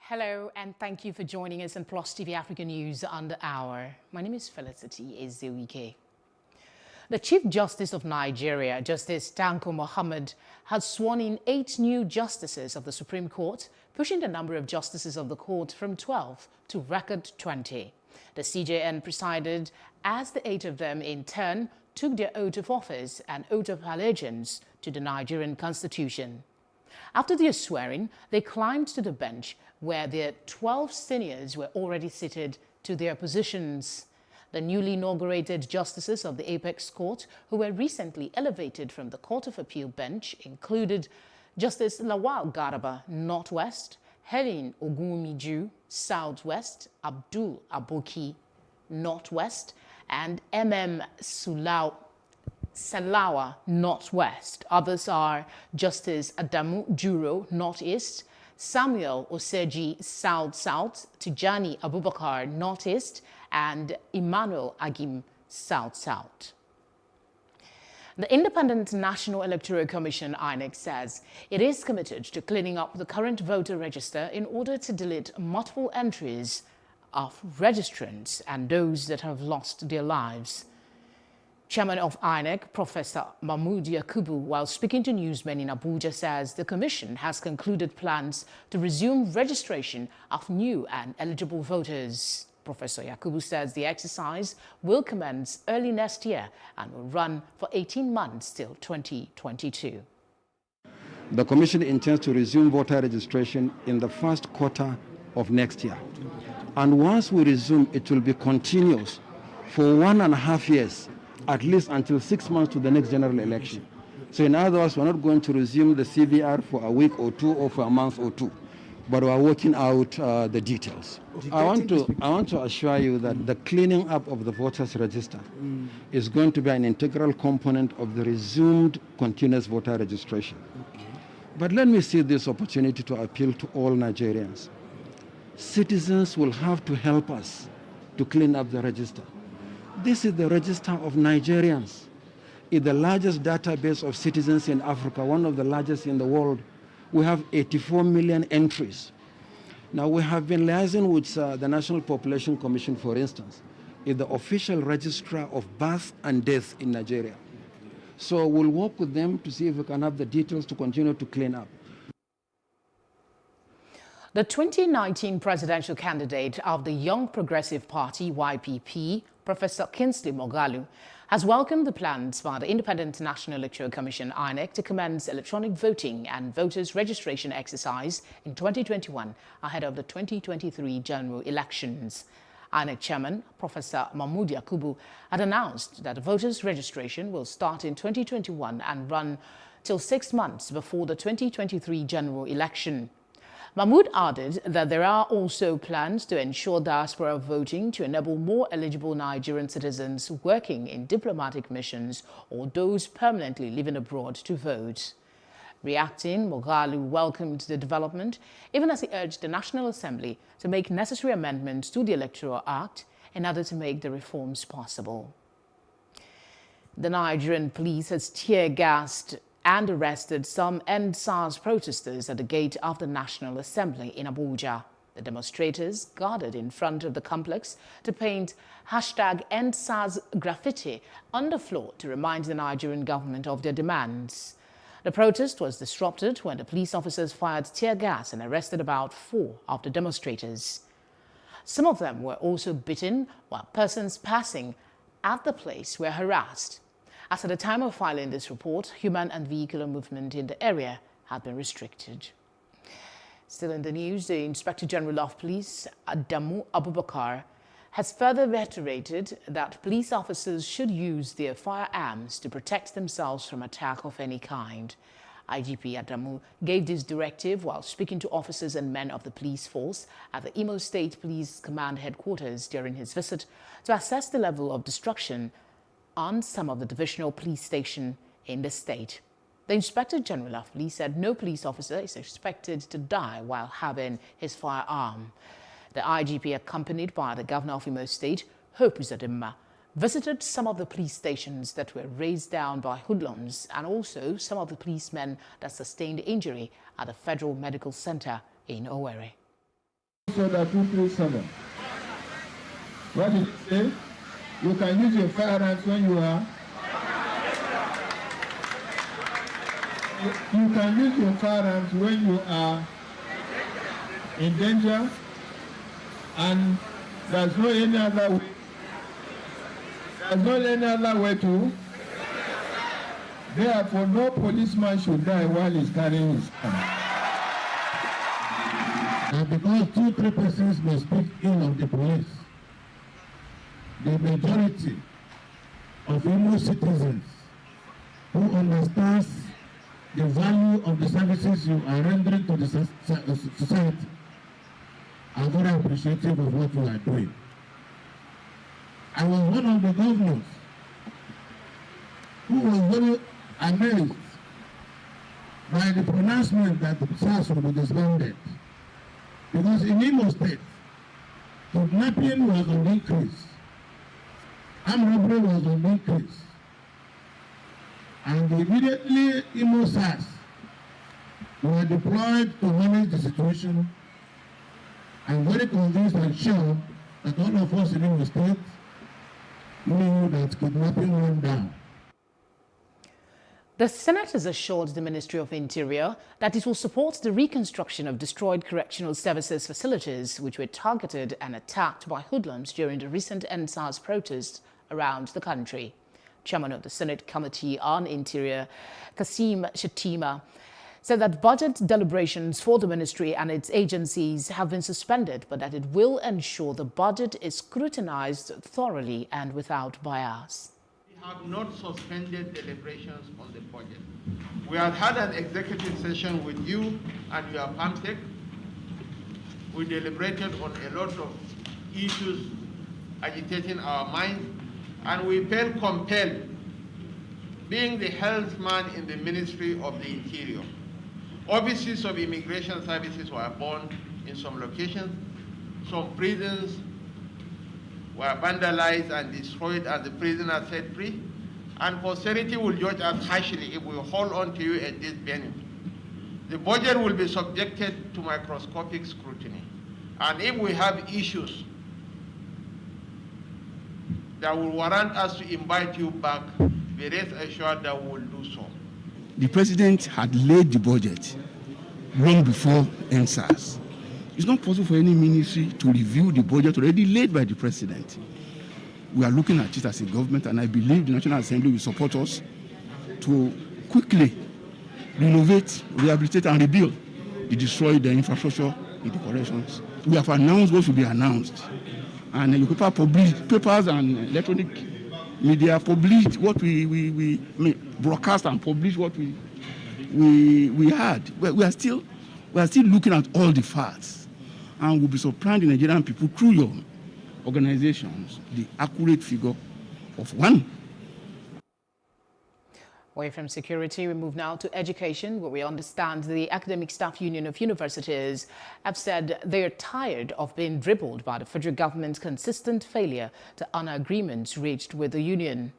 Hello and thank you for joining us on Plus TV Africa News Under Hour. My name is Felicity Ezewike. The Chief Justice of Nigeria, Justice Tanko Muhammad, has sworn in 8 new justices of the Supreme Court, pushing the number of justices of the court from 12 to record 20. The CJN presided as the 8 of them in turn took their oath of office and oath of allegiance to the Nigerian Constitution. After their swearing, they climbed to the bench where their 12 seniors were already seated to their positions. The newly inaugurated justices of the Apex Court, who were recently elevated from the Court of Appeal bench, included Justice Lawal Garaba, Northwest, Helen Ogunmiju, Southwest, Abdul Aboki, Northwest, and Salawa, Northwest. Others are Justice Adamu Juro, Northeast, Samuel Oseji, South-South, Tijani Abubakar, Northeast, and Emmanuel Agim South. The Independent National Electoral Commission, INEC, says it is committed to cleaning up the current voter register in order to delete multiple entries of registrants and those that have lost their lives. Chairman of INEC, Professor Mahmood Yakubu, while speaking to newsmen in Abuja, says the Commission has concluded plans to resume registration of new and eligible voters. Professor Yakubu says the exercise will commence early next year and will run for 18 months till 2022. The Commission intends to resume voter registration in the first quarter of next year. And once we resume, it will be continuous for 1.5 years, at least until 6 months to the next general election. So in other words, we're not going to resume the CVR for a week or two or for a month or two, but we're working out the details. I want to assure you that the cleaning up of the voters register is going to be an integral component of the resumed continuous voter registration. But let me see this opportunity to appeal to all Nigerians. Citizens will have to help us to clean up the register. This is the register of Nigerians. It's the largest database of citizens in Africa, one of the largest in the world. We have 84 million entries. Now, we have been liaising with the National Population Commission, for instance, is the official registrar of birth and death in Nigeria. So we'll work with them to see if we can have the details to continue to clean up. The 2019 presidential candidate of the Young Progressive Party, YPP, Professor Kingsley Moghalu, has welcomed the plans by the Independent National Electoral Commission, INEC, to commence electronic voting and voters' registration exercise in 2021 ahead of the 2023 general elections. INEC Chairman, Professor Mahmood Yakubu, had announced that voters' registration will start in 2021 and run till 6 months before the 2023 general election. Mahmood added that there are also plans to ensure diaspora voting to enable more eligible Nigerian citizens working in diplomatic missions or those permanently living abroad to vote. Reacting, Moghalu welcomed the development, even as he urged the National Assembly to make necessary amendments to the Electoral Act in order to make the reforms possible. The Nigerian police has tear-gassed and arrested some End SARS protesters at the gate of the National Assembly in Abuja. The demonstrators gathered in front of the complex to paint #End SARS graffiti on the floor to remind the Nigerian government of their demands. The protest was disrupted when the police officers fired tear gas and arrested about 4 of the demonstrators. Some of them were also beaten, while persons passing at the place were harassed. As at the time of filing this report, human and vehicular movement in the area had been restricted. Still in the news, the Inspector General of Police, Adamu Abubakar, has further reiterated that police officers should use their firearms to protect themselves from attack of any kind. IGP Adamu gave this directive while speaking to officers and men of the police force at the Imo State Police Command headquarters during his visit to assess the level of destruction on some of the divisional police stations in the state. The Inspector General of Police said no police officer is expected to die while having his firearm. The IGP, accompanied by the Governor of Imo State, Hope Uzodinma, visited some of the police stations that were razed down by hoodlums and also some of the policemen that sustained injury at the Federal Medical Center in Owerri. So that 237. What did you say? You can use your firearms when you are. You can use your firearms when you are in danger, and there's no any other way. There's no any other way to. Therefore, no policeman should die while he's carrying his gun. And because 2-3 persons may speak ill of the police, the majority of Imo citizens who understands the value of the services you are rendering to the society are very appreciative of what you are doing. I was one of the governors who was very amazed by the pronouncement that the SARS will be disbanded. Because in Imo State, Kidnapping was on the increase. Armed robbery was on the increase. And immediately Imo SARS were deployed to manage the situation. I'm very convinced and sure that all of us in Imo State knew that kidnapping went down. The Senate has assured the Ministry of Interior that it will support the reconstruction of destroyed correctional services facilities which were targeted and attacked by hoodlums during the recent EndSARS protests around the country. Chairman of the Senate Committee on Interior, Kasim Shettima, said that budget deliberations for the ministry and its agencies have been suspended, but that it will ensure the budget is scrutinized thoroughly and without bias. We have not suspended deliberations on the budget. We have had an executive session with you and your PAMTEC. We deliberated on a lot of issues agitating our minds, and we felt compelled, being the health man in the Ministry of the Interior. Offices of immigration services were burned in some locations. Some prisons were vandalized and destroyed and the prisoners set free. And posterity will judge us harshly if we hold on to you at this venue. The budget will be subjected to microscopic scrutiny. And if we have issues that will warrant us to invite you back, be rest assured that we will do so. The president had laid the budget long before EndSARS. It's not possible for any ministry to review the budget already laid by the president. We are looking at it as a government, and I believe the National Assembly will support us to quickly renovate, rehabilitate, and rebuild the destroyed infrastructure in the corrections. We have announced what should be announced, and the papers and electronic media published what we broadcast and published what we had. We are still looking at all the facts. And we'll be supplying the Nigerian people through your organizations the accurate figure of one. Away from security, we move now to education, where we understand the Academic Staff Union of Universities have said they are tired of being dribbled by the federal government's consistent failure to honor agreements reached with the union.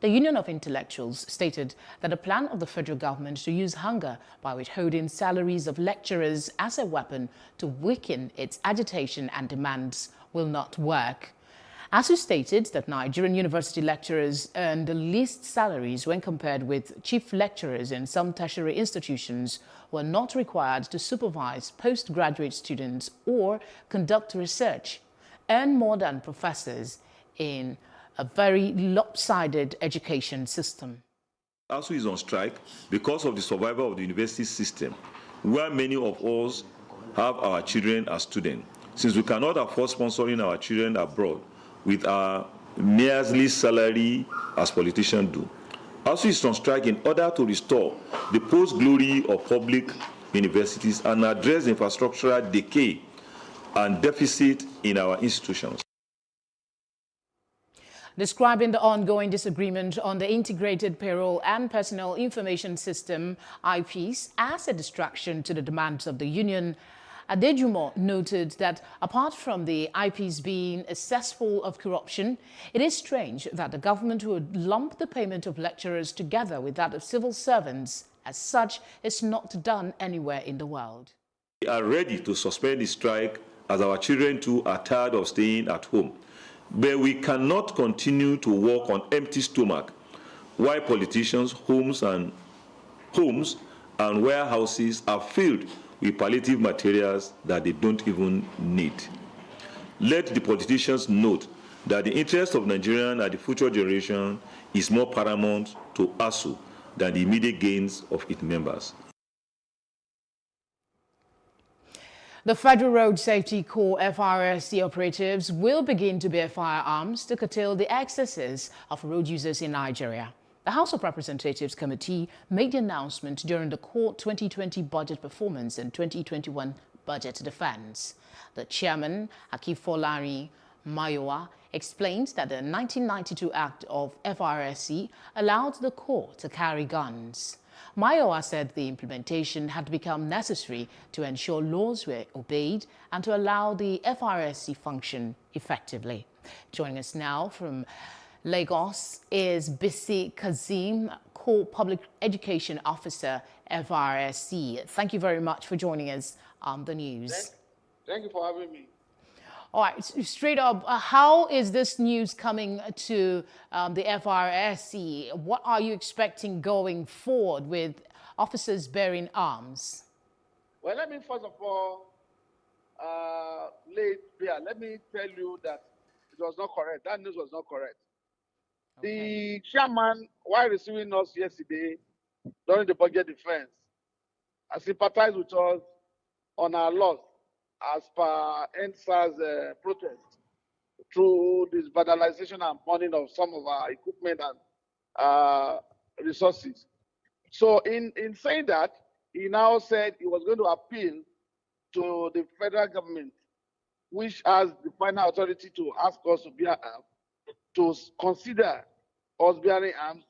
The Union of Intellectuals stated that a plan of the federal government to use hunger by withholding salaries of lecturers as a weapon to weaken its agitation and demands will not work. ASUU stated that Nigerian university lecturers earn the least salaries when compared with chief lecturers in some tertiary institutions who are not required to supervise postgraduate students or conduct research, earn more than professors in a very lopsided education system. ASUU is on strike because of the survival of the university system, where many of us have our children as students. Since we cannot afford sponsoring our children abroad with our measly salary as politicians do, ASUU is on strike in order to restore the post-glory of public universities and address the infrastructural decay and deficit in our institutions. Describing the ongoing disagreement on the Integrated Payroll and Personnel Information System, IPS, as a distraction to the demands of the union, Adejumo noted that apart from the IPs being a cesspool of corruption, it is strange that the government would lump the payment of lecturers together with that of civil servants. As such, it's not done anywhere in the world. We are ready to suspend the strike as our children too are tired of staying at home. But we cannot continue to work on empty stomach while politicians' homes and warehouses are filled with palliative materials that they don't even need. Let the politicians note that the interest of Nigerian and the future generation is more paramount to ASUU than the immediate gains of its members. The Federal Road Safety Corps FRSC operatives will begin to bear firearms to curtail the excesses of road users in Nigeria. The House of Representatives Committee made the announcement during the Corps 2020 budget performance and 2021 budget defense. The chairman, Akifolari Mayowa, explained that the 1992 Act of FRSC allowed the Corps to carry guns. Mayowa said the implementation had become necessary to ensure laws were obeyed and to allow the FRSC function effectively. Joining us now from Lagos is Bisi Kazeem, Co-Public Education Officer, FRSC. Thank you very much for joining us on the news. Thank you for having me. All right, straight up, how is this news coming to the FRSC? What are you expecting going forward with officers bearing arms? Well, let me first of all let me tell you that it was not correct. That news was not correct. Okay. The chairman, while receiving us yesterday during the budget defense, has sympathized with us on our loss as per NSA's protest through this vandalization and burning of some of our equipment and resources. So in saying that, he now said he was going to appeal to the federal government, which has the final authority to ask us to bear arms, to consider us bearing arms,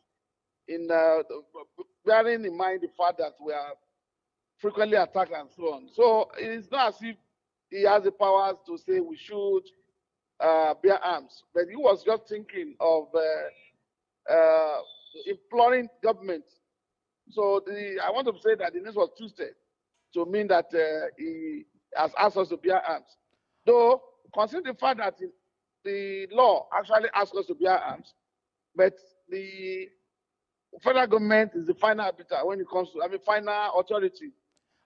bearing in mind the fact that we are frequently attacked and so on. So it is not as if he has the powers to say we should bear arms, but he was just thinking of imploring government. So I want to say that the news was twisted to mean that he has asked us to bear arms. Though, considering the fact that the law actually asks us to bear arms, but the federal government is the final arbiter when it comes to, final authority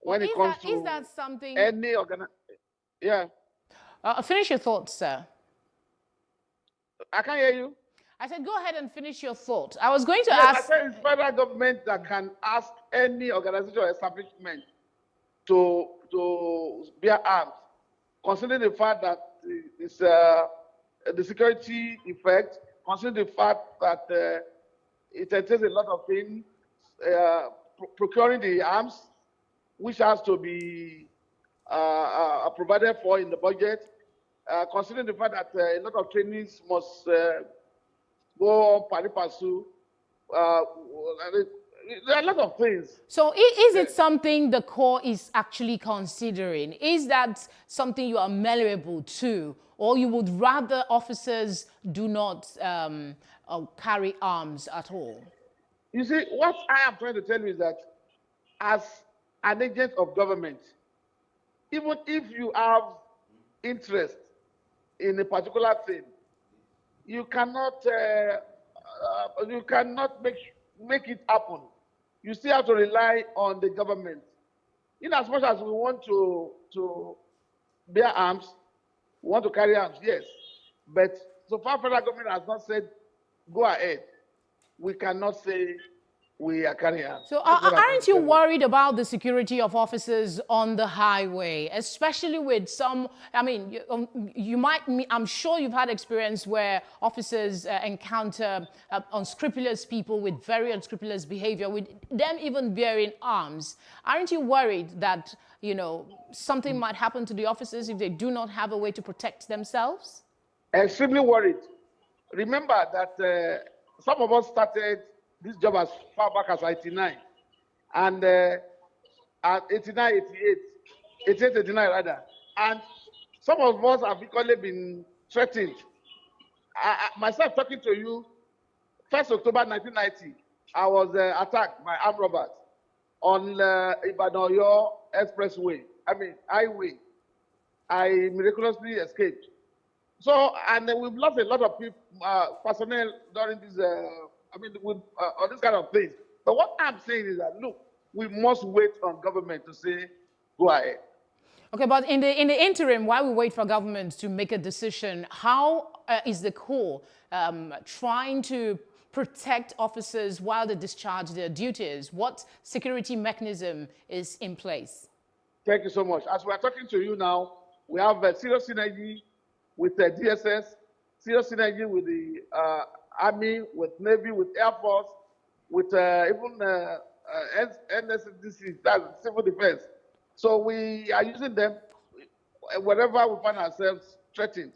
when it comes to is that something? Any organization. Yeah. Finish your thoughts, sir. I can't hear you. I said, go ahead and finish your thought. I was going to ask. I said it's federal government that can ask any organization or establishment to bear arms, considering the fact that it's the security effect, considering the fact that it entails a lot of things, procuring the arms, which has to be provided for in the budget, considering the fact that a lot of trainings must go on pari passu. There are a lot of things. So is it something the Corps is actually considering? Is that something you are malleable to, or you would rather officers do not carry arms at all? You see, what I am trying to tell you is that as an agent of government, even if you have interest in a particular thing, you cannot make it happen. You still have to rely on the government. In as much as we want to bear arms, we want to carry arms, yes. But so far, federal government has not said, go ahead. We cannot say we are carrying arms. So aren't you worried about the security of officers on the highway, especially with some, I'm sure you've had experience where officers encounter unscrupulous people with very unscrupulous behavior, with them even bearing arms. Aren't you worried that, something might happen to the officers if they do not have a way to protect themselves? Extremely worried. Remember that some of us started this job as far back as 89, and at 89, 89 rather. And some of us have equally been threatened. Myself talking to you, 1st October 1990, I was attacked by armed robbers on Ibadan-Oyo Expressway, highway. I miraculously escaped. So, and we've lost a lot of people, personnel during this, with all this kind of things. But what I'm saying is that, look, we must wait on government to say, go ahead. Okay, but in the interim, while we wait for government to make a decision, how is the Corps trying to protect officers while they discharge their duties? What security mechanism is in place? Thank you so much. As we are talking to you now, we have a serious synergy with the DSS, serious synergy with the Army, with Navy, with Air Force, with even NSDC, that's Civil Defense. So we are using them wherever we find ourselves threatened.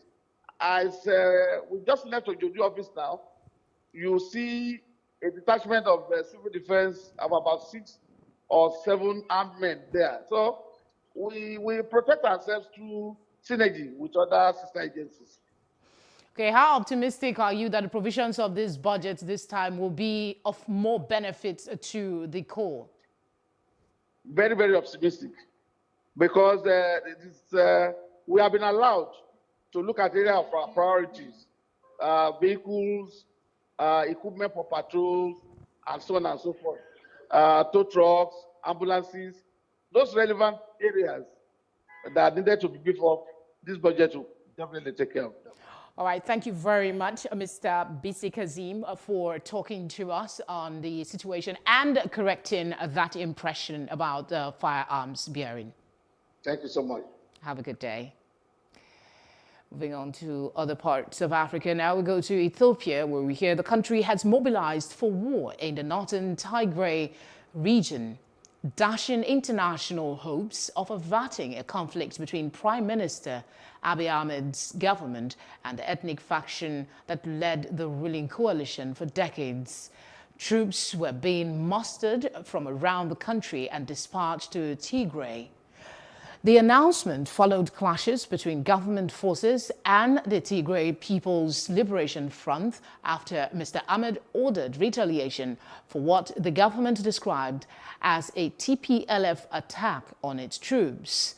As we just left the Judiciary office now, you see a detachment of civil defense of about 6 or 7 armed men there. So we protect ourselves through synergy with other sister agencies. Okay, how optimistic are you that the provisions of this budget this time will be of more benefit to the Corps? Very, very optimistic, because we have been allowed to look at area of our priorities, vehicles, equipment for patrols, and so on and so forth, tow trucks, ambulances, those relevant areas that needed to be beefed up. This budget will definitely take care of them. All right, thank you very much, Mr. Bisi Kazim, for talking to us on the situation and correcting that impression about firearms bearing. Thank you so much. Have a good day. Moving on to other parts of Africa, now we go to Ethiopia, where we hear the country has mobilized for war in the northern Tigray region, dashing international hopes of averting a conflict between Prime Minister Abiy Ahmed's government and the ethnic faction that led the ruling coalition for decades. Troops were being mustered from around the country and dispatched to Tigray. The announcement followed clashes between government forces and the Tigray People's Liberation Front after Mr. Ahmed ordered retaliation for what the government described as a TPLF attack on its troops.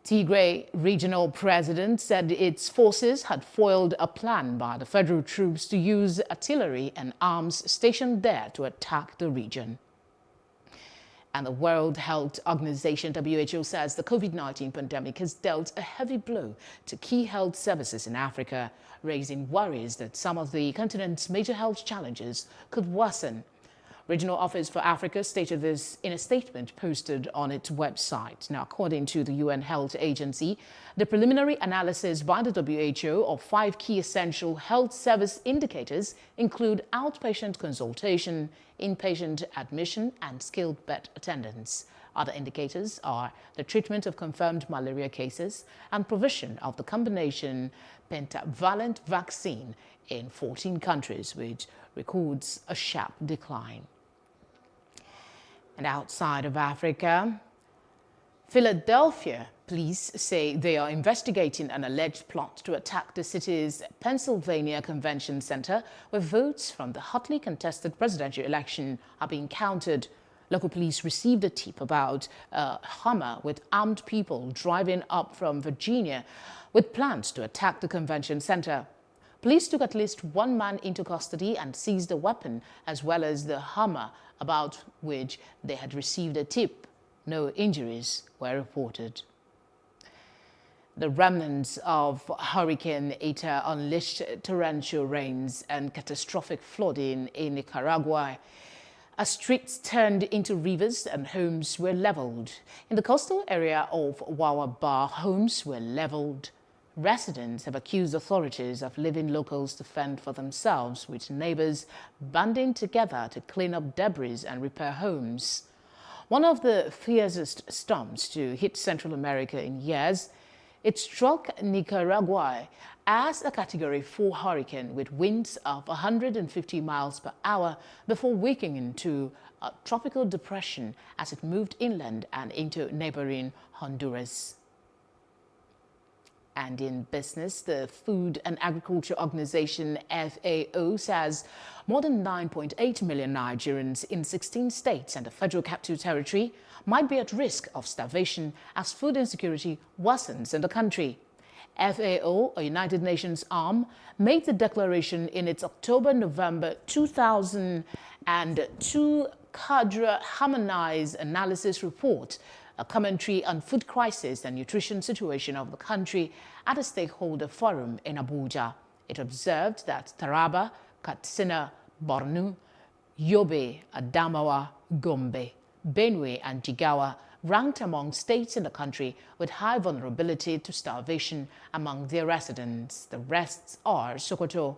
Tigray regional president said its forces had foiled a plan by the federal troops to use artillery and arms stationed there to attack the region. And the World Health Organization, WHO, says the COVID-19 pandemic has dealt a heavy blow to key health services in Africa, raising worries that some of the continent's major health challenges could worsen. Regional Office for Africa stated this in a statement posted on its website. Now, according to the UN Health Agency, the preliminary analysis by the WHO of 5 key essential health service indicators include outpatient consultation, inpatient admission, and skilled bed attendance. Other indicators are the treatment of confirmed malaria cases and provision of the combination pentavalent vaccine in 14 countries, which records a sharp decline. And outside of Africa, Philadelphia police say they are investigating an alleged plot to attack the city's Pennsylvania Convention Center, where votes from the hotly contested presidential election are being counted. Local police received a tip about a Hummer with armed people driving up from Virginia with plans to attack the convention center. Police took at least 1 man into custody and seized a weapon as well as the Hummer, about which they had received a tip. No injuries were reported. The remnants of Hurricane Eta unleashed torrential rains and catastrophic flooding in Nicaragua. As streets turned into rivers and homes were leveled. In the coastal area of Wawaba, homes were leveled. Residents have accused authorities of leaving locals to fend for themselves, with neighbors banding together to clean up debris and repair homes. One of the fiercest storms to hit Central America in years, it struck Nicaragua as a Category 4 hurricane with winds of 150 miles per hour before weakening into a tropical depression as it moved inland and into neighboring Honduras. And in business, the Food and Agriculture Organization FAO says more than 9.8 million Nigerians in 16 states and the Federal Capital Territory might be at risk of starvation as food insecurity worsens in the country. FAO, a United Nations arm, made the declaration in its October-November 2002 Cadre Harmonized Analysis Report, a commentary on food crisis and nutrition situation of the country at a stakeholder forum in Abuja. It observed that Taraba, Katsina, Borno, Yobe, Adamawa, Gombe, Benue and Jigawa ranked among states in the country with high vulnerability to starvation among their residents. The rest are Sokoto,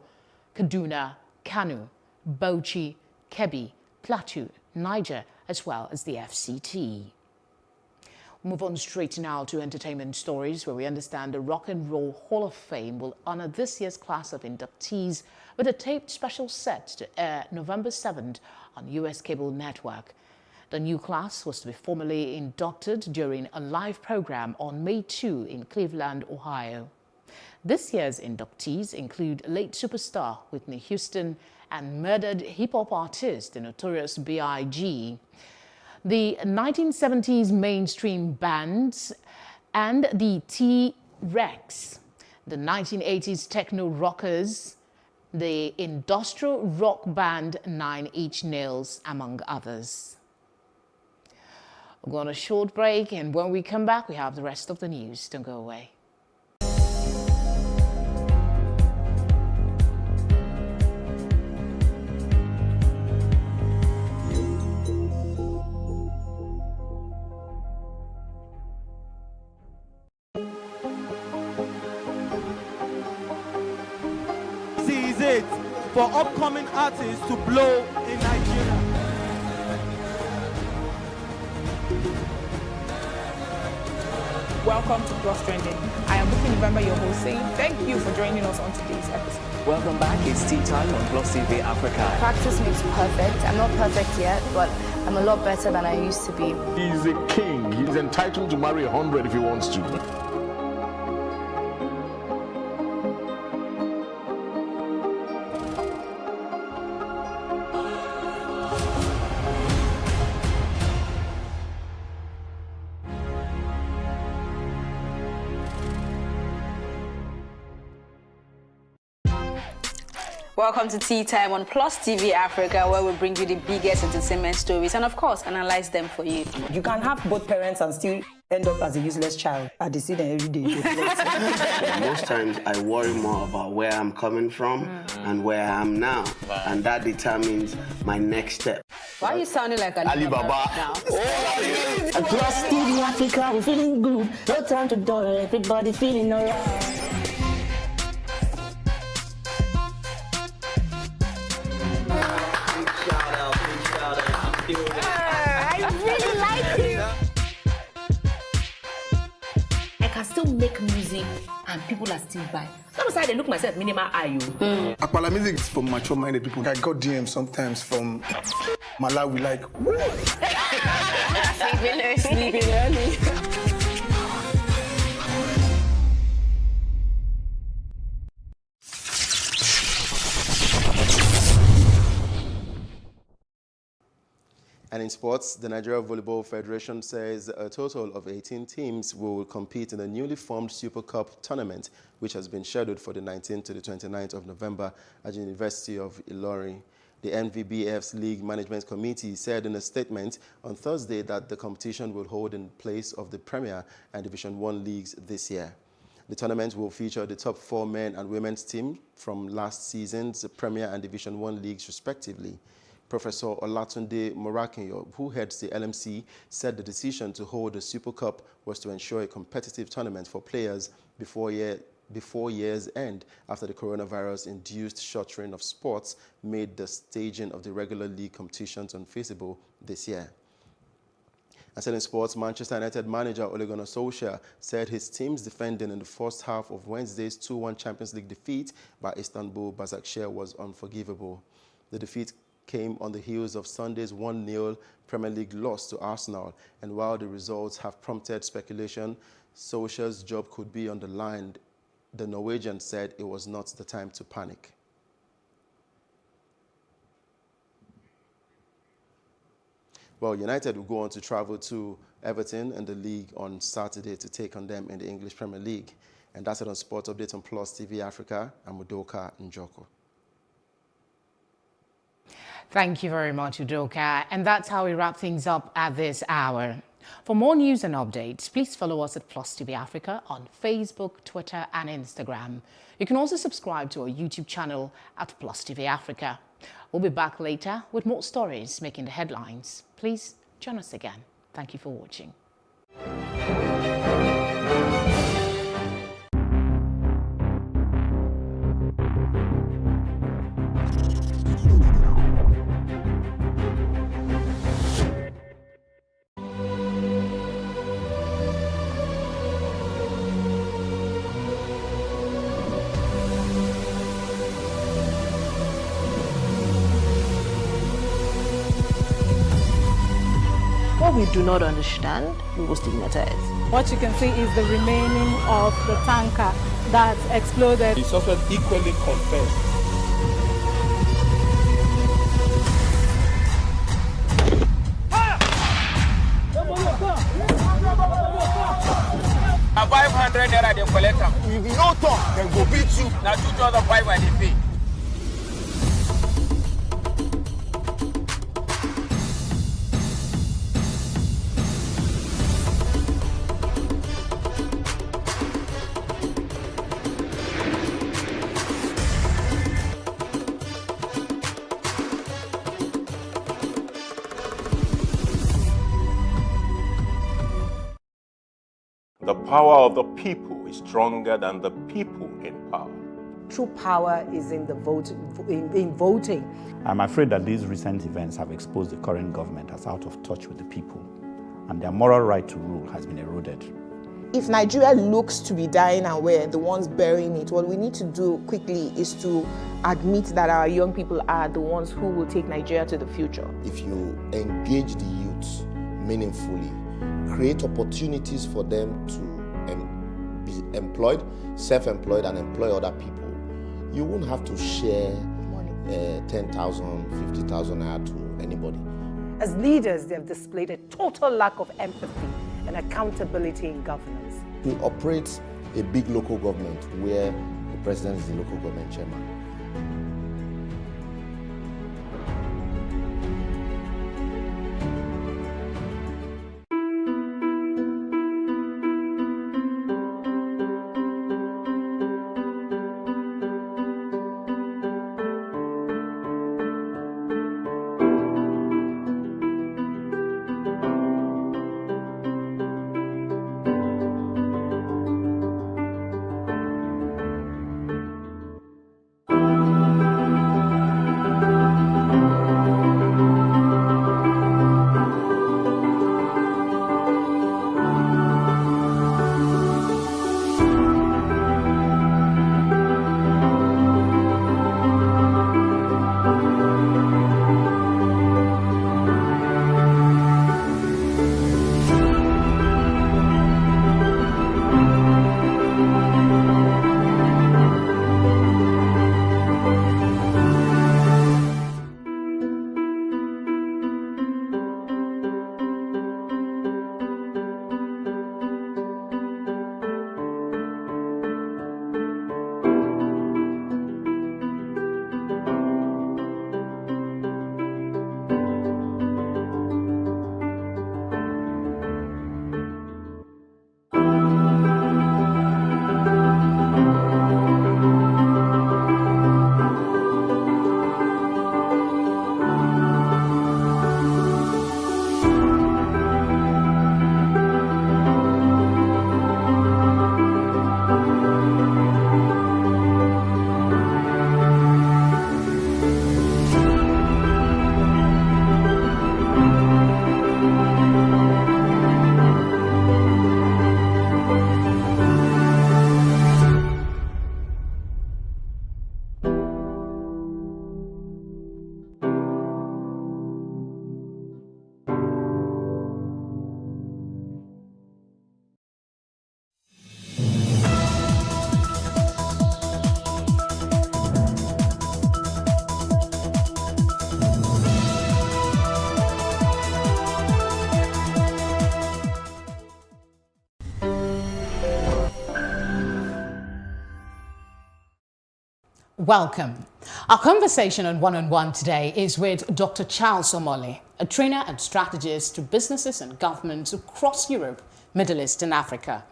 Kaduna, Kano, Bauchi, Kebbi, Plateau, Niger, as well as the FCT. Move on straight now to entertainment stories, where we understand the Rock and Roll Hall of Fame will honor this year's class of inductees with a taped special set to air November 7th on US cable network. The new class was to be formally inducted during a live program on May 2 in Cleveland, Ohio. This year's inductees include late superstar Whitney Houston and murdered hip-hop artist, the Notorious B.I.G., the 1970s mainstream bands, and the T-Rex, the 1980s techno rockers, the industrial rock band 9 Inch Nails, among others. We're going on a short break, and when we come back, we have the rest of the news. Don't go away. It for upcoming artists to blow in Nigeria. Welcome to Plus Trending. I am Bookie November, your host, saying thank you for joining us on today's episode. Welcome back. It's tea time on Plus TV Africa. Practice makes perfect. I'm not perfect yet, but I'm a lot better than I used to be. He's a king. He's entitled to marry 100 if he wants to. Welcome to Tea Time on Plus TV Africa, where we bring you the biggest entertainment stories and, of course, analyze them for you. You can have both parents and still end up as a useless child. I see them every day. Most times I worry more about where I'm coming from and where I am now, and that determines my next step. Why are you sounding like Alibaba now? Plus TV Africa, we're feeling good. No time to dull, everybody feeling alright. I really like you. I can still make music and people are still buying. Sometimes I look myself minimal IU. Akpala music is for mature-minded people. I got DMs sometimes from Malawi, like, sleeping early. And in sports, the Nigeria Volleyball Federation says a total of 18 teams will compete in the newly formed Super Cup tournament, which has been scheduled for the 19th to the 29th of November at the University of Ilorin. The NVBF's League Management Committee said in a statement on Thursday that the competition will hold in place of the Premier and Division 1 leagues this year. The tournament will feature the top 4 men and women's team from last season's Premier and Division 1 leagues respectively. Professor Olatunde Morakinyo, who heads the LMC, said the decision to hold the Super Cup was to ensure a competitive tournament for players before year's end, after the coronavirus-induced shuttering of sports made the staging of the regular league competitions unfeasible this year. And still in sports, Manchester United manager Ole Gunnar Solskjaer said his team's defending in the first half of Wednesday's 2-1 Champions League defeat by Istanbul Başakşehir was unforgivable. The defeat came on the heels of Sunday's 1-0 Premier League loss to Arsenal, and while the results have prompted speculation Solskjaer's job could be on the line, the Norwegian said it was not the time to panic. Well, United will go on to travel to Everton in the league on Saturday to take on them in the English Premier League. And that's it on Sports Update on Plus TV Africa. I'm Udoka Njoko. Thank you very much, Udoka. And that's how we wrap things up at this hour. For more news and updates, please follow us at Plus TV Africa on Facebook, Twitter, and Instagram. You can also subscribe to our YouTube channel at Plus TV Africa. We'll be back later with more stories making the headlines. Please join us again. Thank you for watching. What we do not understand, we will stigmatize. What you can see is the remaining of the tanker that exploded. The suspect equally confessed. A 500 naira they collect them. If you don't talk, then go beat you. Now 2,500 and they pay. The power of the people is stronger than the people in power. True power is in the voting. I'm afraid that these recent events have exposed the current government as out of touch with the people, and their moral right to rule has been eroded. If Nigeria looks to be dying and we're the ones burying it, what we need to do quickly is to admit that our young people are the ones who will take Nigeria to the future. If you engage the youth meaningfully, create opportunities for them to be employed, self-employed, and employ other people, you won't have to share 10,000, 50,000 naira to anybody. As leaders, they have displayed a total lack of empathy and accountability in governance. We operate a big local government where the president is the local government chairman. Welcome. Our conversation on One-on-One today is with Dr. Charles Omole, a trainer and strategist to businesses and governments across Europe, Middle East and Africa.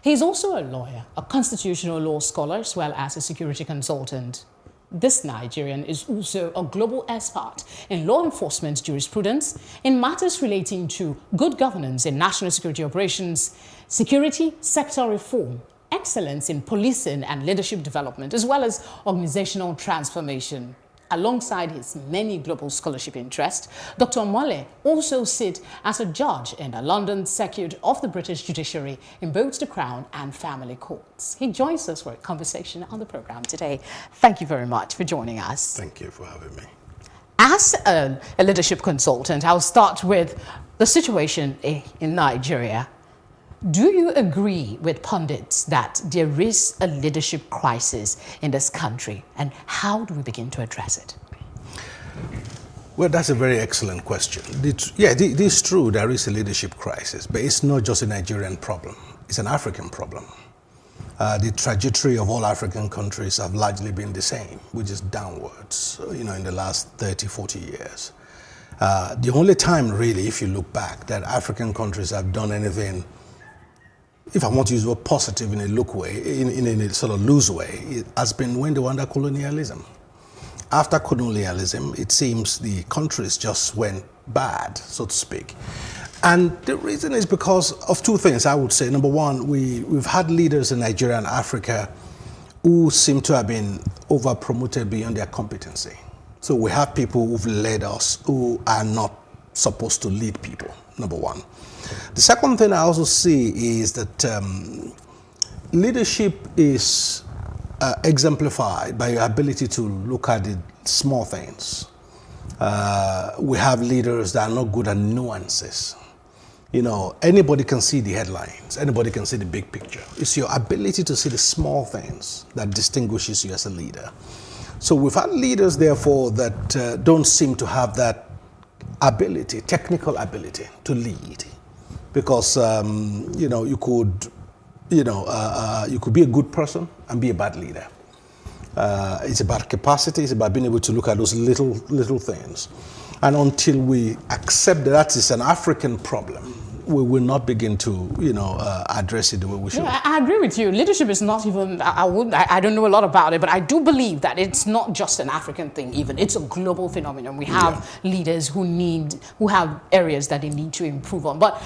He is also a lawyer, a constitutional law scholar, as well as a security consultant. This Nigerian is also a global expert in law enforcement jurisprudence in matters relating to good governance in national security operations, security sector reform, excellence in policing and leadership development, as well as organizational transformation. Alongside his many global scholarship interests, Dr. Omole also sits as a judge in the London Circuit of the British Judiciary in both the Crown and Family Courts. He joins us for a conversation on the program today. Thank you very much for joining us. Thank you for having me. As a leadership consultant, I'll start with the situation in Nigeria, do you agree with pundits that there is a leadership crisis in this country, and how do we begin to address it? Well, that's a very excellent question. It is true there is a leadership crisis, but it's not just a Nigerian problem. It's an African problem. The trajectory of all African countries have largely been the same, which is downwards, in the last 30, 40 years. The only time, really, if you look back, that African countries have done anything, if I want to use the word positive in a in a sort of loose way, it has been when they were under colonialism. After colonialism, it seems the countries just went bad, so to speak. And the reason is because of two things, I would say. Number one, we've had leaders in Nigeria and Africa who seem to have been over-promoted beyond their competency. So we have people who've led us who are not supposed to lead people, number one. The second thing I also see is that leadership is exemplified by your ability to look at the small things. We have leaders that are not good at nuances. Anybody can see the headlines, anybody can see the big picture. It's your ability to see the small things that distinguishes you as a leader. So we've had leaders, therefore, that don't seem to have that ability, technical ability to lead. Because, you could be a good person and be a bad leader. It's about capacity, it's about being able to look at those little things. And until we accept that is an African problem, we will not begin to, address it the way we should. I agree with you. Leadership is not even, I don't know a lot about it, but I do believe that it's not just an African thing even. It's a global phenomenon. We have leaders who have areas that they need to improve on. But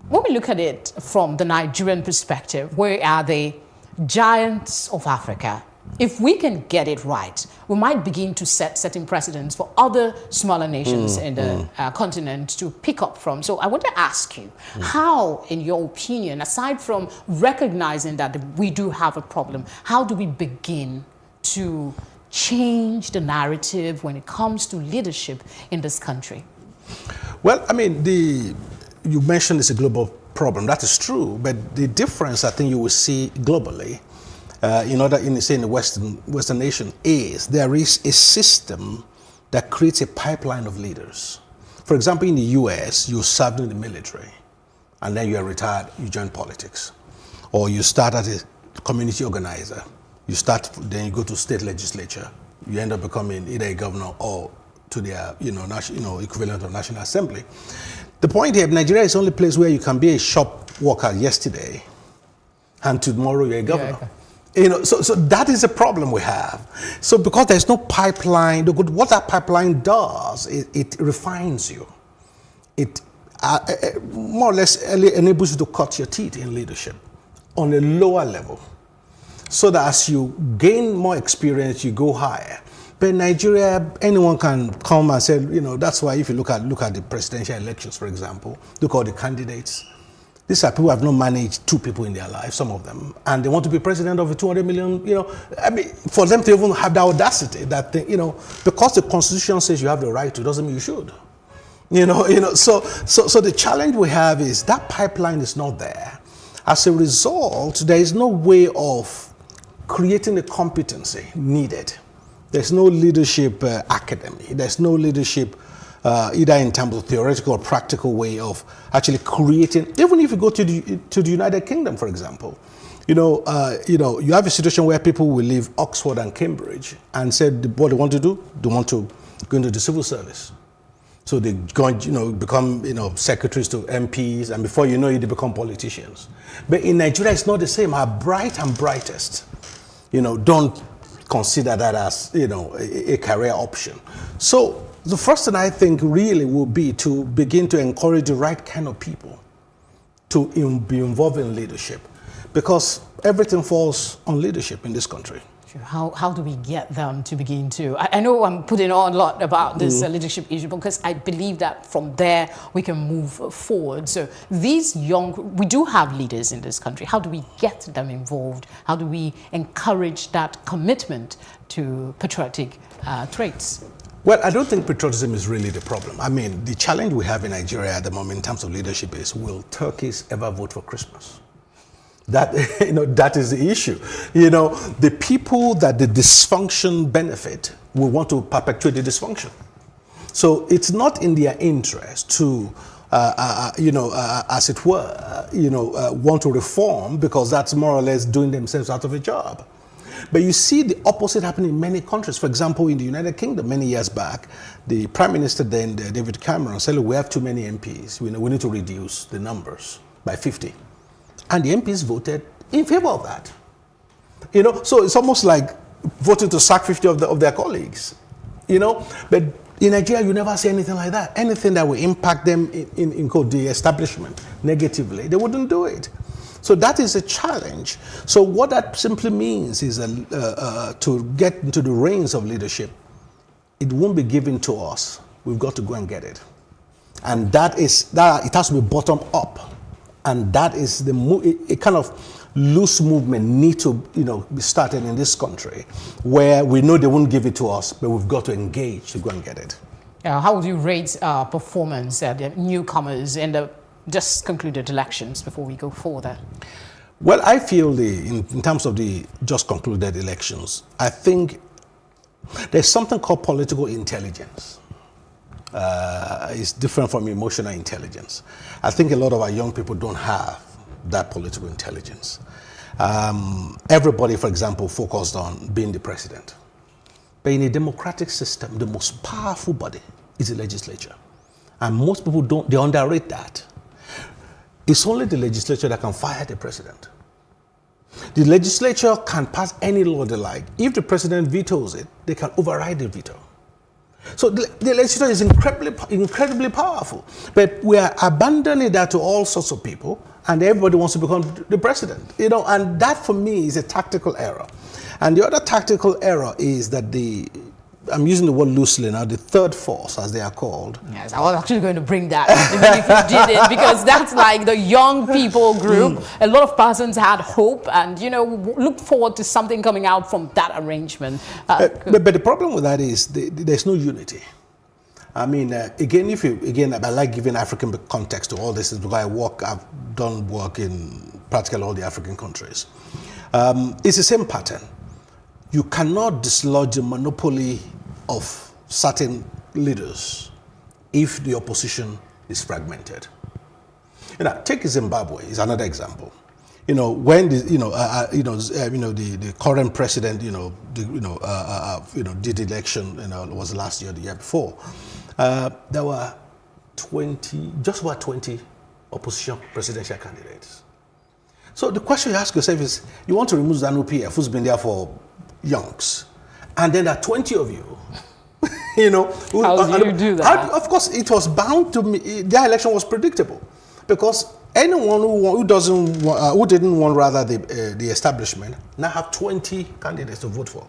when we look at it from the Nigerian perspective, where are the giants of Africa? If we can get it right, we might begin to set certain precedents for other smaller nations in the continent to pick up from. So I want to ask you, how, in your opinion, aside from recognizing that we do have a problem, how do we begin to change the narrative when it comes to leadership in this country? Well, I mean, you mentioned it's a global problem. That is true, but the difference I think you will see globally in the Western nation is there is a system that creates a pipeline of leaders. For example, in the US, you served in the military, and then you are retired, you join politics. Or you start as a community organizer. Then you go to state legislature. You end up becoming either a governor or to their equivalent of National Assembly. The point here, Nigeria is the only place where you can be a shop worker yesterday, and tomorrow you're a governor. So that is a problem we have. So because there's no pipeline, what that pipeline does, it refines you. It more or less enables you to cut your teeth in leadership on a lower level. So that as you gain more experience, you go higher. But in Nigeria, anyone can come and say, that's why if you look at the presidential elections, for example, look at the candidates. These are people who have not managed two people in their life, some of them, and they want to be president of a 200 million, for them to even have the audacity that, because the Constitution says you have the right to, doesn't mean you should. So the challenge we have is that pipeline is not there. As a result, there is no way of creating the competency needed. There's no leadership academy. There's no leadership either in terms of theoretical or practical way of actually creating. Even if you go to the United Kingdom, for example, you have a situation where people will leave Oxford and Cambridge and said what they want to do, they want to go into the civil service. So they go, become, secretaries to MPs, and before you know it, they become politicians. But in Nigeria, it's not the same. Our bright and brightest, don't consider that as, a career option. So the first thing I think really will be to begin to encourage the right kind of people to be involved in leadership, because everything falls on leadership in this country. How do we get them to begin to? I know I'm putting on a lot about this leadership issue, because I believe that from there we can move forward. So we do have leaders in this country. How do we get them involved? How do we encourage that commitment to patriotic traits? Well, I don't think patriotism is really the problem. I mean, the challenge we have in Nigeria at the moment in terms of leadership is, will turkeys ever vote for Christmas? That, that is the issue. The people that the dysfunction benefit will want to perpetuate the dysfunction. So it's not in their interest to, as it were, want to reform, because that's more or less doing themselves out of a job. But you see the opposite happening in many countries. For example, in the United Kingdom, many years back, the Prime Minister then, David Cameron, said, look, we have too many MPs. We need to reduce the numbers by 50. And the MPs voted in favor of that. So it's almost like voting to sack 50 of their colleagues. But in Nigeria, you never see anything like that. Anything that will impact them in the establishment negatively, they wouldn't do it. So that is a challenge. So what that simply means is to get into the reins of leadership, it won't be given to us. We've got to go and get it. And that it has to be bottom up. And that is a kind of loose movement need to be started in this country, where we know they won't give it to us, but we've got to engage to go and get it. How would you rate performance at the newcomers in the just concluded elections before we go further? Well, I feel in terms of the just concluded elections, I think there's something called political intelligence. It's different from emotional intelligence. I think a lot of our young people don't have that political intelligence. Everybody, for example, focused on being the president. But in a democratic system, the most powerful body is the legislature. And most people they underrate that. It's only the legislature that can fire the president. The legislature can pass any law they like. If the president vetoes it, they can override the veto. So the legislature is incredibly powerful. But we are abandoning that to all sorts of people, and everybody wants to become the president. And that for me is a tactical error. And the other tactical error is that I'm using the word loosely now, the third force, as they are called. Yes, I was actually going to bring that, even if you did it, because that's like the young people group. A lot of persons had hope and, look forward to something coming out from that arrangement. But the problem with that is there's no unity. I mean, again, I like giving African context to all this because I've done work in practically all the African countries. It's the same pattern. You cannot dislodge the monopoly of certain leaders if the opposition is fragmented. Take Zimbabwe is another example. When the current president did election, it was last year, the year before. There were just about 20 opposition presidential candidates. So the question you ask yourself is, you want to remove ZANU-PF, who's been there for yonks, and then there are 20 of you. How do you do that? Of course, it was bound to me. Their election was predictable, because anyone who didn't want rather the establishment now have 20 candidates to vote for.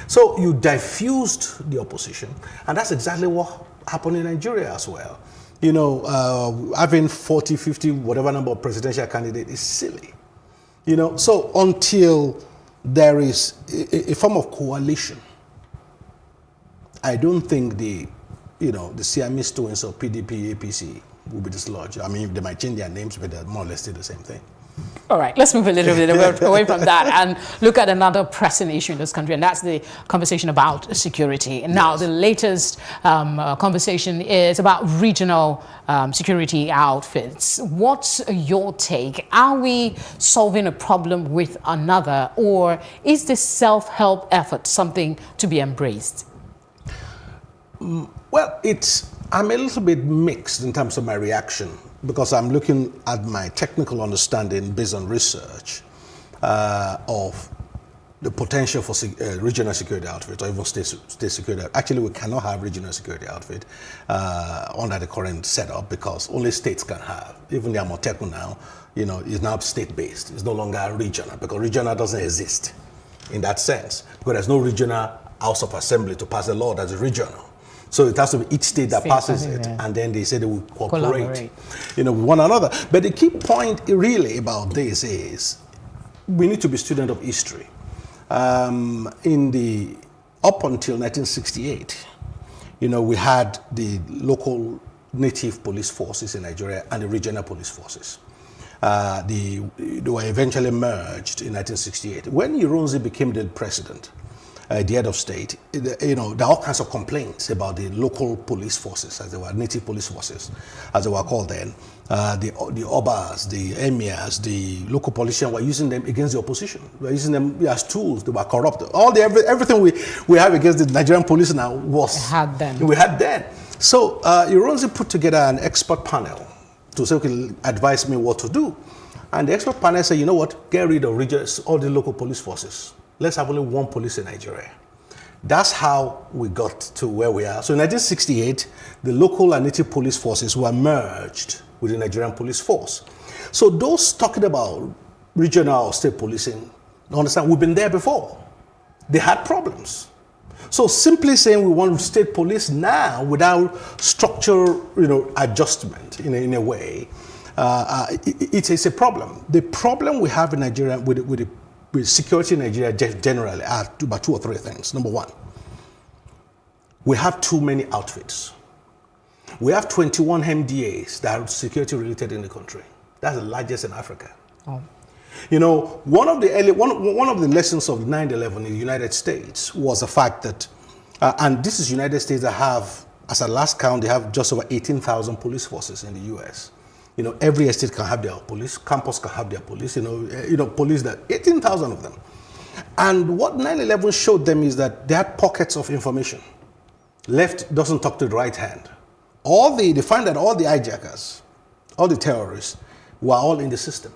So you diffused the opposition, and that's exactly what happened in Nigeria as well. Having 40, 50, whatever number of presidential candidates is silly. So until there is a form of coalition, I don't think the Siamese twins of PDP, APC will be dislodged. I mean, they might change their names, but they're more or less still the same thing. All right, let's move a little bit away from that and look at another pressing issue in this country, and that's the conversation about security. And now the latest conversation is about regional security outfits. What's your take? Are we solving a problem with another, or is this self-help effort something to be embraced? Well, I'm a little bit mixed in terms of my reaction, because I'm looking at my technical understanding based on research of the potential for regional security outfit or even state security. Actually, we cannot have regional security outfit under the current setup, because only states can have. Even the Amotekun now, is now state-based. It's no longer regional, because regional doesn't exist in that sense, because there's no regional House of Assembly to pass a law that's regional. So it has to be each state that passes it, and then they say they will cooperate, with one another. But the key point really about this is we need to be students of history. Up until 1968, we had the local native police forces in Nigeria and the regional police forces. They were eventually merged in 1968. When Ironsi became the president, the head of state, there are all kinds of complaints about the local police forces, as they were native police forces, as they were called then. The Obas, the Emirs, the local politicians were using them against the opposition. They were using them as tools. They were corrupt. Everything we have against the Nigerian police now we had then. So Ironsi put together an expert panel to say, okay, advise me what to do. And the expert panel said, you know what, get rid of all the local police forces. Let's have only one police in Nigeria. That's how we got to where we are. So in 1968, the local and native police forces were merged with the Nigerian police force. So those talking about regional or state policing, understand, we've been there before. They had problems. So simply saying we want state police now without structural, adjustment in a way, it is a problem. The problem we have in Nigeria with security in Nigeria generally are about 2 or 3 things. Number one, we have too many outfits. We have 21 MDAs that are security related in the country. That's the largest in Africa. Oh. One of the lessons of 9/11 in the United States was the fact that, and this is United States that have, as a last count, they have just over 18,000 police forces in the U.S. Every estate can have their police, campus can have their police, police that 18,000 of them. And what 9/11 showed them is that they had pockets of information. Left doesn't talk to the right hand. They find that all the hijackers, all the terrorists were all in the system.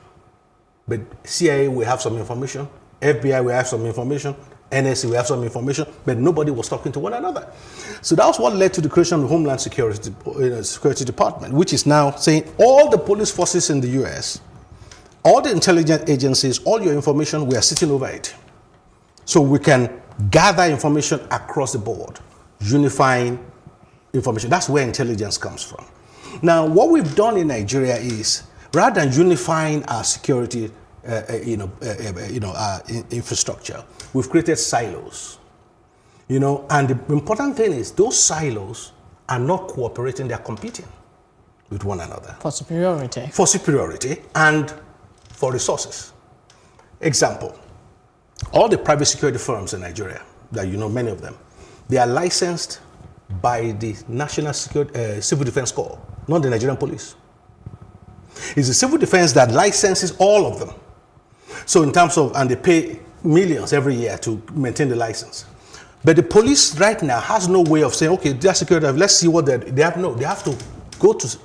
But CIA, we have some information. FBI, we have some information. NSC, we have some information. But nobody was talking to one another. So that was what led to the creation of the Homeland Security Department, which is now saying all the police forces in the US, all the intelligence agencies, all your information, we are sitting over it. So we can gather information across the board, unifying information. That's where intelligence comes from. Now, what we've done in Nigeria is, rather than unifying our security, infrastructure, we've created silos. And the important thing is those silos are not cooperating; they're competing with one another for superiority. For superiority and for resources. Example: all the private security firms in Nigeria, that many of them, they are licensed by the National Civil Defense Corps, not the Nigerian police. It's the civil defense that licenses all of them. So in terms of, and they pay millions every year to maintain the license. But the police right now has no way of saying, okay, they're security, let's see what they have. No, they have to go to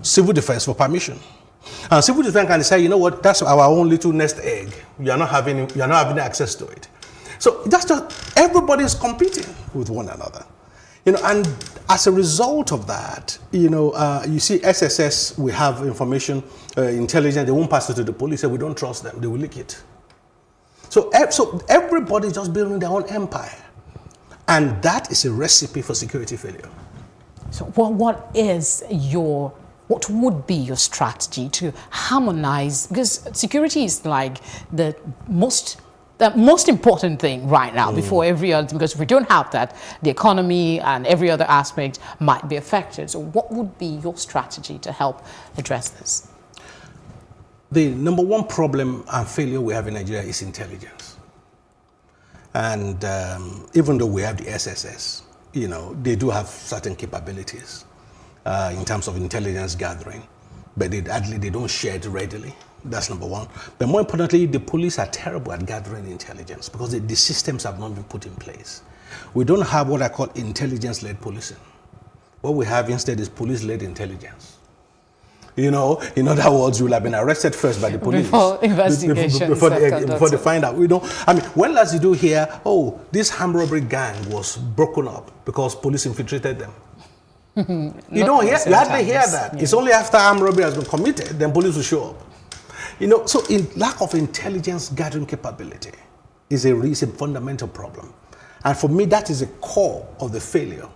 civil defense for permission. And civil defense can say, you know what, that's our own little nest egg. You're not having access to it. So that's just, everybody's competing with one another. And as a result of that, you see SSS, we have information, intelligence, they won't pass it to the police, and we don't trust them, they will leak it. So everybody's just building their own empire. And that is a recipe for security failure. So what would be your strategy to harmonize? Because security is like the most important thing right now before every other, because if we don't have that, the economy and every other aspect might be affected. So what would be your strategy to help address this? The number one problem and failure we have in Nigeria is intelligence. And even though we have the SSS, they do have certain capabilities in terms of intelligence gathering, but they don't share it readily. That's number one. But more importantly, the police are terrible at gathering intelligence because the systems have not been put in place. We don't have what I call intelligence-led policing. What we have instead is police-led intelligence. In other words, you will have been arrested first by the police. Before investigation. Before they find out. When last did you hear, this armed robbery gang was broken up because police infiltrated them? You hardly hear that. Yeah. It's only after armed robbery has been committed, then police will show up. So lack of intelligence gathering capability is a fundamental problem. And for me, that is the core of the failure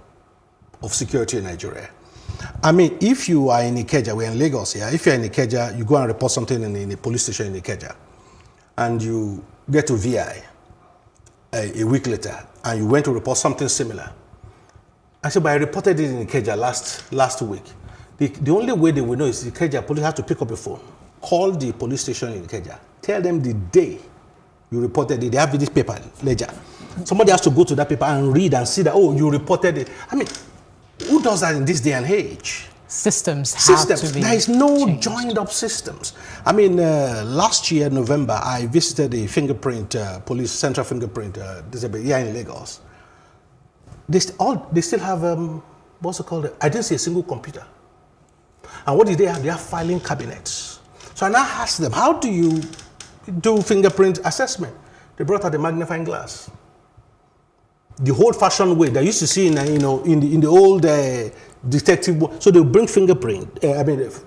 of security in Nigeria. If you are in Ikeja, we're in Lagos here, if you're in Ikeja, you go and report something in a police station in Ikeja, and you get to VI a week later, and you went to report something similar, I said, but I reported it in Ikeja last week. The only way they will know is the Ikeja police have to pick up a phone, call the police station in Ikeja, tell them the day you reported it. They have this paper, ledger. Somebody has to go to that paper and read and see that, oh, you reported it. I mean, who does that in this day and age? Systems have to be There is no changed. joined up systems. I mean, last year, November, I visited the fingerprint, police central fingerprint here in Lagos. They still have, what's it called? I didn't see a single computer. And what did they have? They have filing cabinets. So I now asked them, how do you do fingerprint assessment? They brought out the magnifying glass. The old-fashioned way that used to see in the old detective book. So they bring fingerprint,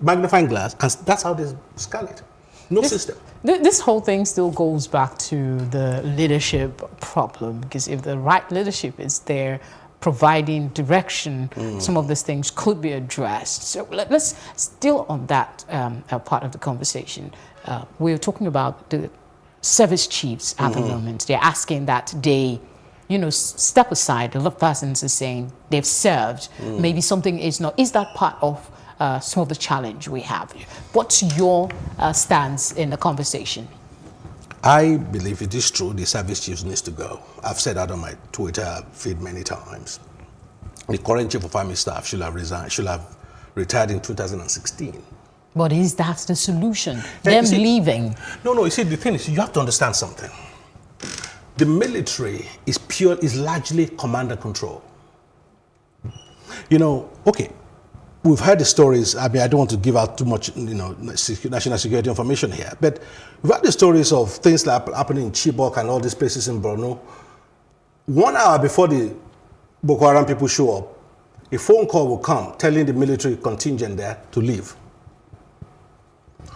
magnifying glass, and that's how they scan it. No system. This whole thing still goes back to the leadership problem, because if the right leadership is there providing direction, some of these things could be addressed. So let's still on that part of the conversation. We're talking about the service chiefs at the moment. They're asking that they step aside. A lot of persons are saying they've served. Maybe something is not. Is that part of some of the challenge we have? What's your stance in the conversation? I believe it is true the service chiefs needs to go. I've said that on my Twitter feed many times. The current chief of army staff should have resigned, should have retired in 2016. But is that the solution? Them leaving? No, you see, the thing is, you have to understand something. The military is largely command and control. Okay, we've heard the stories. I mean, I don't want to give out too much, national security information here, but we've heard the stories of things like happening in Chibok and all these places in Borno. 1 hour before the Boko Haram people show up, a phone call will come telling the military contingent there to leave.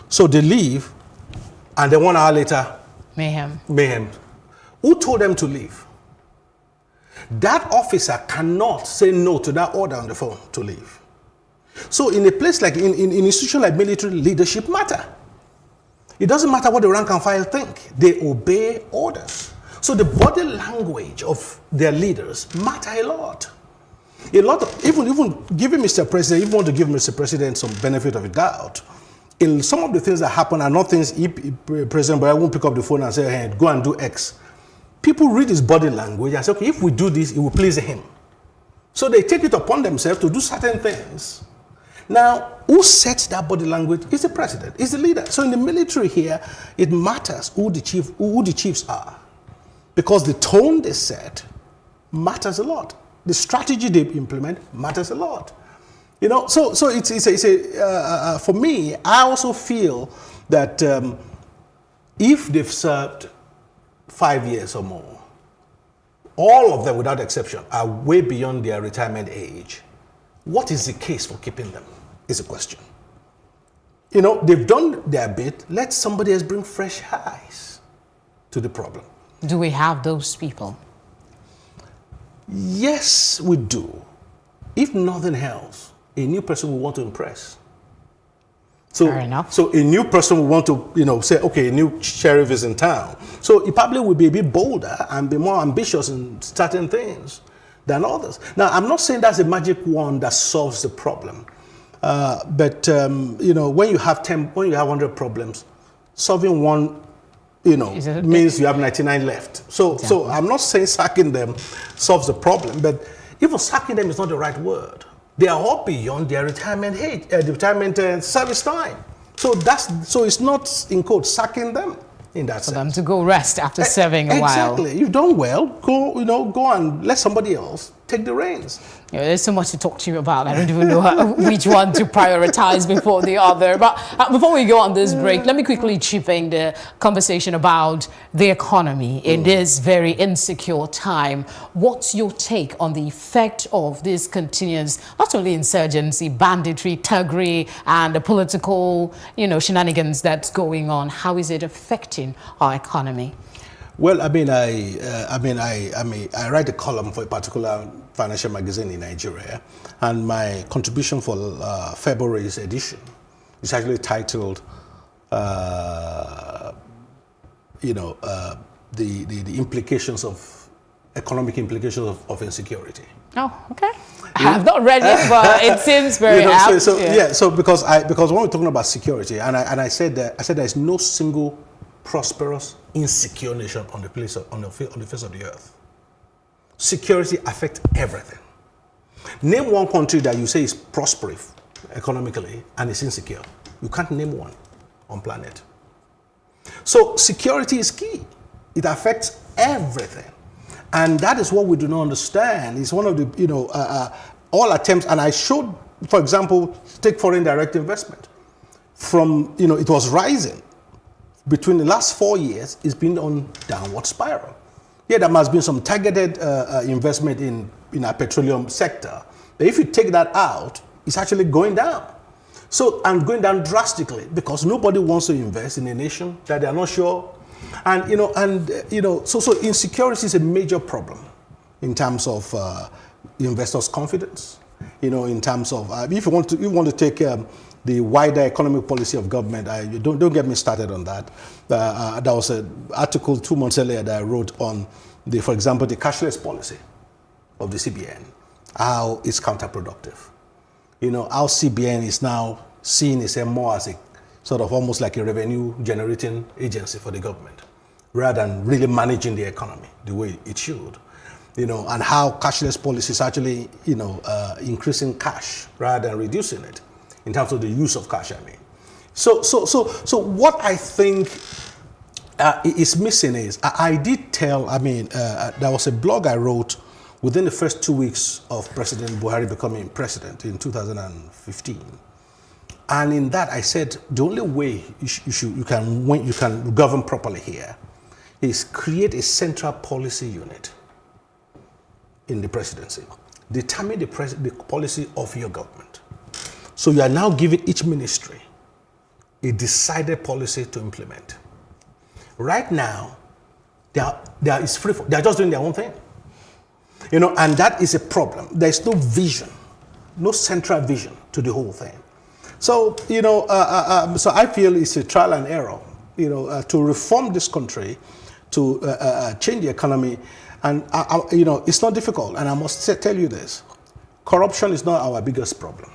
So they leave, and then 1 hour later, mayhem. Who told them to leave? That officer cannot say no to that order on the phone to leave. So in a place like, in an institution like military, leadership matter. It doesn't matter what the rank and file think. They obey orders. So the body language of their leaders matter a lot. Even giving Mr. President, even want to give Mr. President some benefit of the doubt, in some of the things that happen are not things President Buhari won't pick up the phone and say, hey, go and do X. People read his body language and say, okay, if we do this, it will please him. So they take it upon themselves to do certain things. Now, who sets that body language is the president, is the leader. So in the military here, it matters who the chiefs are. Because the tone they set matters a lot. The strategy they implement matters a lot. So for me, I also feel that if they've served 5 years or more, all of them without exception are way beyond their retirement age. What is the case for keeping them is a question. They've done their bit. Let somebody else bring fresh eyes to the problem. Do we have those people? Yes, we do. If nothing else, a new person will want to impress. Fair enough. So a new person will want to, say, okay, a new sheriff is in town. So he probably will be a bit bolder and be more ambitious in certain things than others. Now, I'm not saying that's a magic wand that solves the problem. But when you have 100 problems, solving one, means you have 99 left. So I'm not saying sacking them solves the problem, but even sacking them is not the right word. They are all beyond their retirement age, service time. So it's not, in quote, sacking them in that sense. For them to go rest after serving a while. Exactly. You've done well. Go and let somebody else take the reins. There's so much to talk to you about. I don't even know which one to prioritize before the other. But before we go on this break, let me quickly chip in the conversation about the economy in this very insecure time. What's your take on the effect of this continuous, not only insurgency, banditry, thuggery, and the political, shenanigans that's going on? How is it affecting our economy? Well, I write a column for a particular financial magazine in Nigeria, and my contribution for February's edition is actually titled, the implications of economic implications of insecurity. Oh, okay. I have not read it, but it seems very apt. So because when we're talking about security, and I said there is no single prosperous, insecure nation on the face of the earth. Security affects everything. Name one country that you say is prosperous economically and is insecure. You can't name one on planet. So security is key. It affects everything. And that is what we do not understand. It's one of the, all attempts, and I showed, for example, take foreign direct investment. From, it was rising. Between the last 4 years, it's been on downward spiral. Yeah, there must be some targeted investment in our petroleum sector. But if you take that out, it's actually going down. So, and going down drastically because nobody wants to invest in a nation that they are not sure. And, so insecurity is a major problem in terms of investors' confidence, in terms of, if you want to take the wider economic policy of government, don't get me started on that. There was an article 2 months earlier that I wrote on, for example, the cashless policy of the CBN, how it's counterproductive. How CBN is now seen as more as a sort of almost like a revenue generating agency for the government, rather than really managing the economy the way it should. And how cashless policy is actually, increasing cash rather than reducing it in terms of the use of cash, I mean. So what I think is missing is, I did tell, there was a blog I wrote within the first 2 weeks of President Buhari becoming president in 2015. And in that I said, the only way you can govern properly here is create a central policy unit in the presidency. Determine the policy of your government. So you are now giving each ministry a decided policy to implement. Right now, they are just doing their own thing. And that is a problem. There is no vision, no central vision to the whole thing. So, so I feel it's a trial and error, to reform this country, to change the economy. And, it's not difficult. And I must tell you this, corruption is not our biggest problem.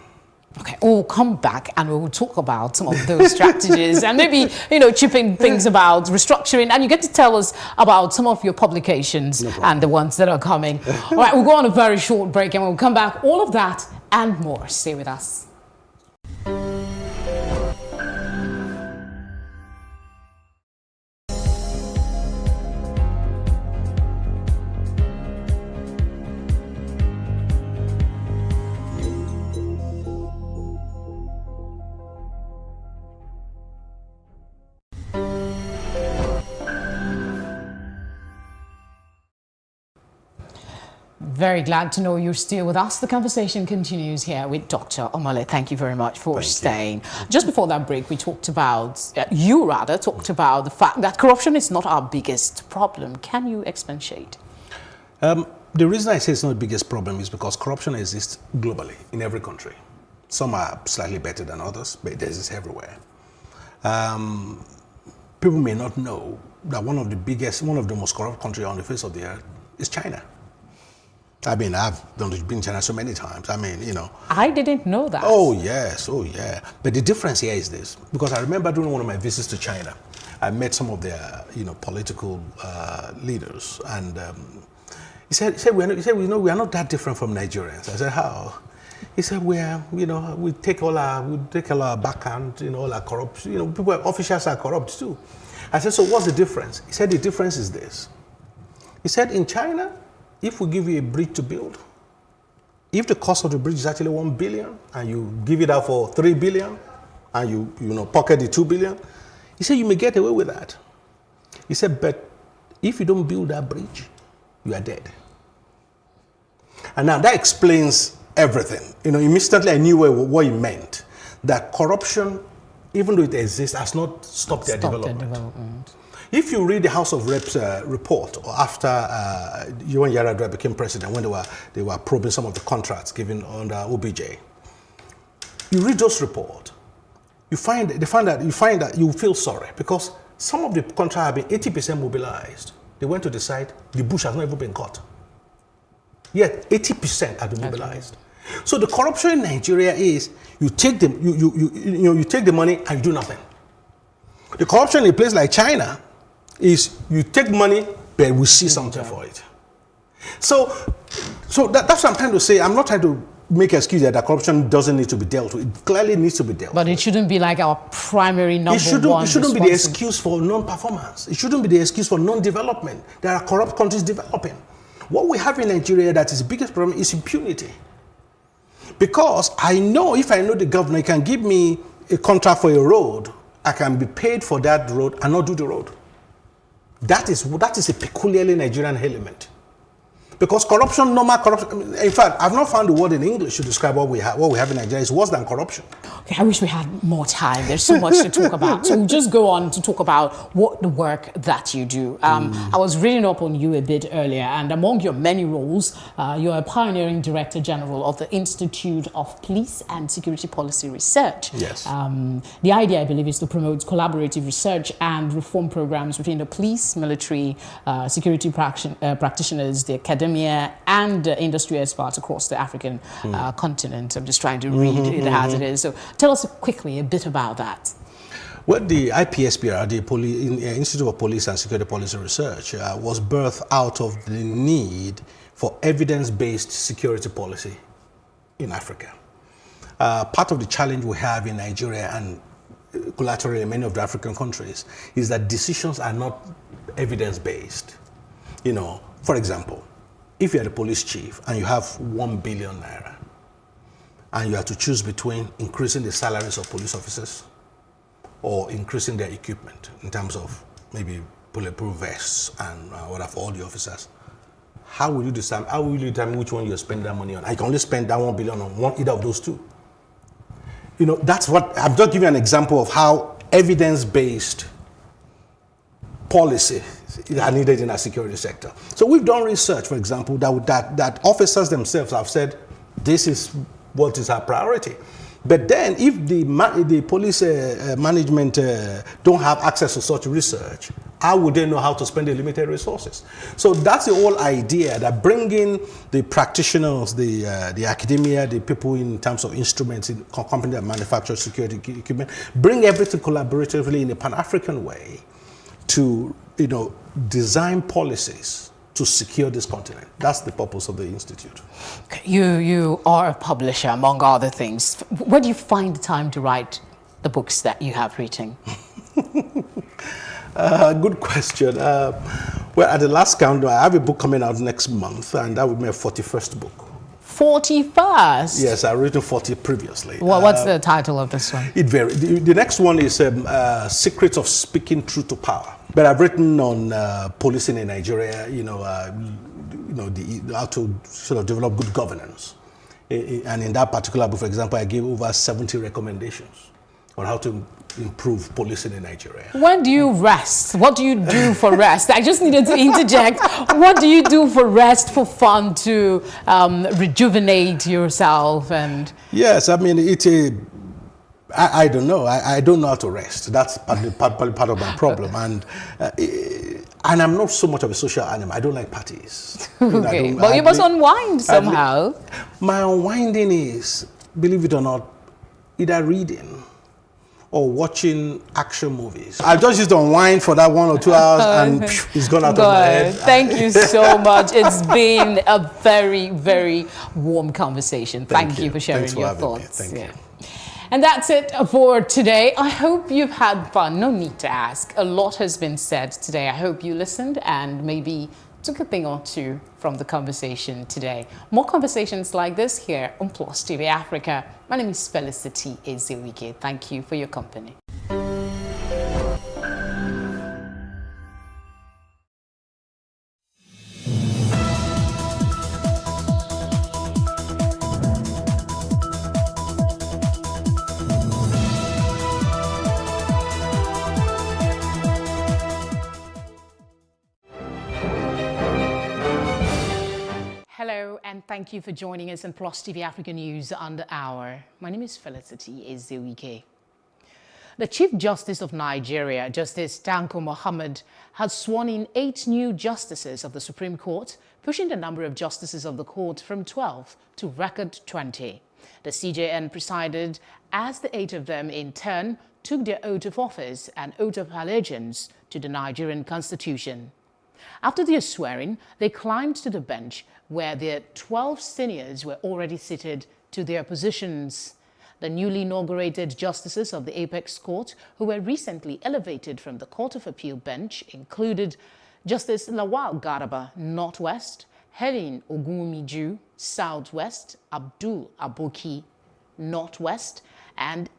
Okay, we'll come back and we'll talk about some of those strategies and maybe, chipping things about restructuring. And you get to tell us about some of your publications and the ones that are coming. All right, we'll go on a very short break and we'll come back. All of that and more. Stay with us. Very glad to know you're still with us. The conversation continues here with Dr. Omale. Thank you very much for staying. Just before that break, we talked about, you talked about the fact that corruption is not our biggest problem. Can you expatiate? The reason I say it's not the biggest problem is because corruption exists globally in every country. Some are slightly better than others, but it exists everywhere. People may not know that one of the most corrupt countries on the face of the earth is China. I've been to China so many times. I didn't know that. Oh, yes. Oh, yeah. But the difference here is this, because I remember during one of my visits to China, I met some of their, political leaders, and he said, we are not that different from Nigerians. I said, how? He said, we take all our backhand, all our corrupt, officials are corrupt too. I said, so what's the difference? He said, the difference is this. He said, in China, if we give you a bridge to build, if the cost of the bridge is actually 1 billion and you give it out for 3 billion and you pocket the 2 billion, he said you may get away with that. He said, but if you don't build that bridge, you are dead. And now that explains everything. Instantly I knew what he meant. That corruption, even though it exists, has not stopped their development. If you read the House of Reps report, or after Yuan Yar'Adua became president, when they were probing some of the contracts given under OBJ, you read those reports, you find that you feel sorry because some of the contracts have been 80% mobilized. They went to decide the bush has not even been cut. Yet 80% are demobilized. So the corruption in Nigeria is you take the money and you do nothing. The corruption in a place like China is you take money, but we see something for it. So that's what I'm trying to say. I'm not trying to make an excuse that corruption doesn't need to be dealt with. It clearly needs to be dealt with. But it shouldn't be like our primary number one. It shouldn't be the excuse for non-performance. It shouldn't be the excuse for non-development. There are corrupt countries developing. What we have in Nigeria that is the biggest problem is impunity. Because I know if I know the governor can give me a contract for a road, I can be paid for that road and not do the road. That is a peculiarly Nigerian element. Because corruption, normal corruption, in fact, I've not found the word in English to describe what we have in Nigeria. It's worse than corruption. Okay, I wish we had more time. There's so much to talk about. So we'll just go on to talk about what the work that you do. I was reading up on you a bit earlier, and among your many roles, you're a pioneering Director General of the Institute of Police and Security Policy Research. Yes. The idea, I believe, is to promote collaborative research and reform programs between the police, military, security practitioners, the academia, and industry experts across the African continent. I'm just trying to read it as it is. So tell us quickly a bit about that. Well, the IPSPR, the Institute of Police and Security Policy Research, was birthed out of the need for evidence-based security policy in Africa. Part of the challenge we have in Nigeria and collaterally in many of the African countries is that decisions are not evidence-based. You know, for example, if you're the police chief and you have 1 billion naira and you have to choose between increasing the salaries of police officers or increasing their equipment in terms of maybe bulletproof vests and whatever for all the officers, how will you determine which one you spend that money on? I can only spend that 1 billion on either of those two. You know, that's what, I'm just giving you an example of how evidence-based policy are needed in our security sector. So we've done research, for example, that officers themselves have said, this is what is our priority. But then if the police management don't have access to such research, how would they know how to spend the limited resources? So that's the whole idea, that bringing the practitioners, the academia, the people in terms of instruments, in companies that manufacture security equipment, bring everything collaboratively in a Pan-African way to, you know, design policies to secure this continent. That's the purpose of the Institute. You are a publisher, among other things. Where do you find the time to write the books that you have written? Good question. Well, at the last count, I have a book coming out next month, and that will be my 41st book. 41st? Yes, I've written 40 previously. Well, what's the title of this one? It varies. The next one is Secrets of Speaking Truth to Power. But I've written on policing in Nigeria, how to sort of develop good governance. And in that particular book, for example, I gave over 70 recommendations on how to improve policing in Nigeria. When do you rest? What do you do for rest? I just needed to interject. What do you do for rest, for fun, to rejuvenate yourself? And yes, I mean, I don't know. I don't know how to rest. That's part of my problem. And I'm not so much of a social animal. I don't like parties. Okay, but you must unwind somehow. My unwinding is, believe it or not, either reading or watching action movies. I just used to unwind for that 1 or 2 hours and it's gone out of my head. Thank you so much. It's been a very, very warm conversation. Thank you for sharing your thoughts. Thank you. And that's it for today. I hope you've had fun. No need to ask. A lot has been said today. I hope you listened and maybe took a thing or two from the conversation today. More conversations like this here on Plus TV Africa. My name is Felicity Ezewike. Thank you for your company. Hello, and thank you for joining us on Plus TV Africa News Under Hour. My name is Felicity Ezewike. The Chief Justice of Nigeria, Justice Tanko Muhammad, has sworn in 8 new justices of the Supreme Court, pushing the number of justices of the court from 12 to record 20. The CJN presided as the 8 of them in turn took their oath of office and oath of allegiance to the Nigerian Constitution. After their swearing, they climbed to the bench where their 12 seniors were already seated to their positions. The newly inaugurated justices of the Apex Court, who were recently elevated from the Court of Appeal bench, included Justice Lawal Garaba, Northwest, Helen Ogunmiju, Southwest, Abdul Aboki, Northwest, and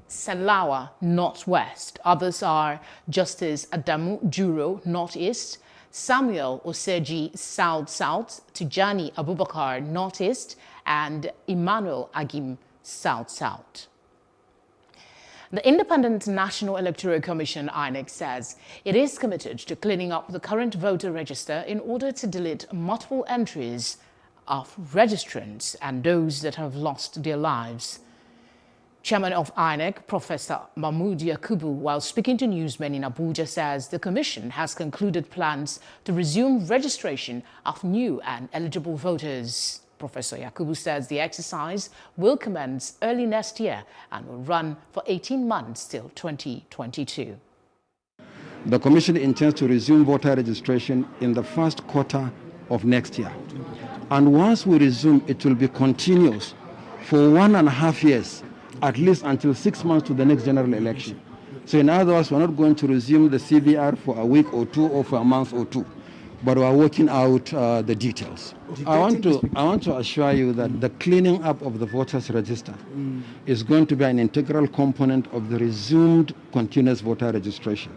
Salawa, Northwest. Others are Justice Adamu Juro, Northeast, Samuel Oseji, South-South, Tijani Abubakar, Northeast, and Emmanuel Agim, South-South. The Independent National Electoral Commission, INEC, says it is committed to cleaning up the current voter register in order to delete multiple entries of registrants and those that have lost their lives. Chairman of INEC, Professor Mahmood Yakubu, while speaking to newsmen in Abuja, says the Commission has concluded plans to resume registration of new and eligible voters. Professor Yakubu says the exercise will commence early next year and will run for 18 months till 2022. The Commission intends to resume voter registration in the first quarter of next year. And once we resume, it will be continuous for 1.5 years, at least until 6 months to the next general election. So in other words, we're not going to resume the CVR for a week or two or for a month or two, but we're working out the details. I want to assure you that the cleaning up of the voters register is going to be an integral component of the resumed continuous voter registration.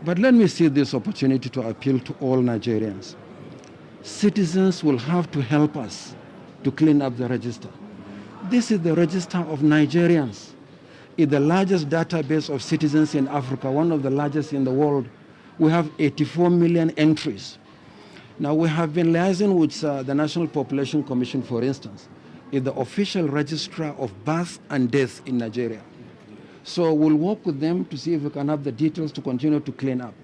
But let me see this opportunity to appeal to all Nigerians. Citizens will have to help us to clean up the register. This is the register of Nigerians. It's the largest database of citizens in Africa, one of the largest in the world. We have 84 million entries. Now, we have been liaising with the National Population Commission, for instance, is the official registrar of birth and death in Nigeria. So we'll work with them to see if we can have the details to continue to clean up.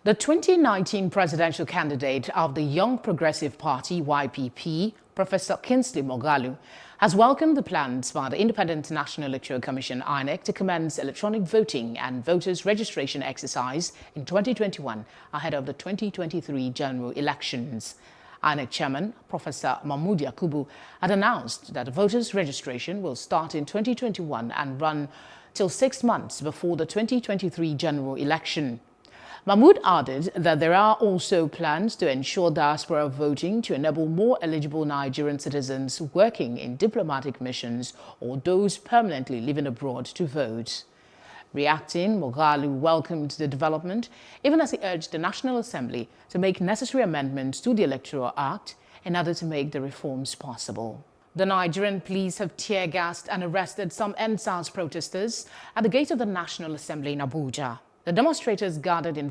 The 2019 presidential candidate of the Young Progressive Party, YPP, Professor Kingsley Moghalu, has welcomed the plans by the Independent National Electoral Commission, INEC, to commence electronic voting and voters' registration exercise in 2021 ahead of the 2023 general elections. INEC Chairman, Professor Mahmood Yakubu, had announced that voters' registration will start in 2021 and run till 6 months before the 2023 general election. Mahmood added that there are also plans to ensure diaspora voting to enable more eligible Nigerian citizens working in diplomatic missions or those permanently living abroad to vote. Reacting, Moghalu welcomed the development, even as he urged the National Assembly to make necessary amendments to the Electoral Act in order to make the reforms possible. The Nigerian police have tear-gassed and arrested some EndSARS protesters at the gate of the National Assembly in Abuja. The demonstrators gathered in front